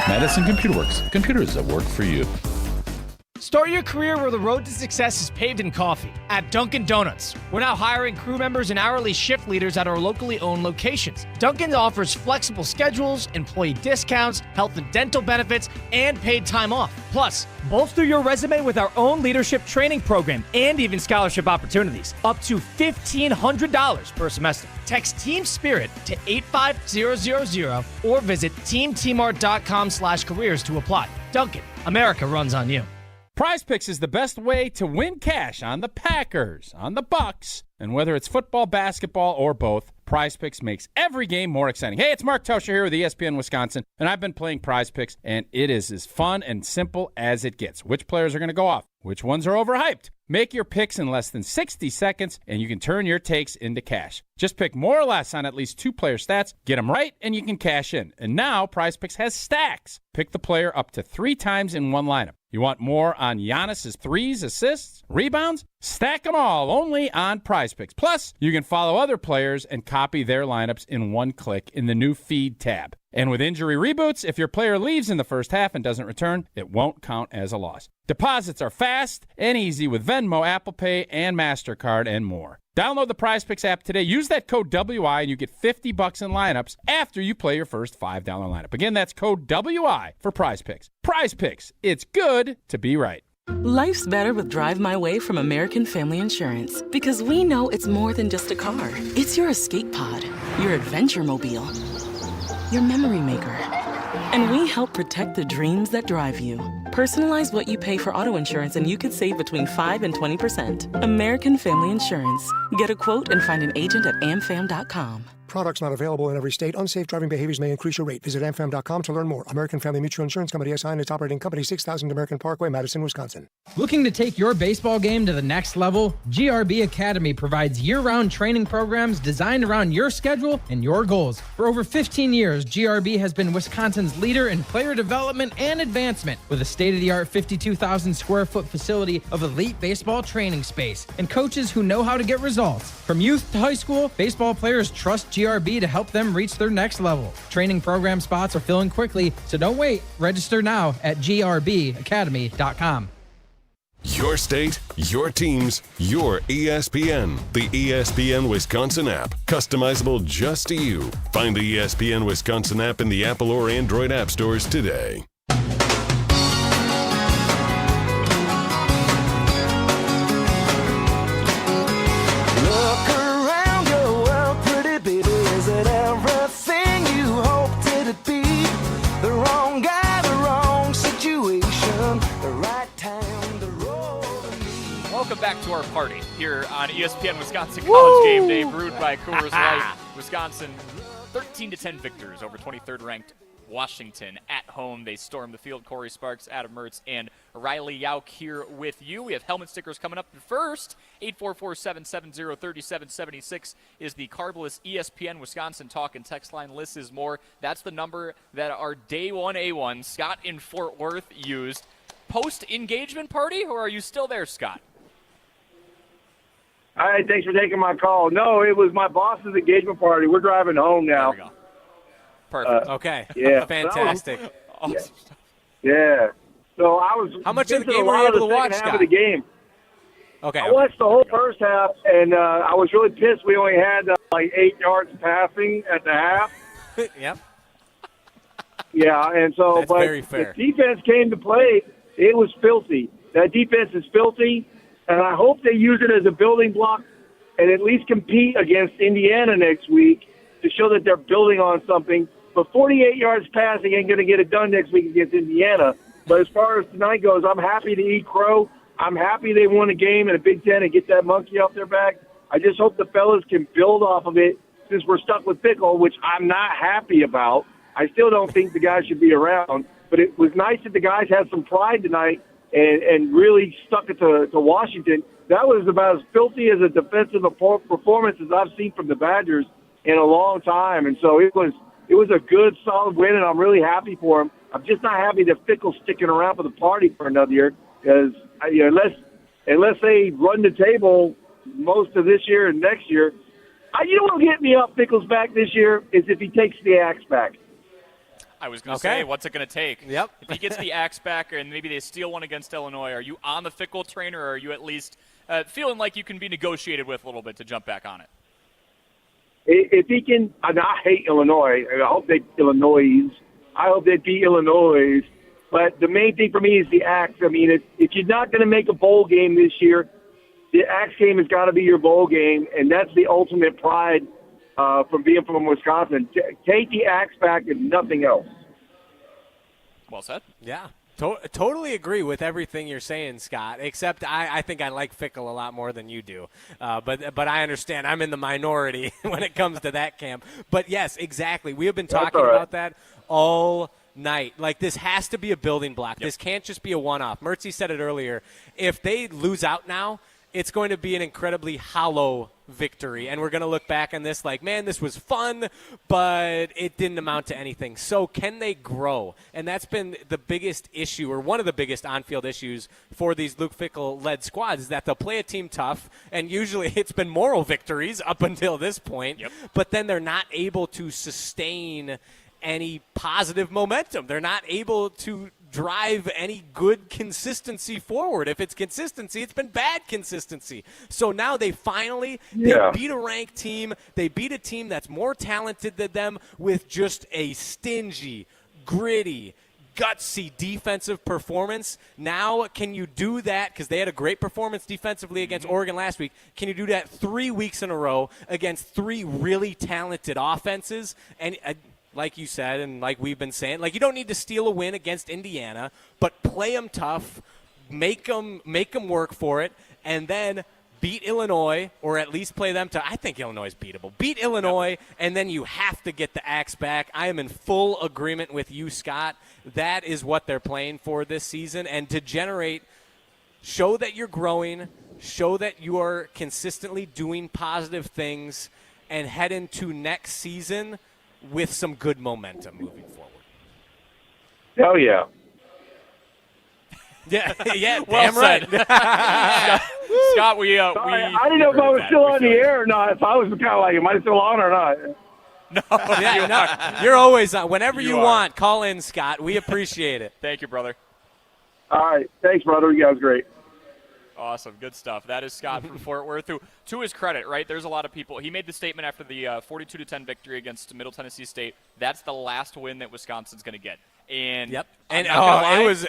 Madison Computer Works. Computers that work for you. Start your career where the road to success is paved in coffee at Dunkin' Donuts. We're now hiring crew members and hourly shift leaders at our locally owned locations. Dunkin' offers flexible schedules, employee discounts, health and dental benefits, and paid time off. Plus, bolster your resume with our own leadership training program and even scholarship opportunities. Up to $1,500 per semester. Text Team Spirit to 85000 or visit teamtmart.com/careers to apply. Dunkin', America runs on you. Prize Picks is the best way to win cash on the Packers, on the Bucks, and whether it's football, basketball, or both, Prize Picks makes every game more exciting. Hey, it's Mark Tauscher here with ESPN Wisconsin, and I've been playing Prize Picks, and it is as fun and simple as it gets. Which players are going to go off? Which ones are overhyped? Make your picks in less than 60 seconds, and you can turn your takes into cash. Just pick more or less on at least 2 player stats, get them right, and you can cash in. And now Prize Picks has stacks. Pick the player up to 3 times in one lineup. You want more on Giannis's threes, assists, rebounds? Stack them all only on Prize Picks. Plus, you can follow other players and copy their lineups in one click in the new Feed tab. And with injury reboots, if your player leaves in the first half and doesn't return, it won't count as a loss. Deposits are fast and easy with Venmo, Apple Pay, and MasterCard, and more. Download the Prize Picks app today. Use that code WI and you get $50 in lineups after you play your first $5 lineup. Again, that's code WI for Prize Picks. Prize Picks. It's good to be right. Life's better with Drive My Way from American Family Insurance because we know it's more than just a car. It's your escape pod, your adventure mobile, your memory maker. And we help protect the dreams that drive you. Personalize what you pay for auto insurance and you could save between 5 and 20%. American Family Insurance. Get a quote and find an agent at amfam.com. Products not available in every state. Unsafe driving behaviors may increase your rate. Visit amfam.com to learn more. American Family Mutual Insurance Company SI and its operating company, 6000 American Parkway, Madison, Wisconsin. Looking to take your baseball game to the next level? GRB Academy provides year-round training programs designed around your schedule and your goals. For over 15 years, GRB has been Wisconsin's leader in player development and advancement with a state-of-the-art 52,000 square foot facility of elite baseball training space and coaches who know how to get results. From youth to high school, baseball players trust GRB to help them reach their next level. Training program spots are filling quickly, so don't wait. Register now at grbacademy.com. Your state, your teams, your ESPN. The ESPN Wisconsin app. Customizable just to you. Find the ESPN Wisconsin app in the Apple or Android app stores today. Welcome back to our party here on ESPN Wisconsin College Game Day, brewed by Coors Light. Wisconsin, 13-10 victors over 23rd ranked Washington at home. They storm the field. Cory Sparks, Adam Mertz, and Riley Jauch here with you. We have helmet stickers coming up. But first, 844-770-3776 is the Carbless ESPN Wisconsin talk and text line. List is more. That's the number that our Day 1 A1, Scott in Fort Worth, used. Post-engagement party, or are you still there, Scott? All right, thanks for taking my call. No, it was my boss's engagement party. We're driving home now. There we go. Perfect. Okay. Yeah. Fantastic. Awesome. Yeah. So I was. How much of the missing game a were you lot able of to the watch, second half Scott? of the game. Okay. I watched the whole first half, and I was really pissed. We only had like 8 yards passing at the half. Yep. Yeah, and so That's but very fair. the defense came to play. It was filthy. That defense is filthy, and I hope they use it as a building block and at least compete against Indiana next week to show that they're building on something. But 48 yards passing ain't going to get it done next week against Indiana. But as far as tonight goes, I'm happy to eat crow. I'm happy they won a game in a Big Ten and get that monkey off their back. I just hope the fellas can build off of it since we're stuck with Fickell, which I'm not happy about. I still don't think the guys should be around. But it was nice that the guys had some pride tonight and really stuck it to Washington. That was about as filthy as a defensive performance as I've seen from the Badgers in a long time. And so it was a good, solid win, and I'm really happy for him. I'm just not happy that Fickell's sticking around for the party for another year because unless they run the table most of this year and next year, you know what will get me off Fickell's back this year is if he takes the axe back. I was going to say, what's it going to take? Yep. If he gets the axe back and maybe they steal one against Illinois, are you on the Fickell train, or are you at least feeling like you can be negotiated with a little bit to jump back on it? If he can, I hate Illinois. I hope they beat Illinois. But the main thing for me is the axe. I mean, if you're not going to make a bowl game this year, the axe game has got to be your bowl game, and that's the ultimate pride from being from Wisconsin. Take the axe back and nothing else. Well said. Yeah. Totally agree with everything you're saying, Scott, except I think I like Fickell a lot more than you do. But I understand. I'm in the minority when it comes to that camp. But, yes, exactly. We have been talking about that all night. Like, this has to be a building block. Yep. This can't just be a one-off. Mertzy said it earlier. If they lose out now, it's going to be an incredibly hollow victory, and we're going to look back on this like, man, this was fun, but it didn't amount to anything. So can they grow? And that's been the biggest issue, or one of the biggest on-field issues for these Luke Fickell-led squads, is that they'll play a team tough, and usually it's been moral victories up until this point, but then they're not able to sustain any positive momentum. They're not able to drive any good consistency forward. If it's consistency, it's been bad consistency. So now they finally they beat a ranked team. They beat a team that's more talented than them with just a stingy, gritty, gutsy defensive performance. Now, can you do that? Because they had a great performance defensively against Oregon last week. Can you do that 3 weeks in a row against 3 really talented offenses? And like you said, and like we've been saying, like, you don't need to steal a win against Indiana, but play them tough, make them work for it, and then beat Illinois, or at least play them to, I think Illinois is beatable. Beat Illinois, and then you have to get the axe back. I am in full agreement with you, Scott. That is what they're playing for this season. And to show that you're growing, show that you are consistently doing positive things, and head into next season with some good momentum moving forward. Hell yeah. Yeah, well damn right. Scott, we Sorry, I didn't know if I was still on the air or not. If I was kind of like, am I still on or not? You're always on. Whenever you are. want, call in, Scott. We appreciate it. Thank you, brother. All right. Thanks, brother. You guys great. Awesome. Good stuff. That is Scott from Fort Worth, who, to his credit, right, there's a lot of people. He made the statement after the 42-10 victory against Middle Tennessee State. That's the last win that Wisconsin's going to get. And yep. And it was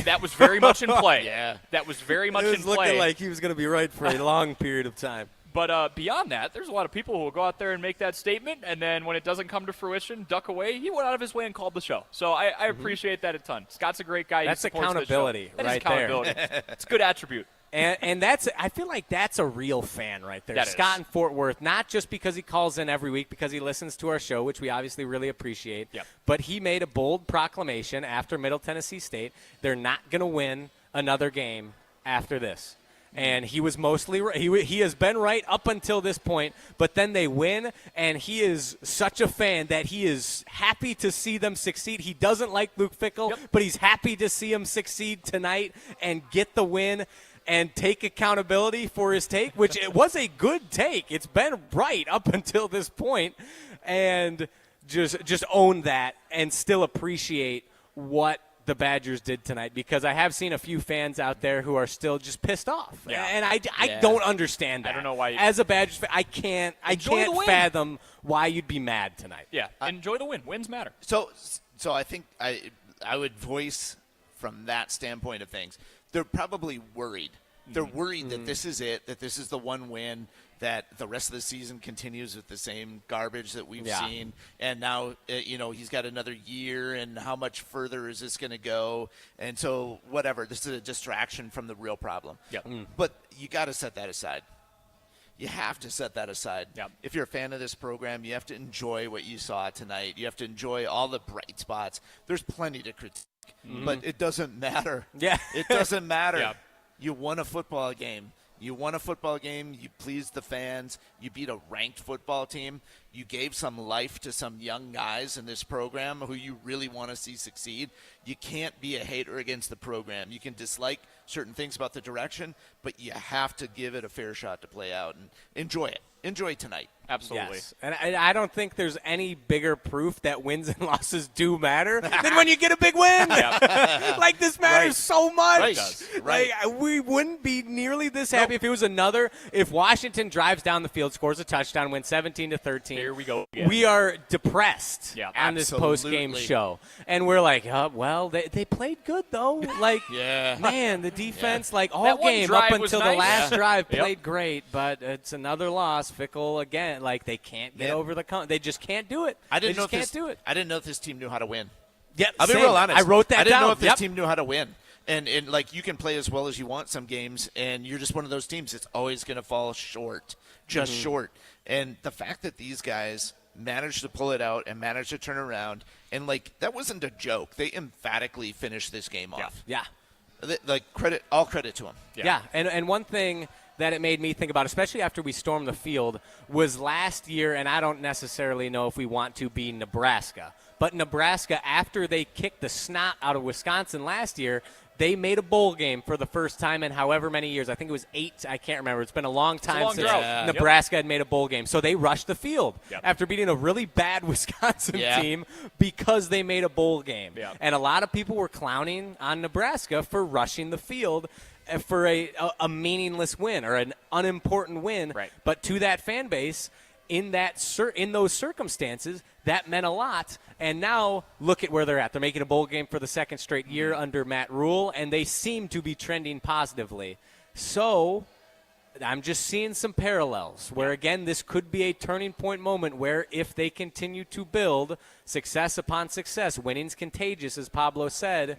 that was very much in play. Yeah. That was very much it in was play. looking like he was going to be right for a long period of time. But beyond that, there's a lot of people who will go out there and make that statement, and then when it doesn't come to fruition, duck away. He went out of his way and called the show. So I appreciate that a ton. Scott's a great guy. That's he supports accountability the show. right that is accountability. there. It's a good attribute. And that's, I feel like that's a real fan right there. That Scott is. in Fort Worth, not just because he calls in every week, because he listens to our show, which we obviously really appreciate. Yep. But he made a bold proclamation after Middle Tennessee State. They're not going to win another game after this. And he was mostly right. He has been right up until this point, but then they win, and he is such a fan that he is happy to see them succeed. He doesn't like Luke Fickell, but he's happy to see him succeed tonight and get the win and take accountability for his take, which it was a good take. It's been right up until this point, and just own that and still appreciate what the Badgers did tonight, because I have seen a few fans out there who are still just pissed off. Yeah. And I don't understand that. I don't know why. As a Badgers fan, I can't fathom why you'd be mad tonight. Yeah, enjoy the win. Wins matter. So I think I would voice from that standpoint of things. They're probably worried. They're worried that this is it, that this is the one win, that the rest of the season continues with the same garbage that we've seen. And now, he's got another year, and how much further is this going to go? And so, whatever, this is a distraction from the real problem. Yep. But you got to set that aside. You have to set that aside. Yep. If you're a fan of this program, you have to enjoy what you saw tonight. You have to enjoy all the bright spots. There's plenty to critique, but it doesn't matter. Yeah. It doesn't matter. Yep. You won a football game. You won a football game. You pleased the fans. You beat a ranked football team. You gave some life to some young guys in this program who you really want to see succeed. You can't be a hater against the program. You can dislike certain things about the direction, but you have to give it a fair shot to play out and enjoy it. Enjoy tonight. Absolutely. Yes. And I don't think there's any bigger proof that wins and losses do matter than when you get a big win. Like, this matters so much. Right. Like, we wouldn't be nearly this happy if it was if Washington drives down the field, scores a touchdown, wins 17-13. Here we go again. We are depressed on this Absolutely. post-game show. And we're like, well, they played good, though. Like, Yeah. man, the defense, like, all That one game drive up was until the nice. last drive Yep. played great, but it's another loss. Fickell again, like, they can't get over the they just can't do it. I didn't know I didn't know if this team knew how to win. Yeah, I'll be same. real honest. I wrote that I didn't down. know if this Yep. team knew how to win. And like, you can play as well as you want some games, and you're just one of those teams that's always going to fall short, just short. And the fact that these guys managed to pull it out and managed to turn around, and like, that wasn't a joke. They emphatically finished this game off. Yeah. Like, all credit to them. Yeah. And one thing that it made me think about, especially after we stormed the field, was last year, and I don't necessarily know if we want to be Nebraska, but Nebraska, after they kicked the snot out of Wisconsin last year, they made a bowl game for the first time in however many years. I think it was 8. I can't remember. It's been a long time since Nebraska had made a bowl game. So they rushed the field after beating a really bad Wisconsin team because they made a bowl game. And a lot of people were clowning on Nebraska for rushing the field for a meaningless win or an unimportant win. Right. But to that fan base, in those circumstances, that meant a lot. And now look at where they're at. They're making a bowl game for the second straight year under Matt Rule, and they seem to be trending positively. So I'm just seeing some parallels where, again, this could be a turning point moment where if they continue to build success upon success, winning's contagious, as Pablo said,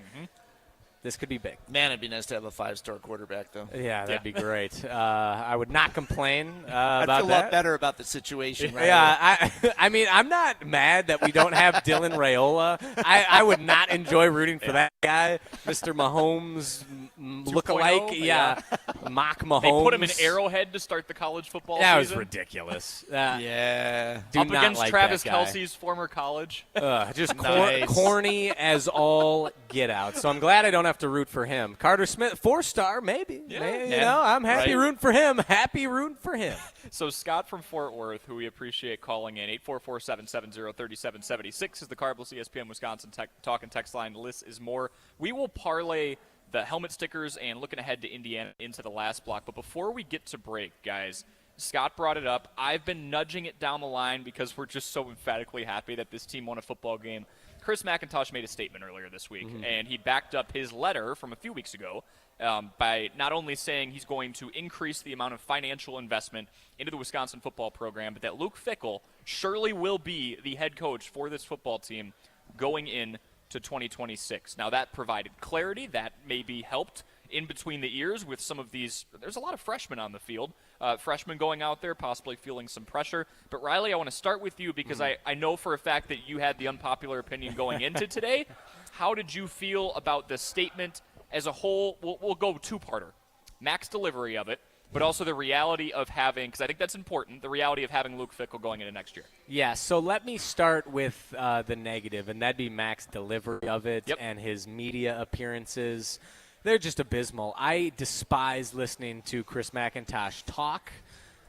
This could be big. Man, it'd be nice to have a 5-star quarterback, though. Yeah, that'd be great. I would not complain I'd about feel that. a lot better about the situation. Right Yeah, I mean, I'm not mad that we don't have Dylan Raiola. I would not enjoy rooting for that guy, Mr. Mahomes lookalike. Yeah, mock Mahomes. They put him in Arrowhead to start the college football season. That was ridiculous. Yeah. Do Up not against like Travis that guy. Kelce's former college. Just Nice. corny as all get out. So I'm glad I don't have to root for him. Carter Smith, 4-star, maybe. You know, I'm happy rooting for him. Happy rooting for him. So Scott from Fort Worth, who we appreciate calling in, 844-770-3776 is the Cardinals ESPN Wisconsin talk and text line. The list is more. We will parlay the helmet stickers and looking ahead to Indiana into the last block. But before we get to break, guys, Scott brought it up. I've been nudging it down the line because we're just so emphatically happy that this team won a football game. Chris McIntosh made a statement earlier this week, and he backed up his letter from a few weeks ago by not only saying he's going to increase the amount of financial investment into the Wisconsin football program, but that Luke Fickell surely will be the head coach for this football team going in to 2026. Now, that provided clarity. That maybe helped in between the ears with some of these. There's a lot of freshmen on the field. Freshmen going out there, possibly feeling some pressure. But, Riley, I want to start with you because I know for a fact that you had the unpopular opinion going into today. How did you feel about the statement as a whole? We'll go two-parter. Mac's delivery of it, but also the reality of having, because I think that's important, the reality of having Luke Fickell going into next year. Yeah, so let me start with the negative, and that'd be Mac's delivery of it and his media appearances. They're just abysmal. I despise listening to Chris McIntosh talk.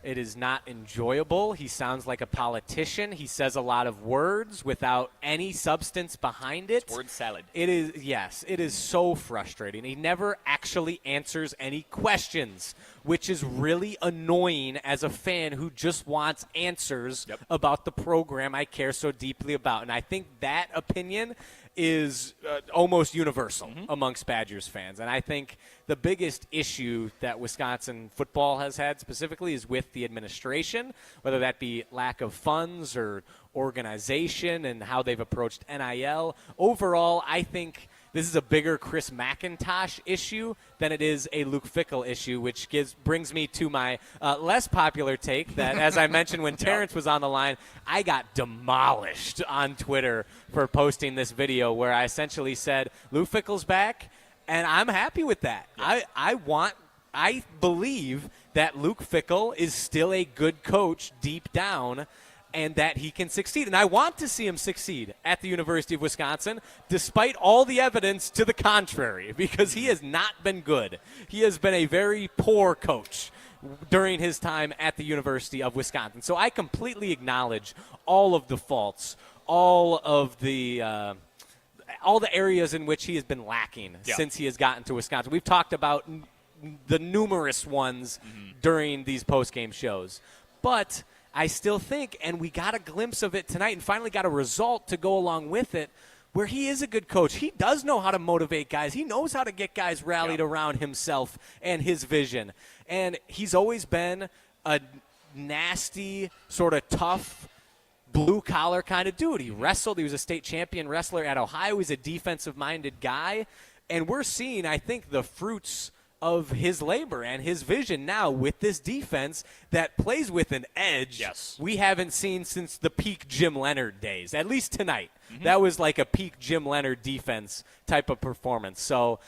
It is not enjoyable. He sounds like a politician. He says a lot of words without any substance behind it. It's word salad. It is, yes, it is so frustrating. He never actually answers any questions, which is really annoying as a fan who just wants answers about the program I care so deeply about. And I think that opinion is almost universal amongst Badgers fans. And I think the biggest issue that Wisconsin football has had specifically is with the administration, whether that be lack of funds or organization and how they've approached NIL. Overall, I think this is a bigger Chris McIntosh issue than it is a Luke Fickell issue, which brings me to my less popular take that, as I mentioned when Terrence was on the line, I got demolished on Twitter for posting this video where I essentially said, Luke Fickell's back, and I'm happy with that. I believe that Luke Fickell is still a good coach deep down, and that he can succeed. And I want to see him succeed at the University of Wisconsin, despite all the evidence to the contrary, because he has not been good. He has been a very poor coach during his time at the University of Wisconsin. So I completely acknowledge all of the faults, all the areas in which he has been lacking since he has gotten to Wisconsin. We've talked about the numerous ones during these post-game shows. But I still think, and we got a glimpse of it tonight and finally got a result to go along with it, where he is a good coach. He does know how to motivate guys. He knows how to get guys rallied around himself and his vision. And he's always been a nasty, sort of tough, blue-collar kind of dude. He wrestled. He was a state champion wrestler at Ohio. He's a defensive-minded guy. And we're seeing, I think, the fruits of his labor and his vision now with this defense that plays with an edge we haven't seen since the peak Jim Leonard days, at least tonight. That was like a peak Jim Leonard defense type of performance. So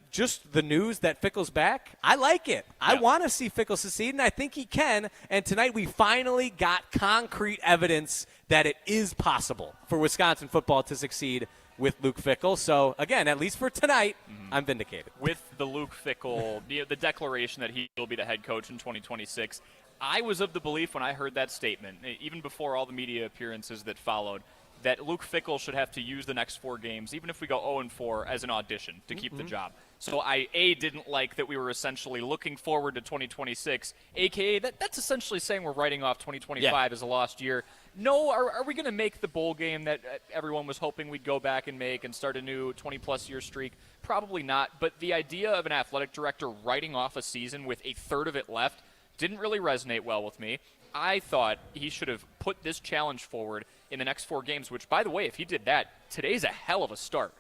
just the news that Fickell's back, I like it. I want to see Fickell succeed, and I think he can. And tonight we finally got concrete evidence that it is possible for Wisconsin football to succeed with Luke Fickell. So, again, at least for tonight, I'm vindicated. With the Luke Fickell, the declaration that he will be the head coach in 2026, I was of the belief when I heard that statement, even before all the media appearances that followed, that Luke Fickell should have to use the next 4 games, even if we go 0-4, as an audition to keep the job. So I, didn't like that we were essentially looking forward to 2026, a.k.a. that's essentially saying we're writing off 2025 as a lost year. No, are we going to make the bowl game that everyone was hoping we'd go back and make and start a new 20-plus year streak? Probably not. But the idea of an athletic director writing off a season with a third of it left didn't really resonate well with me. I thought he should have put this challenge forward in the next 4 games, which, by the way, if he did that, today's a hell of a start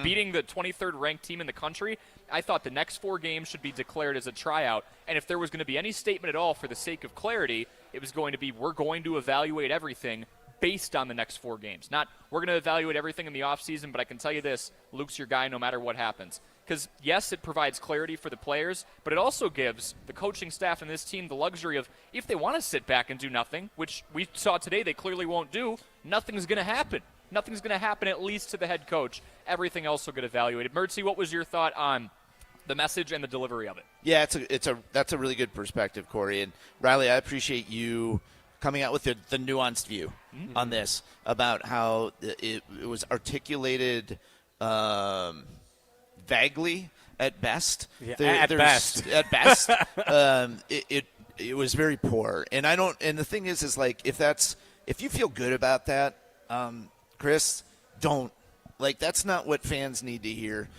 Beating the 23rd ranked team in the country, I thought the next 4 games should be declared as a tryout. And if there was going to be any statement at all for the sake of clarity, it was going to be we're going to evaluate everything based on the next 4 games. Not we're going to evaluate everything in the offseason, but I can tell you this, Luke's your guy no matter what happens. Because, yes, it provides clarity for the players, but it also gives the coaching staff and this team the luxury of, if they want to sit back and do nothing, which we saw today they clearly won't do, nothing's going to happen. Nothing's going to happen, at least to the head coach. Everything else will get evaluated. Mertzy, what was your thought on the message and the delivery of it? Yeah, that's a really good perspective, Corey. And Riley, I appreciate you coming out with the nuanced view on this about how it was articulated vaguely at best. Yeah, at best. At best. It was very poor. And the thing is like if you feel good about that, Chris, don't. Like, that's not what fans need to hear.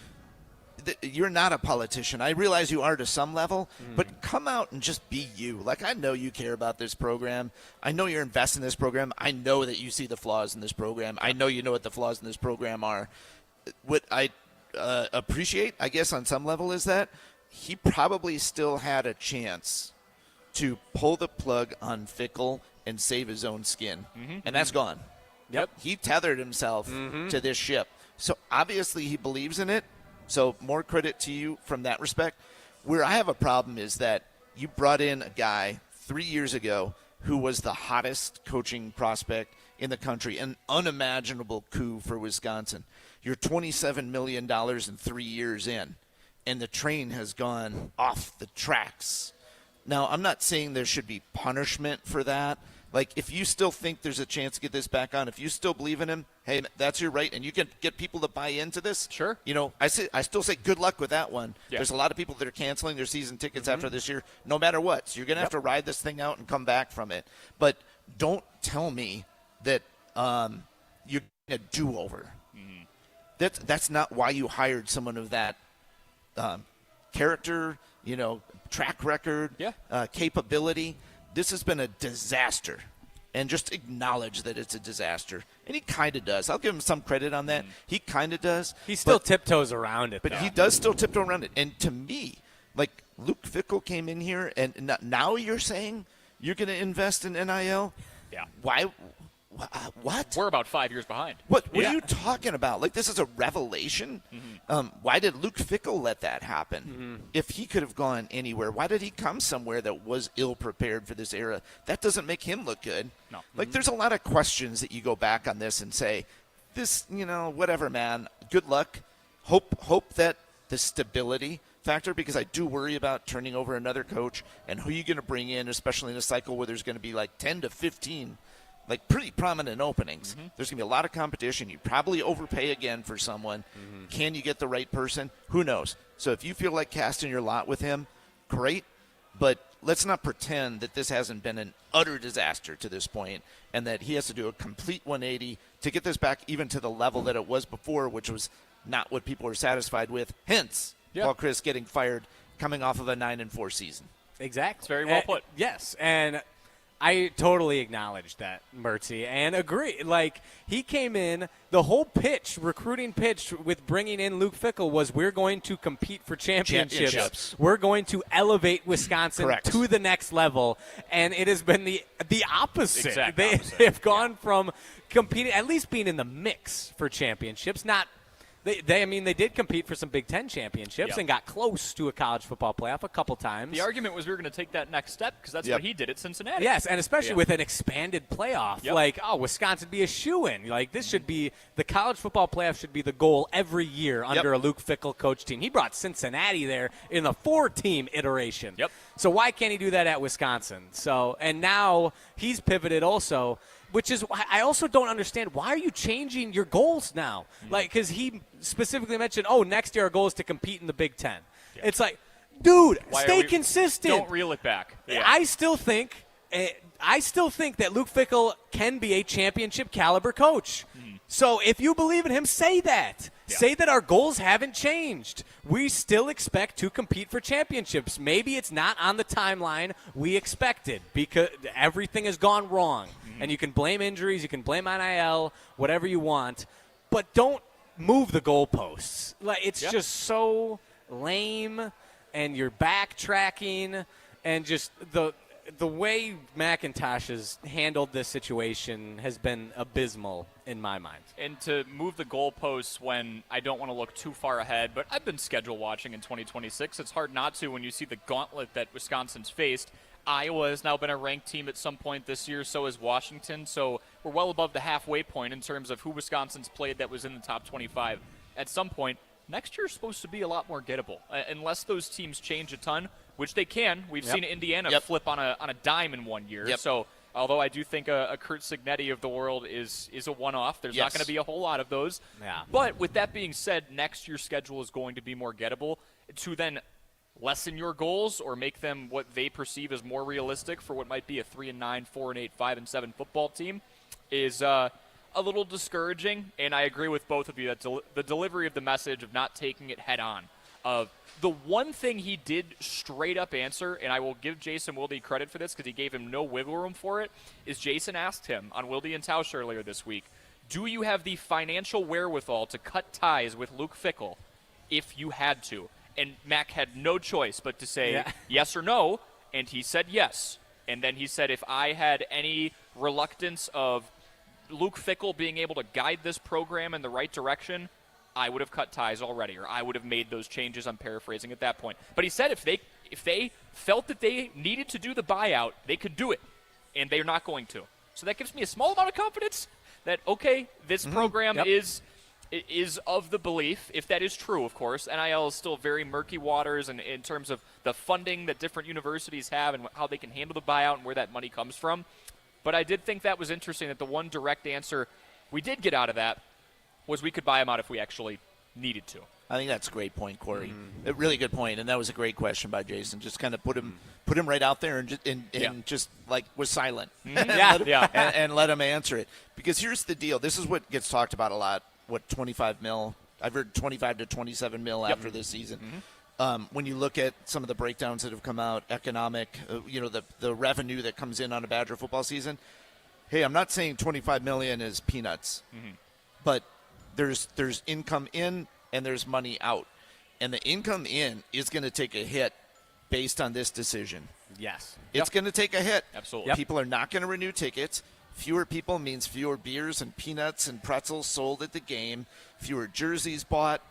You're not a politician. I realize you are to some level, but come out and just be you. Like, I know you care about this program. I know you're invested in this program. I know that you see the flaws in this program. I know you know what the flaws in this program are. What I appreciate, I guess, on some level is that he probably still had a chance to pull the plug on Fickell and save his own skin, and that's gone. Yep. He tethered himself to this ship. So obviously he believes in it. So more credit to you from that respect. Where I have a problem is that you brought in a guy 3 years ago who was the hottest coaching prospect in the country, an unimaginable coup for Wisconsin. You're $27 million in 3 years in, and the train has gone off the tracks. Now, I'm not saying there should be punishment for that. Like, if you still think there's a chance to get this back on, if you still believe in him, hey, that's your right, and you can get people to buy into this. Sure. You know, I still say good luck with that one. Yeah. There's a lot of people that are canceling their season tickets after this year, no matter what. So you're going to have to ride this thing out and come back from it. But don't tell me that you're getting a do-over. That's not why you hired someone of that character, track record, capability. This has been a disaster, and just acknowledge that it's a disaster. And he kind of does. I'll give him some credit on that. He kind of does. He still tiptoes around it, But though. he does still tiptoe around it. And to me, like, Luke Fickell came in here, and now you're saying you're going to invest in NIL? Yeah. Why? What? We're about 5 years behind. What are you talking about? Like, this is a revelation? Why did Luke Fickell let that happen? If he could have gone anywhere, why did he come somewhere that was ill-prepared for this era? That doesn't make him look good. No. Like, there's a lot of questions that you go back on this and say, this, whatever, man. Good luck. Hope that the stability factor, because I do worry about turning over another coach and who you're going to bring in, especially in a cycle where there's going to be like 10 to 15 like pretty prominent openings. There's going to be a lot of competition. You probably overpay again for someone. Can you get the right person? Who knows? So if you feel like casting your lot with him, great. But let's not pretend that this hasn't been an utter disaster to this point and that he has to do a complete 180 to get this back even to the level that it was before, which was not what people were satisfied with. Hence, Paul Chris getting fired coming off of a 9-4 season. Exactly. It's very well put. Yes, and I totally acknowledge that, Mertzy, and agree. Like, he came in, the whole recruiting pitch with bringing in Luke Fickell was we're going to compete for championships. We're going to elevate Wisconsin to the next level, and it has been the opposite. They have gone from competing, at least being in the mix for championships, not They did compete for some Big Ten championships and got close to a college football playoff a couple times. The argument was we were going to take that next step because that's what he did at Cincinnati. Yes, and especially with an expanded playoff. Like, Wisconsin be a shoo-in. Like, this should be – the college football playoff should be the goal every year under a Luke Fickell coach team. He brought Cincinnati there in the 4-team iteration. So why can't he do that at Wisconsin? So, and now he's pivoted also – which is why I also don't understand, why are you changing your goals now? Like, because he specifically mentioned, next year our goal is to compete in the Big Ten. It's like, dude, stay consistent. Don't reel it back. I still think that Luke Fickell can be a championship caliber coach. So if you believe in him, say that. Say that our goals haven't changed. We still expect to compete for championships. Maybe it's not on the timeline we expected because everything has gone wrong. And you can blame injuries, you can blame NIL, whatever you want. But don't move the goalposts. Like it's Yeah. just so lame, and you're backtracking, and just the way McIntosh has handled this situation has been abysmal in my mind. And to move the goalposts when I don't want to look too far ahead, but I've been schedule watching in 2026. It's hard not to when you see the gauntlet that Wisconsin's faced. Iowa has now been a ranked team at some point this year, so has Washington. So we're well above the halfway point in terms of who Wisconsin's played that was in the top 25 at some point. Next year's supposed to be a lot more gettable, unless those teams change a ton, which they can. We've seen Indiana flip on a dime in 1 year. So although I do think a Kurt Signetti of the world is a one-off, there's not going to be a whole lot of those. Yeah. But with that being said, next year's schedule is going to be more gettable. To then lessen your goals or make them what they perceive as more realistic for what might be a 3-9, 4-8, 5-7 football team is a little discouraging, and I agree with both of you that the delivery of the message of not taking it head on. Of the one thing he did straight up answer, and I will give Jason Wilde credit for this because he gave him no wiggle room for it, is Jason asked him on Wilde and Tausch earlier this week, do you have the financial wherewithal to cut ties with Luke Fickell if you had to? And Mac had no choice but to say yes or no, and he said yes. And then he said if I had any reluctance of Luke Fickell being able to guide this program in the right direction, I would have cut ties already, or I would have made those changes. I'm paraphrasing at that point. But he said if they felt that they needed to do the buyout, they could do it, and they're not going to. So that gives me a small amount of confidence that, okay, this program is of the belief, if that is true, of course. NIL is still very murky waters in terms of the funding that different universities have and how they can handle the buyout and where that money comes from. But I did think that was interesting that the one direct answer we did get out of that was we could buy him out if we actually needed to. I think that's a great point, Corey. A really good point, and that was a great question by Jason. Just kind of put him right out there and just like was silent. And let him answer it. Because here's the deal. This is what gets talked about a lot. What, 25 mil? I've heard 25 to 27 mil after this season. When you look at some of the breakdowns that have come out, economic, the revenue that comes in on a Badger football season. Hey, I'm not saying 25 million is peanuts, but there's income in and there's money out, and the income in is going to take a hit based on this decision. Yes, it's going to take a hit. Absolutely, people are not going to renew tickets. Fewer people means fewer beers and peanuts and pretzels sold at the game. Fewer jerseys bought.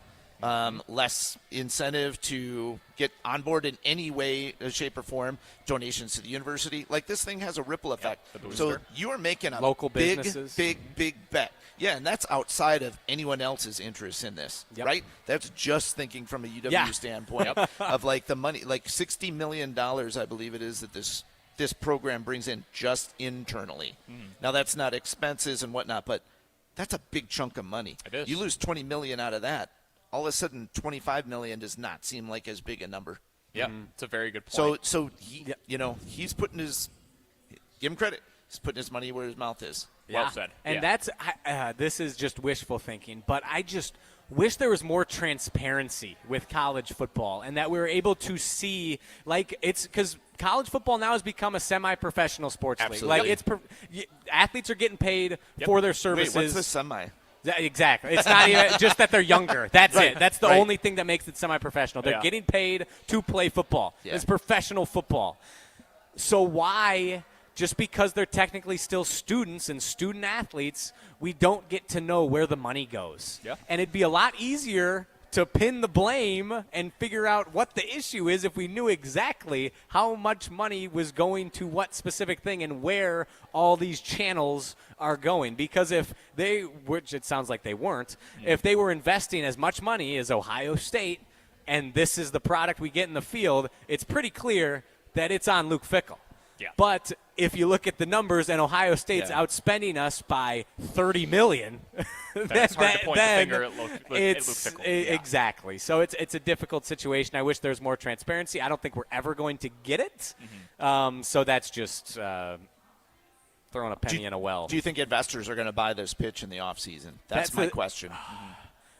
Less incentive to get on board in any way, shape, or form. Donations to the university. Like, this thing has a ripple effect. So you are making a local big, businesses. big bet. Yeah, and that's outside of anyone else's interest in this, right? That's just thinking from a UW standpoint of, like, the money. Like, $60 million, I believe it is, that this program brings in just internally. Now, that's not expenses and whatnot, but that's a big chunk of money. It is. You lose $20 million out of that. All of a sudden, $25 million does not seem like as big a number. Yeah, it's a very good point. So he, he's putting his – give him credit. He's putting his money where his mouth is. Well said. And that's this is just wishful thinking, but I just wish there was more transparency with college football and that we were able to see, like, it's because college football now has become a semi-professional sports league. Like, athletes are getting paid for their services. Wait, what's the semi? Exactly. It's not even just that they're younger. That's it. That's the only thing that makes it semi-professional. They're getting paid to play football. It's professional football. So why, just because they're technically still students and student athletes, we don't get to know where the money goes? And it'd be a lot easier to pin the blame and figure out what the issue is if we knew exactly how much money was going to what specific thing and where all these channels are going. Because if they, which it sounds like they weren't, if they were investing as much money as Ohio State and this is the product we get in the field, it's pretty clear that it's on Luke Fickell. But if you look at the numbers and Ohio State's outspending us by $30 million, that's hard to point the finger at Luke Fickell. Exactly. So it's a difficult situation. I wish there was more transparency. I don't think we're ever going to get it. So that's just throwing a penny in a well. Do you think investors are going to buy this pitch in the offseason? That's my question.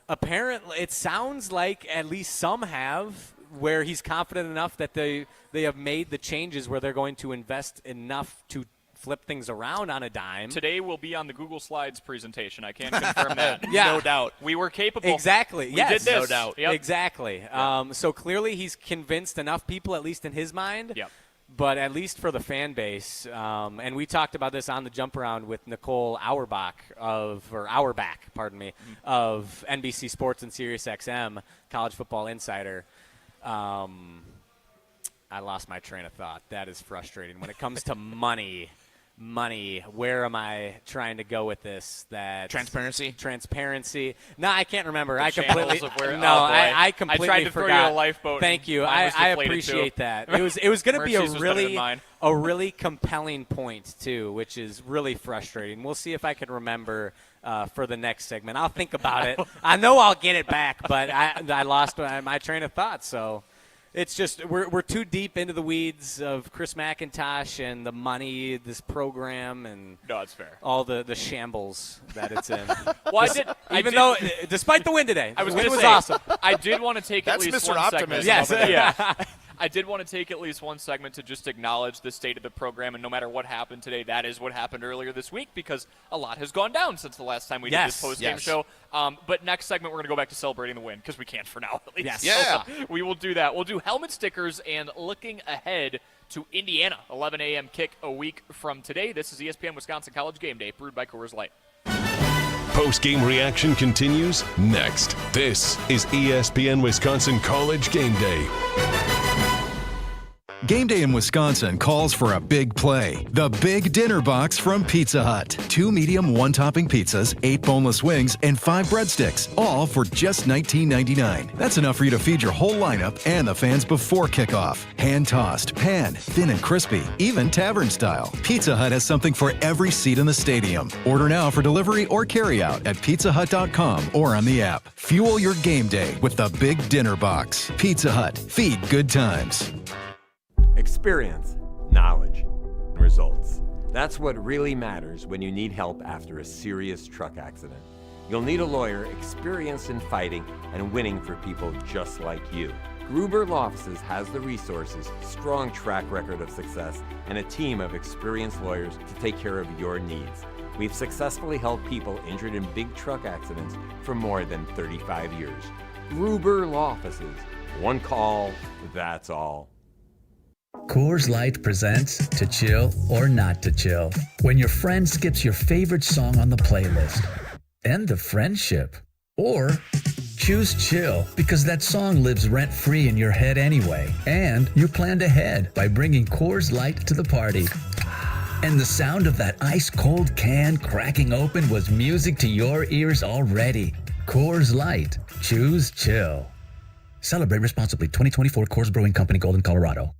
Apparently, it sounds like at least some have, where he's confident enough that they have made the changes where they're going to invest enough to flip things around on a dime. Today will be on the Google Slides presentation. I can't confirm that. Yeah. No doubt. We were capable. Exactly. We Yes. did this. No doubt. Yep. Exactly. Yeah. So clearly he's convinced enough people, at least in his mind. Yep. But at least for the fan base, and we talked about this on the jump around with Nicole Auerbach of NBC Sports and SiriusXM, College Football Insider. I lost my train of thought. That is frustrating. When it comes to money, where am I trying to go with this? That transparency. No, I can't remember. I completely I completely I tried to forgot. throw you a lifeboat. Thank you. I appreciate that. It was going to be a really compelling point too, which is really frustrating. We'll see if I can remember for the next segment. I'll think about it. I know I'll get it back, but I lost my train of thought. So. It's just we're too deep into the weeds of Chris McIntosh and the money, this program, and it's fair. All the shambles that it's in. Well, despite the win today, I was the win going to was say, awesome. I did want to take at least Mr. one Optimism. segment. Yes, yeah. I did want to take at least one segment to just acknowledge the state of the program, and no matter what happened today, that is what happened earlier this week because a lot has gone down since the last time we did this post-game show. But next segment, we're going to go back to celebrating the win because we can for now at least. Yes. So, we will do that. We'll do helmet stickers and looking ahead to Indiana, 11 a.m. kick a week from today. This is ESPN Wisconsin College Game Day, brewed by Coors Light. Post-game reaction continues next. This is ESPN Wisconsin College Game Day. Game Day in Wisconsin calls for a big play. The Big Dinner Box from Pizza Hut. 2 medium, 1-topping pizzas, 8 boneless wings, and 5 breadsticks, all for just $19.99. That's enough for you to feed your whole lineup and the fans before kickoff. Hand-tossed, pan, thin and crispy, even tavern style. Pizza Hut has something for every seat in the stadium. Order now for delivery or carryout at pizzahut.com or on the app. Fuel your game day with the Big Dinner Box. Pizza Hut. Feed good times. Experience, knowledge, results. That's what really matters when you need help after a serious truck accident. You'll need a lawyer experienced in fighting and winning for people just like you. Gruber Law Offices has the resources, strong track record of success, and a team of experienced lawyers to take care of your needs. We've successfully helped people injured in big truck accidents for more than 35 years. Gruber Law Offices. One call, that's all. Coors Light presents To Chill or Not to Chill. When your friend skips your favorite song on the playlist. End the friendship. Or choose chill because that song lives rent-free in your head anyway. And you planned ahead by bringing Coors Light to the party. And the sound of that ice-cold can cracking open was music to your ears already. Coors Light. Choose chill. Celebrate responsibly. 2024 Coors Brewing Company, Golden, Colorado.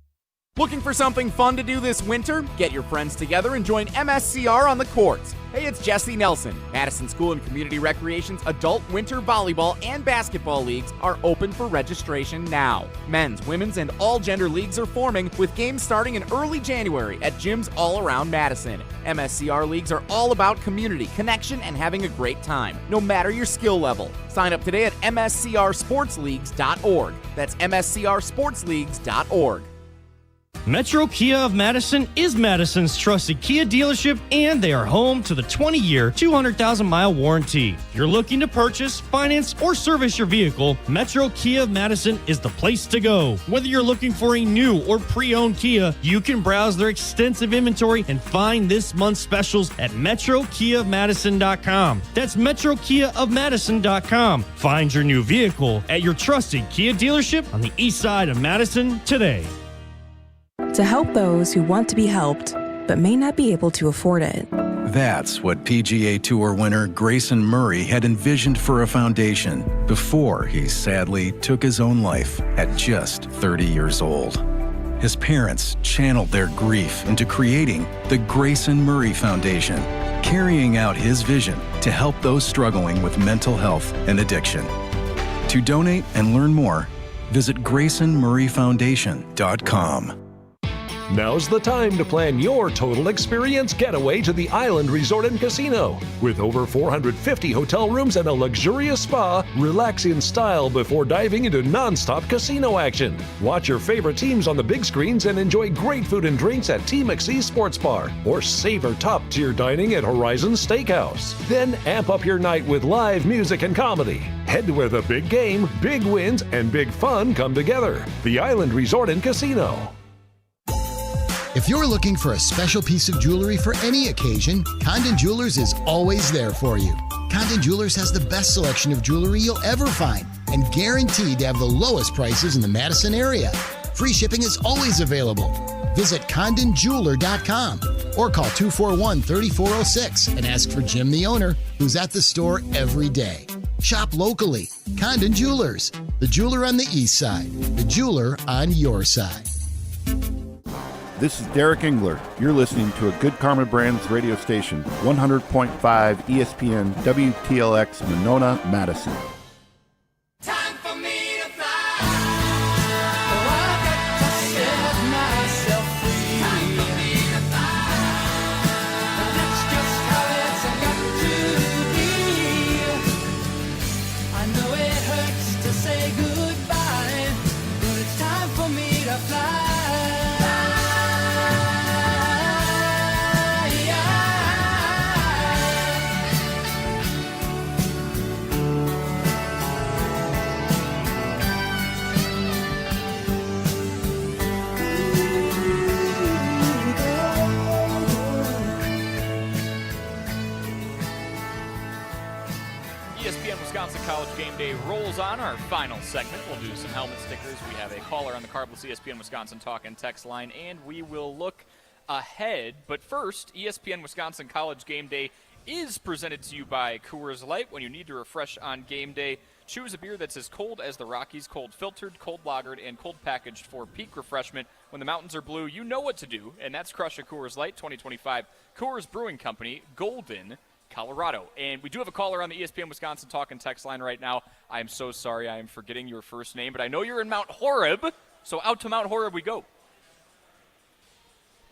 Looking for something fun to do this winter? Get your friends together and join MSCR on the courts. Hey, it's Jesse Nelson. Madison School and Community Recreation's adult winter volleyball and basketball leagues are open for registration now. Men's, women's, and all gender leagues are forming with games starting in early January at gyms all around Madison. MSCR leagues are all about community, connection, and having a great time, no matter your skill level. Sign up today at mscrsportsleagues.org. That's mscrsportsleagues.org. Metro Kia of Madison is Madison's trusted Kia dealership, and they are home to the 20-year, 200,000-mile warranty. If you're looking to purchase, finance, or service your vehicle, Metro Kia of Madison is the place to go. Whether you're looking for a new or pre-owned Kia, you can browse their extensive inventory and find this month's specials at MetroKiaofMadison.com. That's MetroKiaofMadison.com. Find your new vehicle at your trusted Kia dealership on the east side of Madison today. To help those who want to be helped, but may not be able to afford it. That's what PGA Tour winner Grayson Murray had envisioned for a foundation before he sadly took his own life at just 30 years old. His parents channeled their grief into creating the Grayson Murray Foundation, carrying out his vision to help those struggling with mental health and addiction. To donate and learn more, visit GraysonMurrayFoundation.com. Now's the time to plan your total experience getaway to the Island Resort and Casino. With over 450 hotel rooms and a luxurious spa, relax in style before diving into non-stop casino action. Watch your favorite teams on the big screens and enjoy great food and drinks at T. McSee's Sports Bar, or savor top-tier dining at Horizon Steakhouse. Then amp up your night with live music and comedy. Head where the big game, big wins, and big fun come together. The Island Resort and Casino. If you're looking for a special piece of jewelry for any occasion, Condon Jewelers is always there for you. Condon Jewelers has the best selection of jewelry you'll ever find and guaranteed to have the lowest prices in the Madison area. Free shipping is always available. Visit CondonJeweler.com or call 241-3406 and ask for Jim, the owner, who's at the store every day. Shop locally. Condon Jewelers, the jeweler on the east side, the jeweler on your side. This is Derek Engler. You're listening to a Good Karma Brands radio station, 100.5 ESPN WTLX Monona, Madison. Time for me to fly. Oh, I've got to set myself free. Time for me to fly. And that's just how it's got to be. I know it hurts to say goodbye, but it's time for me to fly. ESPN Wisconsin College Game Day rolls on. Our final segment, we'll do some helmet stickers. We have a caller on the Carbless ESPN Wisconsin talk and text line, and we will look ahead. But first, ESPN Wisconsin College Game Day is presented to you by Coors Light. When you need to refresh on game day, choose a beer that's as cold as the Rockies, cold filtered, cold lagered, and cold packaged for peak refreshment. When the mountains are blue, you know what to do, and that's crush a Coors Light 2025. Coors Brewing Company, Golden, Colorado. And we do have a caller on the ESPN Wisconsin talk and text line right now. I am so sorry I am forgetting your first name, but I know you're in Mount Horeb, so out to Mount Horeb we go.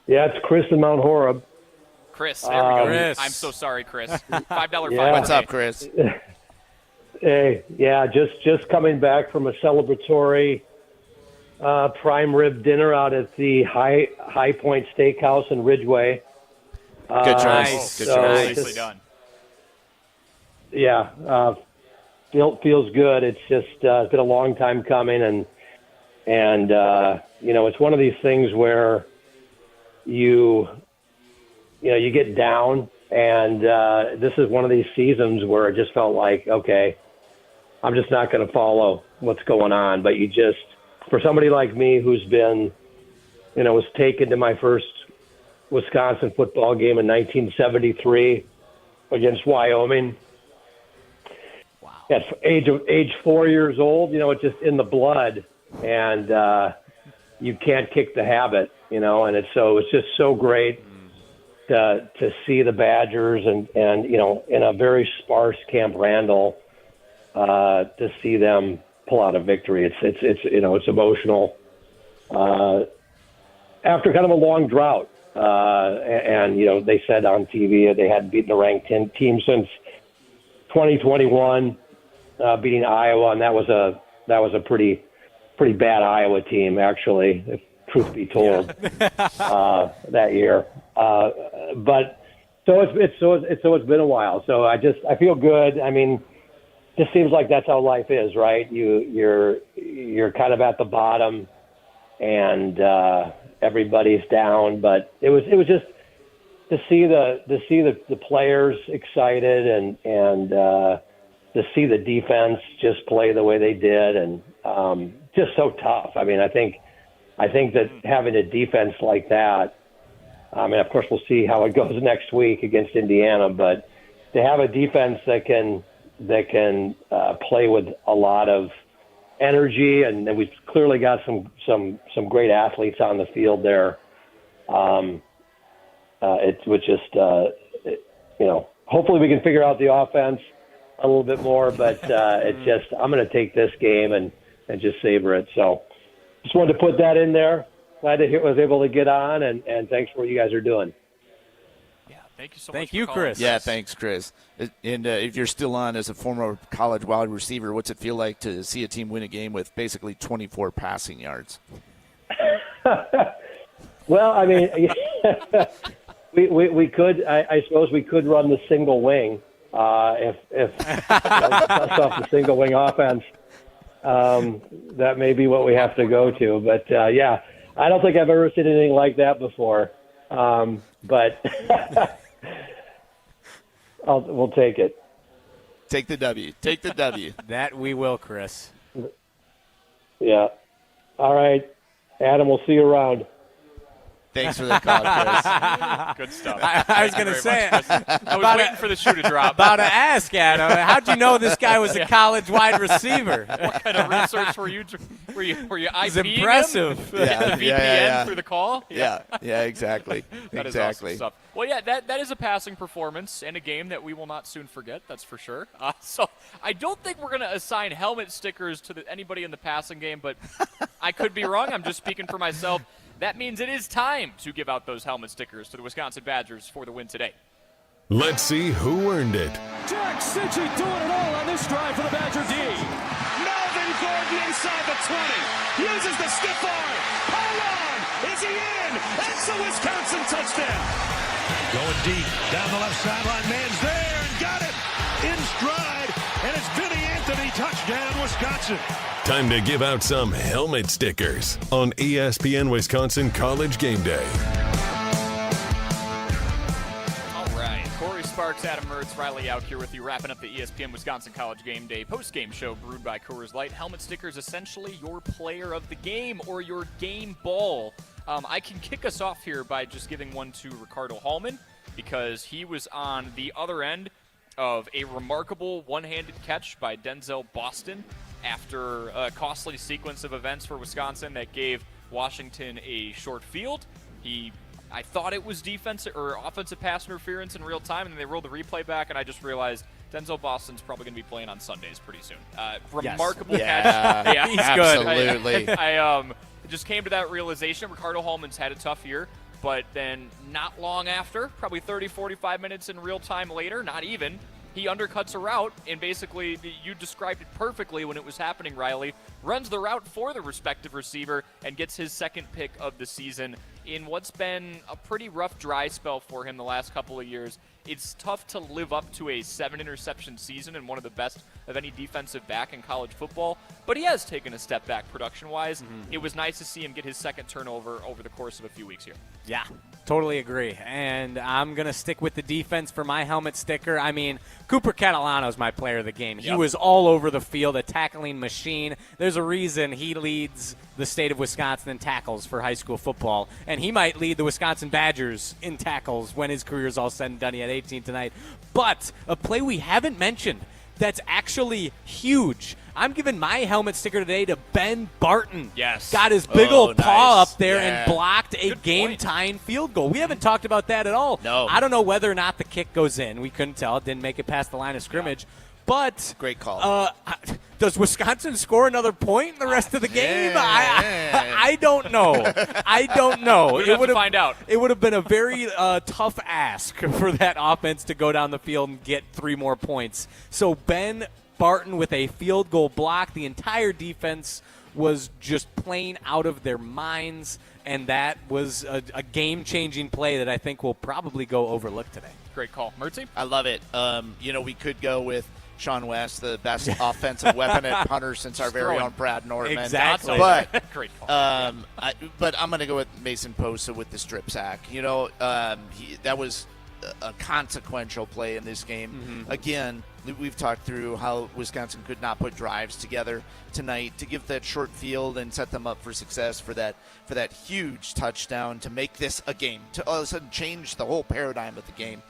Yeah, it's Chris in Mount Horeb. Chris, there we go. Chris. I'm so sorry, Chris. $5 fine. Yeah. What's up, Chris? Hey, yeah, just coming back from a celebratory prime rib dinner out at the High Point Steakhouse in Ridgeway. Good choice. Good choice. Nicely done. Yeah, feels good. It's just it's been a long time coming, and you know, it's one of these things where you get down, and this is one of these seasons where it just felt like, okay, I'm just not going to follow what's going on. But you just, for somebody like me who's been, was taken to my first Wisconsin football game in 1973 against Wyoming. Wow. At age 4 years old, it's just in the blood, and you can't kick the habit, and it's just so great to see the Badgers and in a very sparse Camp Randall, to see them pull out a victory. It's emotional. After kind of a long drought, and they said on TV they hadn't beaten a ranked team since 2021, beating Iowa, and that was a pretty bad Iowa team, actually, if truth be told, that year. But it's been a while. So I feel good. I mean, it just seems like that's how life is, right? You're kind of at the bottom, and everybody's down. But it was just to see the players excited and to see the defense just play the way they did, and just so tough. I mean, I think that having a defense like that, I mean, of course, we'll see how it goes next week against Indiana, but to have a defense that can play with a lot of energy, and we've clearly got some great athletes on the field there. It was just, hopefully we can figure out the offense a little bit more, but it's just, I'm going to take this game and just savor it. So just wanted to put that in there. was able to get on, and thanks for what you guys are doing. Thank you so Thank much. you, for calling. Chris. Yeah, thanks, Chris. And if you're still on as a former college wide receiver, what's it feel like to see a team win a game with basically 24 passing yards? Well, I mean, we could. I suppose we could run the single wing if bust off the single wing offense. That may be what we have to go to. But yeah, I don't think I've ever seen anything like that before. But we'll take it. Take the W. Take the W. That we will, Chris. Yeah. All right, Adam. We'll see you around. Thanks for the call, Chris. Good stuff. I was going to say, I was waiting for the shoe to drop. About to ask, Adam, how'd you know this guy was a college wide receiver? What kind of research were you It's IPing impressive. him? Yeah, the VPN yeah. through the call? Yeah, exactly. That is exactly. awesome stuff. Well, yeah, that is a passing performance and a game that we will not soon forget, that's for sure. So I don't think we're going to assign helmet stickers to anybody in the passing game, but I could be wrong. I'm just speaking for myself. That means it is time to give out those helmet stickers to the Wisconsin Badgers for the win today. Let's see who earned it. Jack Cichy doing it all on this drive for the Badger D. Melvin Gordon inside the 20. Uses the stiff arm. Hold on. Is he in? That's a Wisconsin touchdown. Going deep. Down the left sideline. Man's there and got it. In stride. And it's Vinny Anthony. Touchdown, Wisconsin. Time to give out some helmet stickers on ESPN Wisconsin College Game Day. All right, Cory Sparks, Adam Mertz, Riley out here with you, wrapping up the ESPN Wisconsin College Game Day post-game show brewed by Coors Light. Helmet stickers, essentially your player of the game or your game ball. I can kick us off here by just giving one to Ricardo Hallman because he was on the other end of a remarkable one-handed catch by Denzel Boston after a costly sequence of events for Wisconsin that gave Washington a short field. I thought it was defensive or offensive pass interference in real time, and then they rolled the replay back, and I just realized Denzel Boston's probably going to be playing on Sundays pretty soon. Remarkable catch. Yeah, he's absolutely. Good. I just came to that realization. Ricardo Hallman's had a tough year, but then not long after, probably 30, 45 minutes in real time later, not even, he undercuts a route, and basically, you described it perfectly when it was happening, Riley, runs the route for the respective receiver and gets his second pick of the season in what's been a pretty rough dry spell for him the last couple of years. It's tough to live up to a 7-interception season and one of the best of any defensive back in college football, but he has taken a step back production-wise. It was nice to see him get his second turnover over the course of a few weeks here. Yeah, totally agree. And I'm going to stick with the defense for my helmet sticker. I mean, Cooper Catalano's my player of the game. He was all over the field, a tackling machine. There's a reason he leads the state of Wisconsin in tackles for high school football, and he might lead the Wisconsin Badgers in tackles when his career is all said and done. He had 18 tonight. But a play we haven't mentioned that's actually huge. I'm giving my helmet sticker today to Ben Barton. Yes. Got his big old paw up there Yeah. and blocked a game-tying field goal. We haven't talked about that at all. No. I don't know whether or not the kick goes in. We couldn't tell. It didn't make it past the line of scrimmage. But great call. Does Wisconsin score another point in the rest of the game? I don't know. I don't know. We have to find out. It would have been a very tough ask for that offense to go down the field and get 3 more points. So Ben Barton with a field goal block. The entire defense was just playing out of their minds, and that was a game-changing play that I think will probably go overlooked today. Great call. Mertzy? I love it. We could go with Sean West, the best offensive weapon at punter since our very own Brad Norman. Exactly. But, great call. But I'm going to go with Mason Posa with the strip sack. That was a consequential play in this game. Again, we've talked through how Wisconsin could not put drives together tonight to give that short field and set them up for success for that huge touchdown to make this a game, to all of a sudden change the whole paradigm of the game.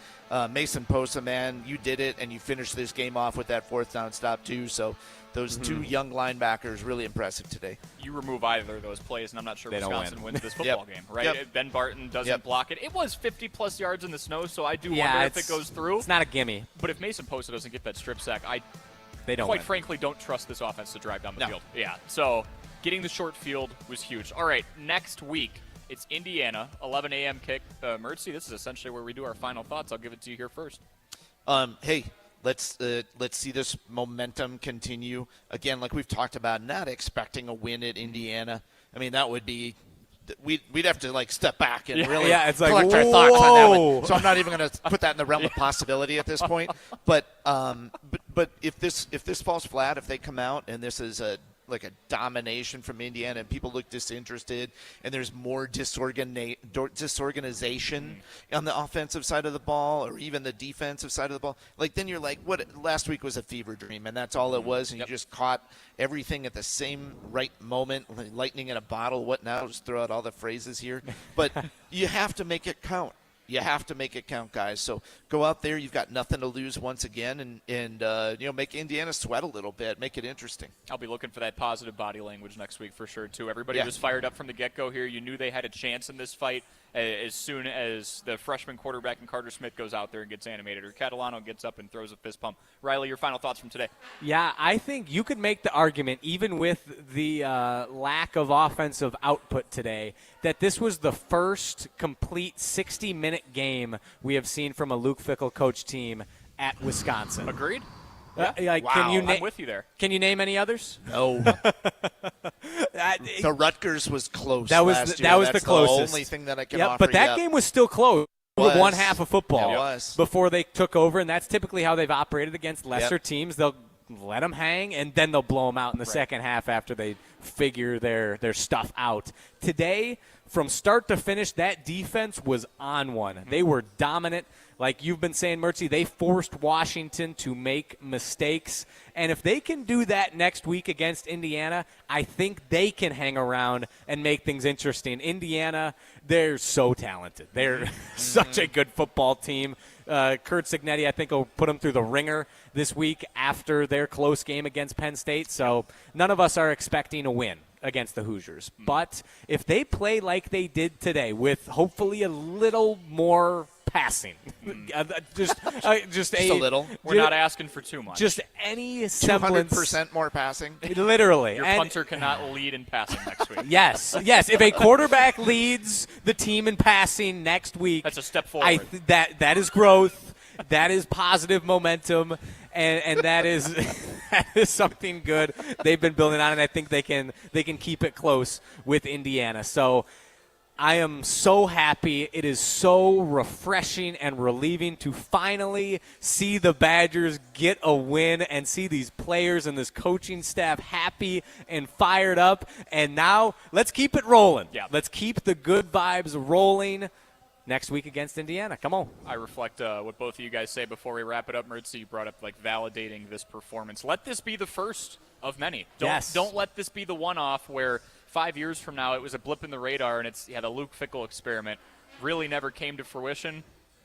Mason Posa, man, you did it, and you finished this game off with that 4th down stop too. So those 2 young linebackers, really impressive today. You remove either of those plays, and I'm not sure Wisconsin wins this football game, right? Yep. Ben Barton doesn't block it. It was 50-plus yards in the snow, so I do wonder if it goes through. It's not a gimme. But if Mason Posa doesn't get that strip sack, They don't quite win. frankly don't trust this offense to drive down the field. Yeah, so getting the short field was huge. All right, next week, it's Indiana, 11 a.m. kick. Mertz, this is essentially where we do our final thoughts. I'll give it to you here first. Hey, let's see this momentum continue. Again, like we've talked about, not expecting a win at Indiana. I mean, that would be we'd have to step back and really it's like, collect our thoughts on that one. So I'm not even going to put that in the realm of possibility at this point. But if this falls flat, if they come out and this is a domination from Indiana and people look disinterested and there's more disorganization on the offensive side of the ball or even the defensive side of the ball, then you're like, what? Last week was a fever dream and that's all it was, and you just caught everything at the same right moment, lightning in a bottle, what now? Just throw out all the phrases here. But you have to make it count. You have to make it count, guys. So go out there. You've got nothing to lose once again, and make Indiana sweat a little bit, make it interesting. I'll be looking for that positive body language next week for sure, too. Everybody was fired up from the get-go here. You knew they had a chance in this fight as soon as the freshman quarterback and Carter Smith goes out there and gets animated, or Catalano gets up and throws a fist pump. Riley, your final thoughts from today? Yeah, I think you could make the argument, even with the lack of offensive output today, that this was the first complete 60-minute game we have seen from a Luke Fickell coach team at Wisconsin. Agreed? Wow. I'm with you there. Can you name any others? No. The Rutgers was close. That was last the year. That's closest. The only thing that I can offer. But that game was still close. Was. One half of football It was. before they took over, and that's typically how they've operated against lesser teams. They'll let them hang, and then they'll blow them out in the second half after they figure their stuff out. Today, from start to finish, that defense was on one. They were dominant. Like you've been saying, Mertzy, they forced Washington to make mistakes. And if they can do that next week against Indiana, I think they can hang around and make things interesting. Indiana, they're so talented. They're such a good football team. Kurt Cignetti, I think, will put them through the ringer this week after their close game against Penn State. So none of us are expecting a win against the Hoosiers. But if they play like they did today with hopefully a little more passing, just a little. We're not asking for too much. Just any semblance. 200% more passing. Literally. Your punter cannot lead in passing next week. Yes. If a quarterback leads the team in passing next week, that's a step forward. That is growth. That is positive momentum, and that is something good they've been building on, and I think they can keep it close with Indiana. So I am so happy. It is so refreshing and relieving to finally see the Badgers get a win and see these players and this coaching staff happy and fired up. And now let's keep it rolling. Yeah. Let's keep the good vibes rolling next week against Indiana. Come on. I reflect what both of you guys say before we wrap it up. Mertz, you brought up validating this performance. Let this be the first of many. Don't let this be the one-off where 5 years from now it was a blip in the radar and it's the Luke Fickell experiment really never came to fruition,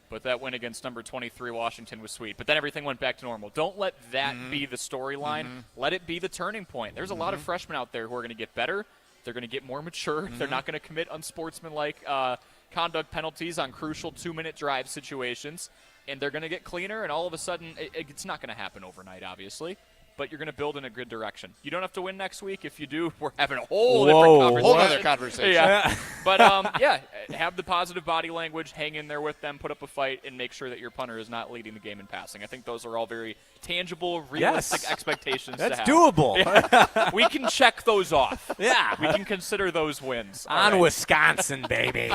but that win against number 23 Washington was sweet. But then everything went back to normal. Don't let that be the storyline. Let it be the turning point. There's a lot of freshmen out there who are going to get better. They're going to get more mature. They're not going to commit unsportsmanlike conduct penalties on crucial 2-minute drive situations, and they're going to get cleaner, and all of a sudden it's not going to happen overnight, obviously, but you're going to build in a good direction. You don't have to win next week. If you do, we're having a whole other conversation. Yeah. But, have the positive body language, hang in there with them, put up a fight, and make sure that your punter is not leading the game in passing. I think those are all very tangible, realistic expectations to have. That's doable. Yeah. We can check those off. Yeah. We can consider those wins. On Wisconsin, baby.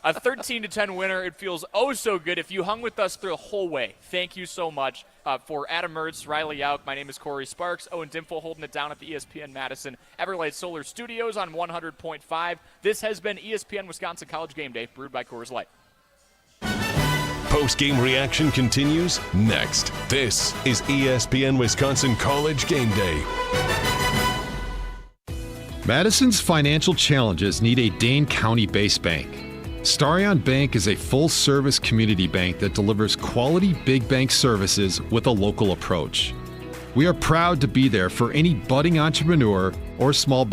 A 13-10 winner. It feels so good. If you hung with us through the whole way, thank you so much. For Adam Mertz, Riley Jauch, my name is Cory Sparks. Owen Dimple holding it down at the ESPN Madison Everlight Solar Studios on 100.5. This has been ESPN Wisconsin College Game Day, brewed by Coors Light. Post-game reaction continues next. This is ESPN Wisconsin College Game Day. Madison's financial challenges need a Dane County-based bank. Starion Bank is a full-service community bank that delivers quality big bank services with a local approach. We are proud to be there for any budding entrepreneur or small business